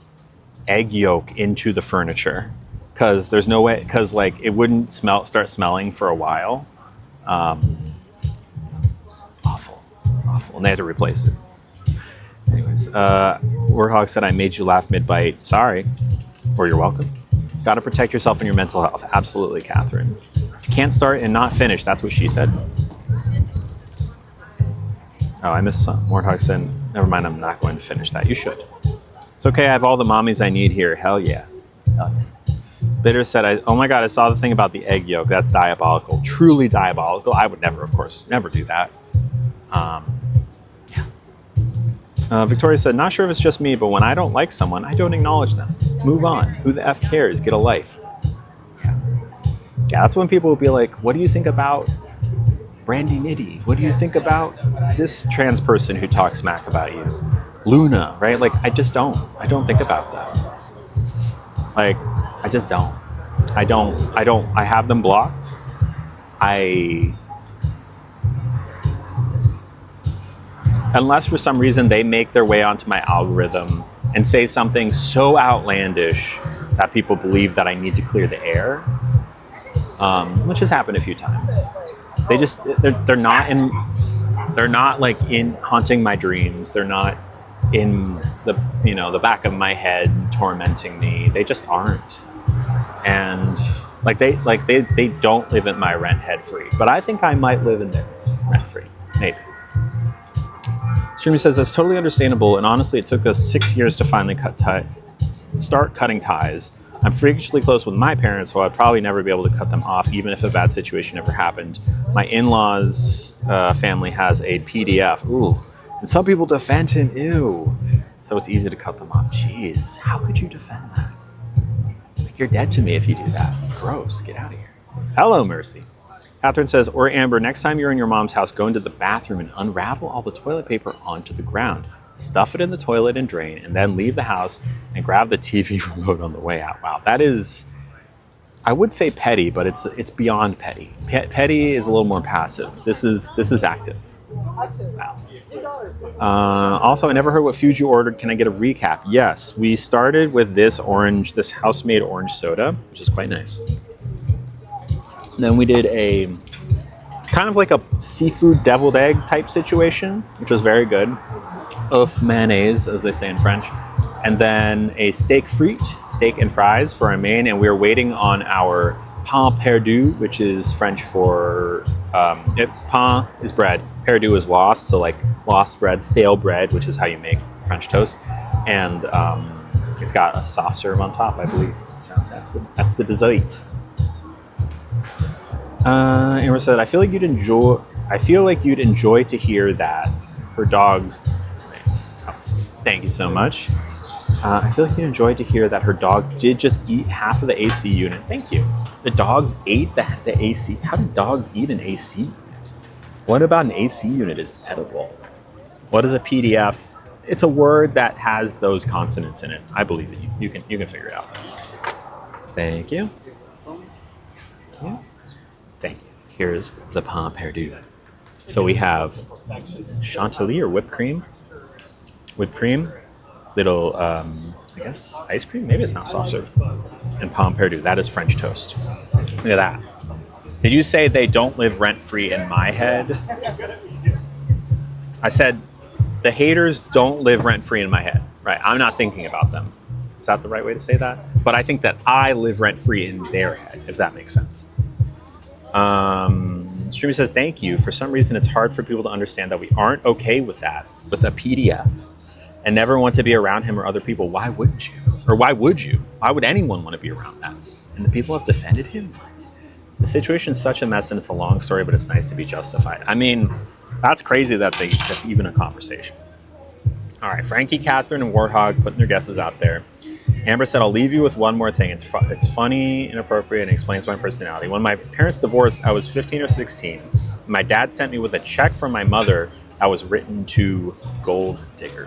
egg yolk into the furniture because there's no way, because like it wouldn't start smelling for a while. Awful, and they had to replace it. Anyways, Warthog said, I made you laugh mid-bite. Sorry, or you're welcome. Got to protect yourself and your mental health. Absolutely, Catherine. You can't start and not finish. That's what she said. Oh, I missed some. Warthog said, never mind, I'm not going to finish that. You should. It's okay, I have all the mommies I need here. Hell yeah. Hell yeah. Bitter said, oh my God, I saw the thing about the egg yolk. That's diabolical. Truly diabolical. I would never, of course, never do that. Victoria said, not sure if it's just me, but when I don't like someone, I don't acknowledge them. Move on. Who the F cares? Get a life. Yeah, that's when people will be like, what do you think about Brandy Nitty? What do you think about this trans person who talks smack about you? Luna, right? Like, I just don't. I don't think about that. Like, I just don't. I have them blocked. Unless for some reason they make their way onto my algorithm and say something so outlandish that people believe that I need to clear the air, which has happened a few times. they're not like in haunting my dreams. They're not in the back of my head tormenting me. They just aren't. And they don't live in my rent head free. But I think I might live in theirs rent free. Maybe. Streamy says that's totally understandable, and honestly it took us 6 years to finally start cutting ties. I'm freakishly close with my parents, so I'd probably never be able to cut them off, even if a bad situation ever happened. My in-laws' family has a PDF. Ooh. And some people defend him. Ew. So it's easy to cut them off. Jeez. How could you defend that? Like, you're dead to me if you do that. Gross. Get out of here. Hello, Mercy. Catherine says, or Amber, next time you're in your mom's house, go into the bathroom and unravel all the toilet paper onto the ground. Stuff it in the toilet and drain, and then leave the house and grab the TV remote on the way out. Wow, that is, I would say petty, but it's beyond petty. Petty is a little more passive. This is active. Wow. Also, I never heard what food you ordered. Can I get a recap? Yes, we started with this house-made orange soda, which is quite nice. And then we did a kind of like a seafood deviled egg type situation, which was very good. Oeuf mayonnaise, as they say in French. And then a steak and fries for our main. And we were waiting on our pain perdu, which is French for pain is bread, perdu is lost, so like lost bread, stale bread, which is how you make French toast. And it's got a soft serve on top, I believe. So that's the dessert. Amber said, I feel like you'd enjoy to hear that her dogs. Thank you so much. I feel like you'd enjoy to hear that her dog did just eat half of the AC unit. Thank you. The dogs ate the AC. How do dogs eat an AC unit? What about an AC unit is edible? What is a PDF? It's a word that has those consonants in it. I believe that you can figure it out. Thank you. Yeah. Thank you. Here's the pain perdu. So we have chantilly or whipped cream, little, I guess, ice cream. Maybe it's not soft serve. And pain perdu. That is French toast. Look at that. Did you say they don't live rent-free in my head? I said the haters don't live rent-free in my head. Right. I'm not thinking about them. Is that the right way to say that? But I think that I live rent-free in their head, if that makes sense. Streamy says, thank you. For some reason, it's hard for people to understand that we aren't okay with that, with a PDF, and never want to be around him or other people. Why wouldn't you? Or why would you? Why would anyone want to be around that? And the people have defended him? The situation's such a mess, and it's a long story, but it's nice to be justified. I mean, that's crazy that's even a conversation. All right, Frankie, Catherine, and Warthog putting their guesses out there. Amber said, I'll leave you with one more thing. It's funny, inappropriate, and explains my personality. When my parents divorced, I was 15 or 16. My dad sent me with a check from my mother that was written to Gold Digger.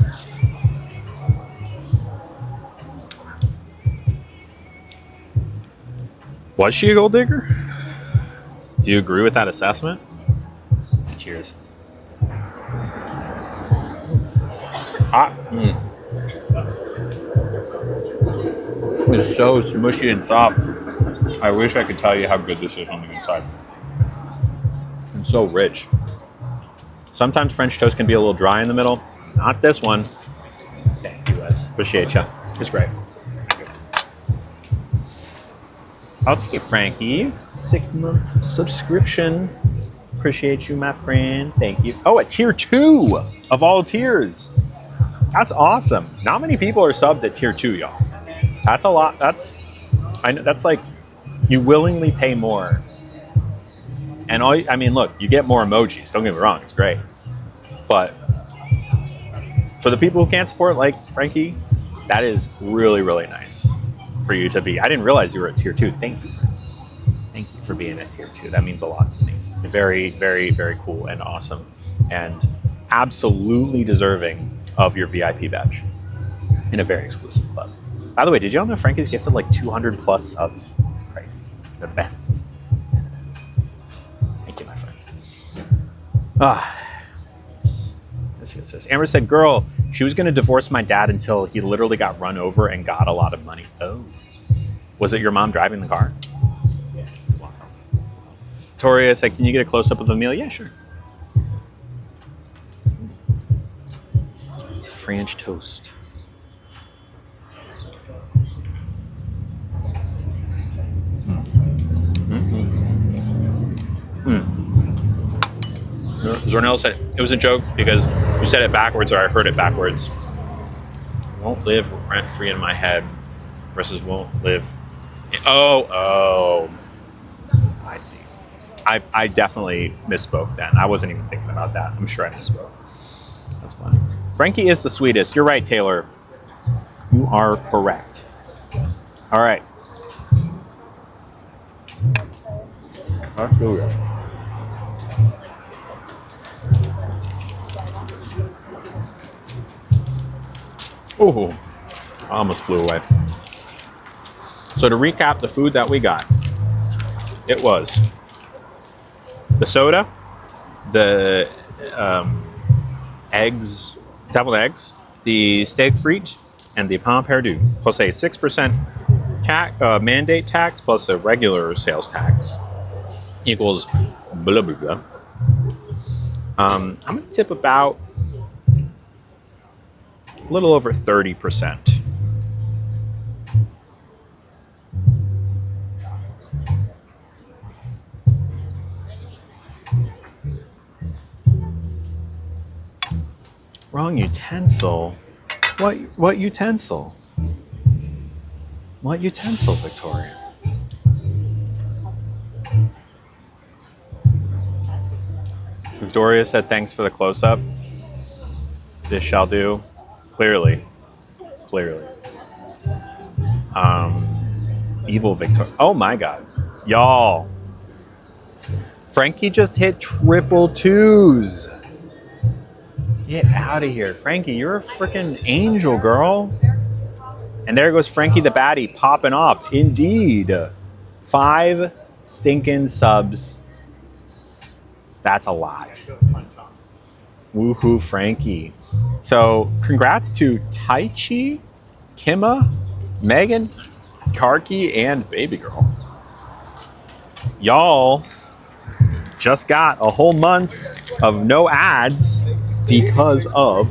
Was she a gold digger? Do you agree with that assessment? Cheers. It's so smushy and soft. I wish I could tell you how good this is on the inside. It's so rich. Sometimes French toast can be a little dry in the middle. Not this one. Thank you, Wes. Appreciate you. It's great. Okay, Frankie. 6-month subscription. Appreciate you, my friend. Thank you. Oh, at tier 2 of all tiers. That's awesome. Not many people are subbed at tier 2, y'all. That's a lot. That's like you willingly pay more. And look, you get more emojis. Don't get me wrong, it's great. But for the people who can't support, like Frankie, that is really, really nice for you to be. I didn't realize you were at tier 2. Thank you. Thank you for being at tier 2. That means a lot to me. Very, very, very cool and awesome, and absolutely deserving of your VIP badge in a very exclusive club. By the way, did y'all know Frankie's gifted like 200 plus subs? It's crazy. The best. Thank you, my friend. Yes. Amber said, girl, she was going to divorce my dad until he literally got run over and got a lot of money. Oh. Was it your mom driving the car? Yeah. Victoria said, can you get a close-up of the meal? Yeah, sure. It's French toast. Zornell said it was a joke because you said it backwards or I heard it backwards. Won't live rent-free in my head versus won't live. Oh. I see. I definitely misspoke then. I wasn't even thinking about that. I'm sure I misspoke. That's funny. Frankie is the sweetest. You're right, Taylor. You are correct. All right. Oh, I almost flew away. So to recap the food that we got, it was the soda, the eggs, deviled eggs, the steak frite, and the pain perdu, plus a 6% mandate tax plus a regular sales tax equals blah, blah, blah. I'm going to tip about a little over 30%. Wrong utensil? What utensil? What utensil, Victoria? Victoria said thanks for the close-up. This shall do. Clearly. Evil Victoria. Oh my god. Y'all. Frankie just hit triple twos. Get out of here. Frankie, you're a freaking angel, girl. And there goes Frankie the baddie popping off. Indeed. 5 stinking subs. That's a lot. Woohoo, Frankie. So, congrats to Taichi, Kima, Megan, Karki, and Baby Girl. Y'all just got a whole month of no ads because of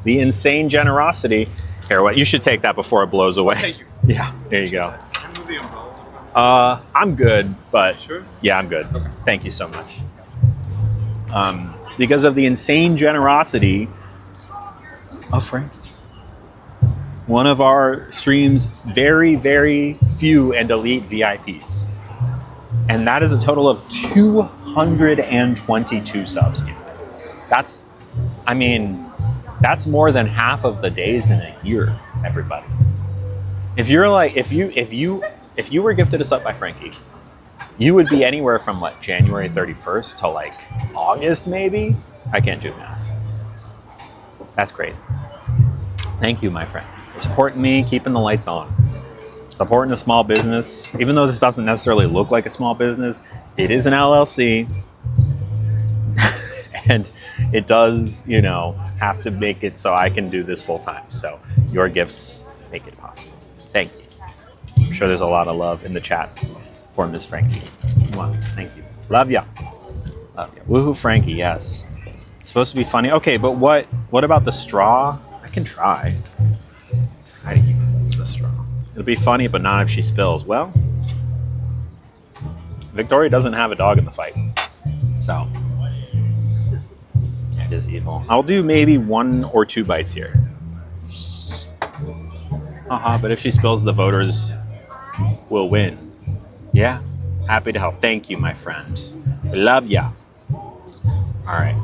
the insane generosity. Here, what? You should take that before it blows away. Thank you. Yeah, there you go. Can I move the umbrella? I'm good, but Sure? yeah, I'm good. Okay. Thank you so much. Because of the insane generosity of Frank. One of our stream's very, very few and elite VIPs. And that is a total of 222 subs. That's more than half of the days in a year, everybody. If you're like, if you were gifted a sub by Frankie, you would be anywhere from what, January 31st to like August maybe? I can't do math. That's crazy. Thank you, my friend. For supporting me, keeping the lights on. Supporting a small business. Even though this doesn't necessarily look like a small business, it is an LLC. And it does, have to make it so I can do this full time. So your gifts make it possible. Thank you. I'm sure there's a lot of love in the chat for Miss Frankie. Wow, thank you. Love ya. Love ya. Woohoo, Frankie, yes. It's supposed to be funny. Okay, but what about the straw? I can try. Try to use the straw. It'll be funny, but not if she spills. Well, Victoria doesn't have a dog in the fight. So, it is evil. I'll do maybe 1 or 2 bites here. But if she spills, the voters will win. Yeah, happy to help. Thank you, my friend. Love ya. All right.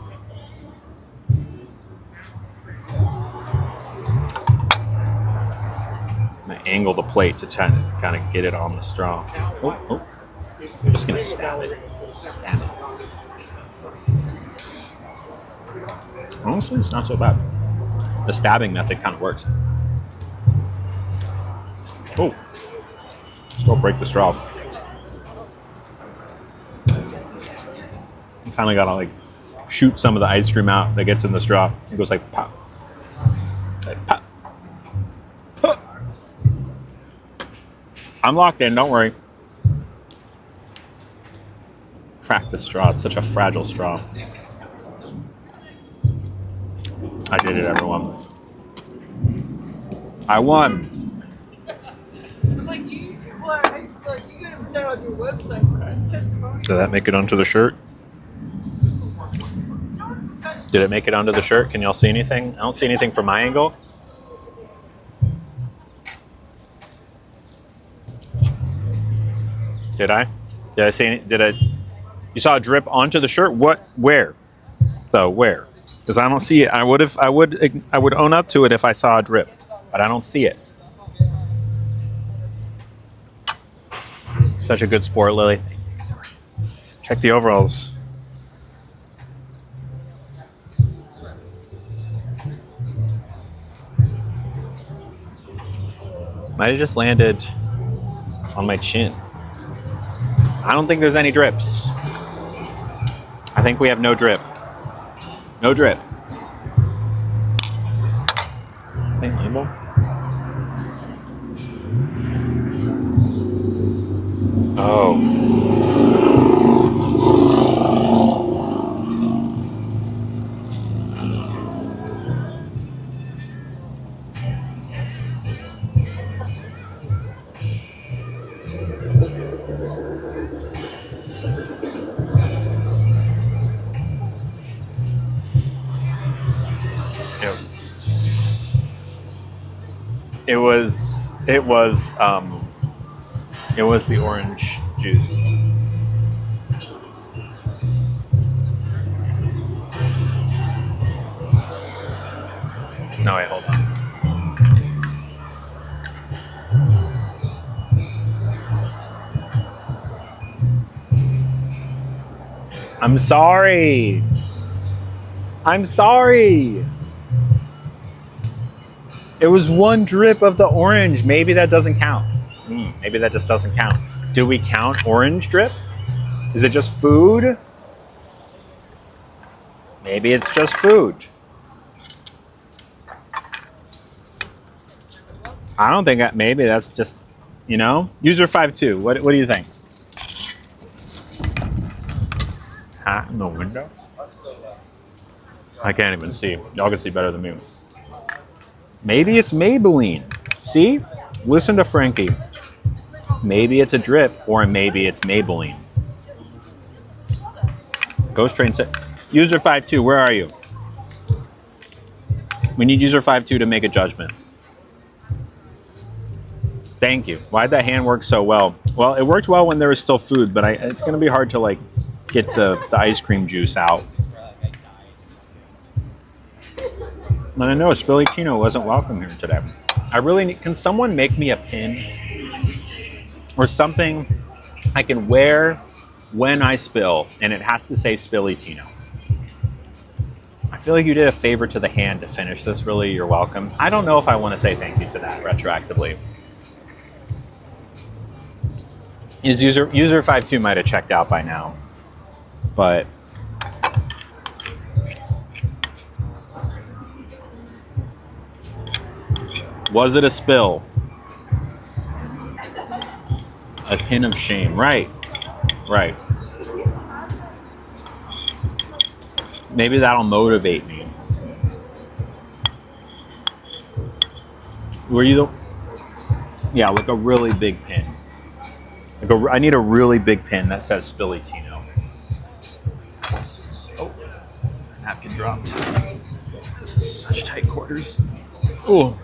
I'm gonna angle the plate to try to kind of get it on the straw. Oh. I'm just gonna stab it. Honestly, it's not so bad. The stabbing method kind of works. Oh, still break the straw. You kind of gotta like shoot some of the ice cream out that gets in the straw. It goes like pop, like pop. Huh. I'm locked in. Don't worry. Crack the straw. It's such a fragile straw. I did it, everyone. I won. I'm like, you gotta put that on your website. Testimonial. Did that make it onto the shirt? Did it make it onto the shirt? Can y'all see anything? I don't see anything from my angle. Did I? Did I see any? Did I? You saw a drip onto the shirt? What? Where? Though where? Because I don't see it. I would own up to it if I saw a drip, but I don't see it. Such a good sport, Lily. Check the overalls. Might have just landed on my chin. I don't think there's any drips. I think we have no drip. No drip. Think rainbow? Oh. It was the orange juice. No, wait, hold on. I'm sorry. I'm sorry. It was one drip of the orange. Maybe that doesn't count. Maybe that just doesn't count. Do we count orange drip? Is it just food? Maybe it's just food. I don't think that, maybe that's just, you know? User 52, what do you think? Hat in the window? I can't even see. Y'all can see better than me. Maybe it's Maybelline. See? Listen to Frankie. Maybe it's a drip, or maybe it's Maybelline. Ghost Train said, User 52, where are you? We need User 52 to make a judgment. Thank you. Why'd that hand work so well? Well, it worked well when there was still food, but it's going to be hard to like get the ice cream juice out. And I know Spilly Tino wasn't welcome here today. I really need, can someone make me a pin or something I can wear when I spill, and it has to say Spilly Tino. I feel like you did a favor to the hand to finish this. Really, you're welcome. I don't know if I want to say thank you to that retroactively. User 52 might have checked out by now, but was it a spill? A pin of shame. Right. Right. Maybe that'll motivate me. Were you the... Yeah, like a really big pin. I need a really big pin that says Spilly Tino. Oh, napkin dropped. This is such tight quarters. Ooh.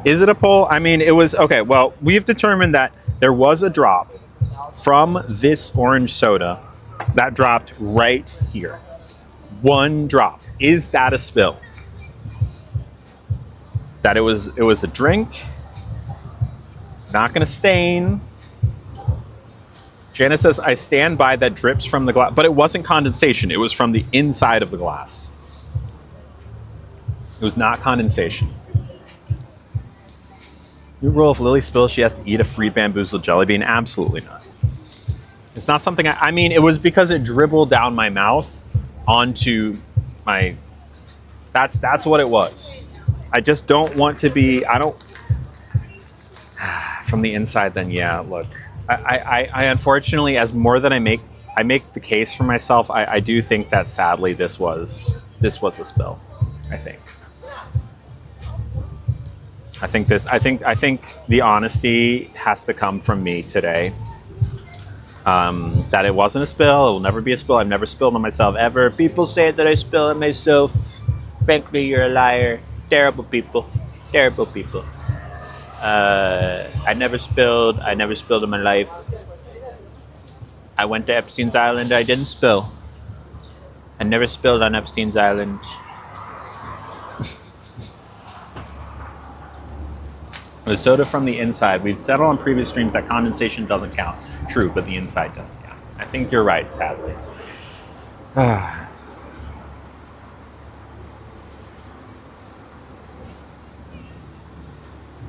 Is it a pull? I mean, it was, okay, well, we've determined that there was a drop from this orange soda that dropped right here. One drop. Is that a spill? That it was a drink. Not gonna stain. Janice says, I stand by that drips from the glass, but it wasn't condensation. It was from the inside of the glass. It was not condensation. New rule, if Lily spills, she has to eat a free bamboozled jelly bean. Absolutely not. It's not something I mean, it was because it dribbled down my mouth onto my, that's what it was. I just don't want to be, I don't, from the inside then, yeah, look. I unfortunately, as more than I make the case for myself, I do think that sadly this was a spill. I think the honesty has to come from me today. That it wasn't a spill. It will never be a spill. I've never spilled on myself ever. People say that I spill on myself. Frankly, you're a liar. Terrible people. Terrible people. I never spilled in my life. I went to Epstein's Island. I didn't spill. I never spilled on Epstein's Island. The soda from the inside. We've said on previous streams that condensation doesn't count. True, but the inside does, yeah. I think you're right, sadly.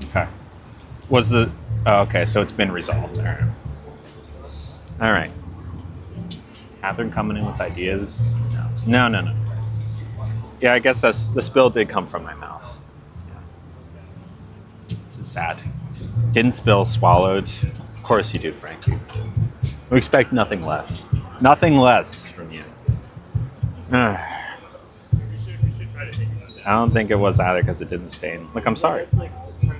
Okay. Okay, so it's been resolved. All right. All right. Catherine coming in with ideas? No. Yeah, I guess the spill did come from my mouth. Yeah. It's sad. Didn't spill, swallowed. Of course you do, Frankie. We expect nothing less. Nothing less from you. I don't think it was either because it didn't stain. Look, I'm sorry.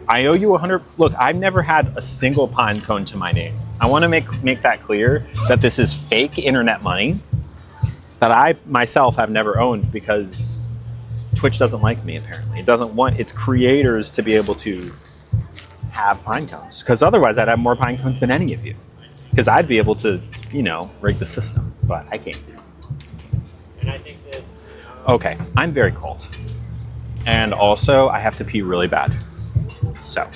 I owe you 100. Look, I've never had a single pine cone to my name. I want to make that clear that this is fake internet money that I myself have never owned because Twitch doesn't like me, apparently. It doesn't want its creators to be able to have pine cones because otherwise I'd have more pine cones than any of you because I'd be able to, rig the system, but I can't. And I think that... Okay, I'm very cold. And also, I have to pee really bad. So,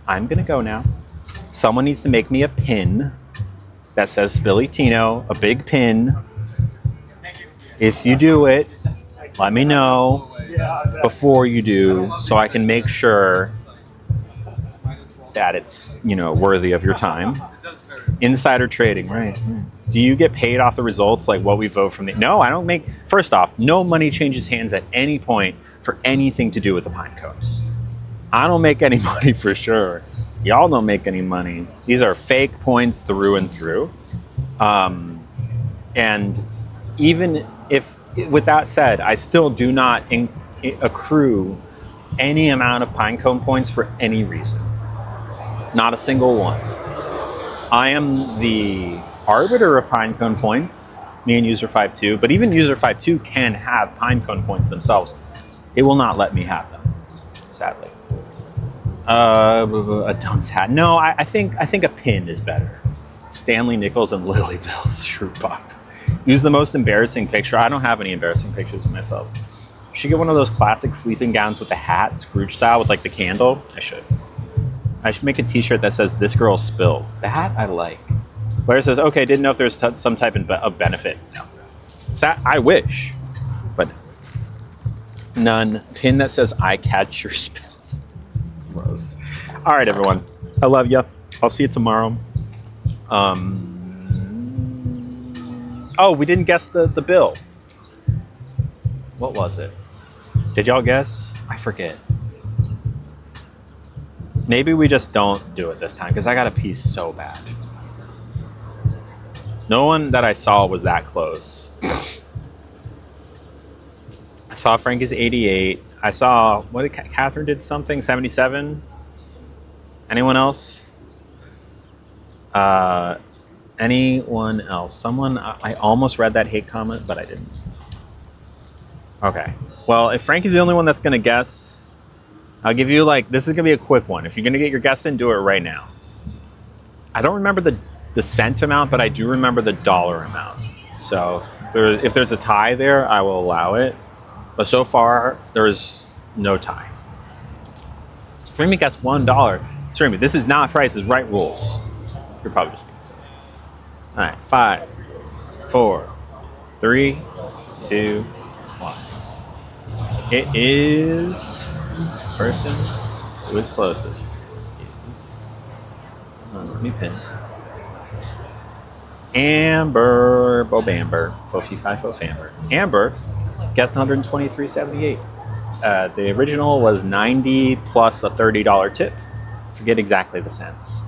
I'm gonna go now. Someone needs to make me a pin that says Spilly Tino, a big pin. If you do it, let me know before you do so I can make sure that it's, worthy of your time. Insider trading, right. Do you get paid off the results, like what we vote from the... No, I don't make... First off, no money changes hands at any point for anything to do with the pine cones. I don't make any money for sure. Y'all don't make any money. These are fake points through and through. And even if, with that said, I still do not accrue any amount of pinecone points for any reason. Not a single one. I am the arbiter of pinecone points, me and User52, but even User52 can have pinecone points themselves. It will not let me have them, sadly. A dunce hat. No, I think a pin is better. Stanley Nichols and Lily Bill's Shroot Box. Use the most embarrassing picture. I don't have any embarrassing pictures of myself. Should get one of those classic sleeping gowns with the hat, Scrooge style, with like the candle. I should make a t-shirt that says "This girl spills." That I like. Blair says, "Okay, didn't know if there's some type of benefit." No. I wish, but none. Pin that says "I catch your spills." Gross. All right, everyone. I love you. I'll see you tomorrow. Oh, we didn't guess the bill. What was it? Did y'all guess? I forget. Maybe we just don't do it this time because I got to pee so bad. No one that I saw was that close. I saw Frankie's 88. I saw, what did Catherine did something? 77? Anyone else? Anyone else? Someone, I almost read that hate comment, but I didn't. Okay. Well, if Frankie's the only one that's going to guess, I'll give you this is going to be a quick one. If you're going to get your guess in, do it right now. I don't remember the cent amount, but I do remember the dollar amount. So if there's a tie there, I will allow it. But so far, there is no tie. Streamy gets $1. Streamy, this is not Price is Right rules. You're probably just being silly. All right, 5, 4, 3, 2, 1. It is the person who is closest. Let me pin. Amber, Bobamber, Fofi5 Fofamber. Amber guessed 123.78. The original was 90 plus a $30 tip. Forget exactly the cents,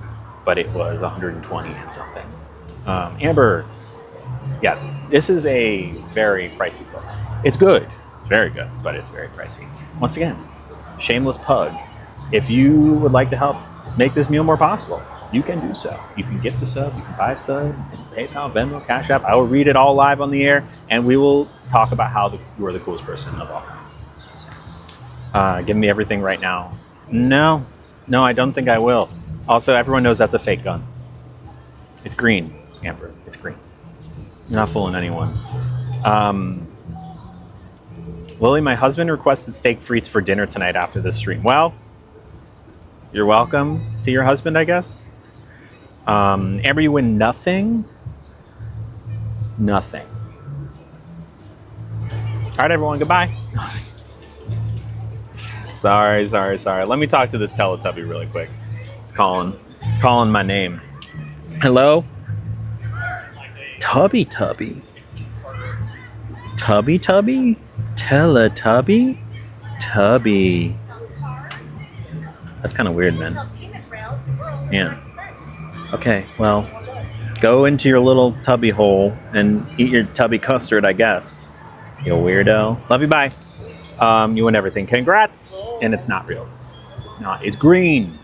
but it was 120 and something. Amber, yeah, this is a very pricey place. It's good, it's very good, but it's very pricey. Once again, shameless plug. If you would like to help make this meal more possible, you can do so. You can gift a sub, you can buy a sub, and PayPal, Venmo, Cash App. I will read it all live on the air, and we will talk about how you are the coolest person of all time. Give me everything right now. No, I don't think I will. Also, everyone knows that's a fake gun. It's green, Amber. It's green. You're not fooling anyone. Lily, my husband requested steak frites for dinner tonight after the stream. Well, you're welcome to your husband, I guess. Amber, you win nothing. Nothing. All right, everyone, goodbye. Sorry. Let me talk to this Teletubby really quick. It's calling my name. Hello? Tubby? Teletubby? Teletubby? Tubby. That's kind of weird, man. Yeah. Okay, well, go into your little tubby hole and eat your tubby custard, I guess. You weirdo. Love you, bye. You win everything. Congrats! And it's not real. It's not. It's green.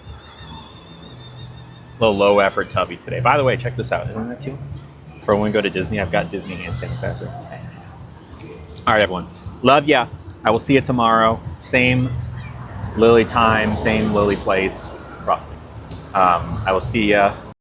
Little low effort tubby today. By the way, check this out. Isn't that cute? For when we go to Disney, I've got Disney hand sanitizer. All right, everyone. Love ya. I will see you tomorrow. Same Lily time, same Lily place, roughly. I will see ya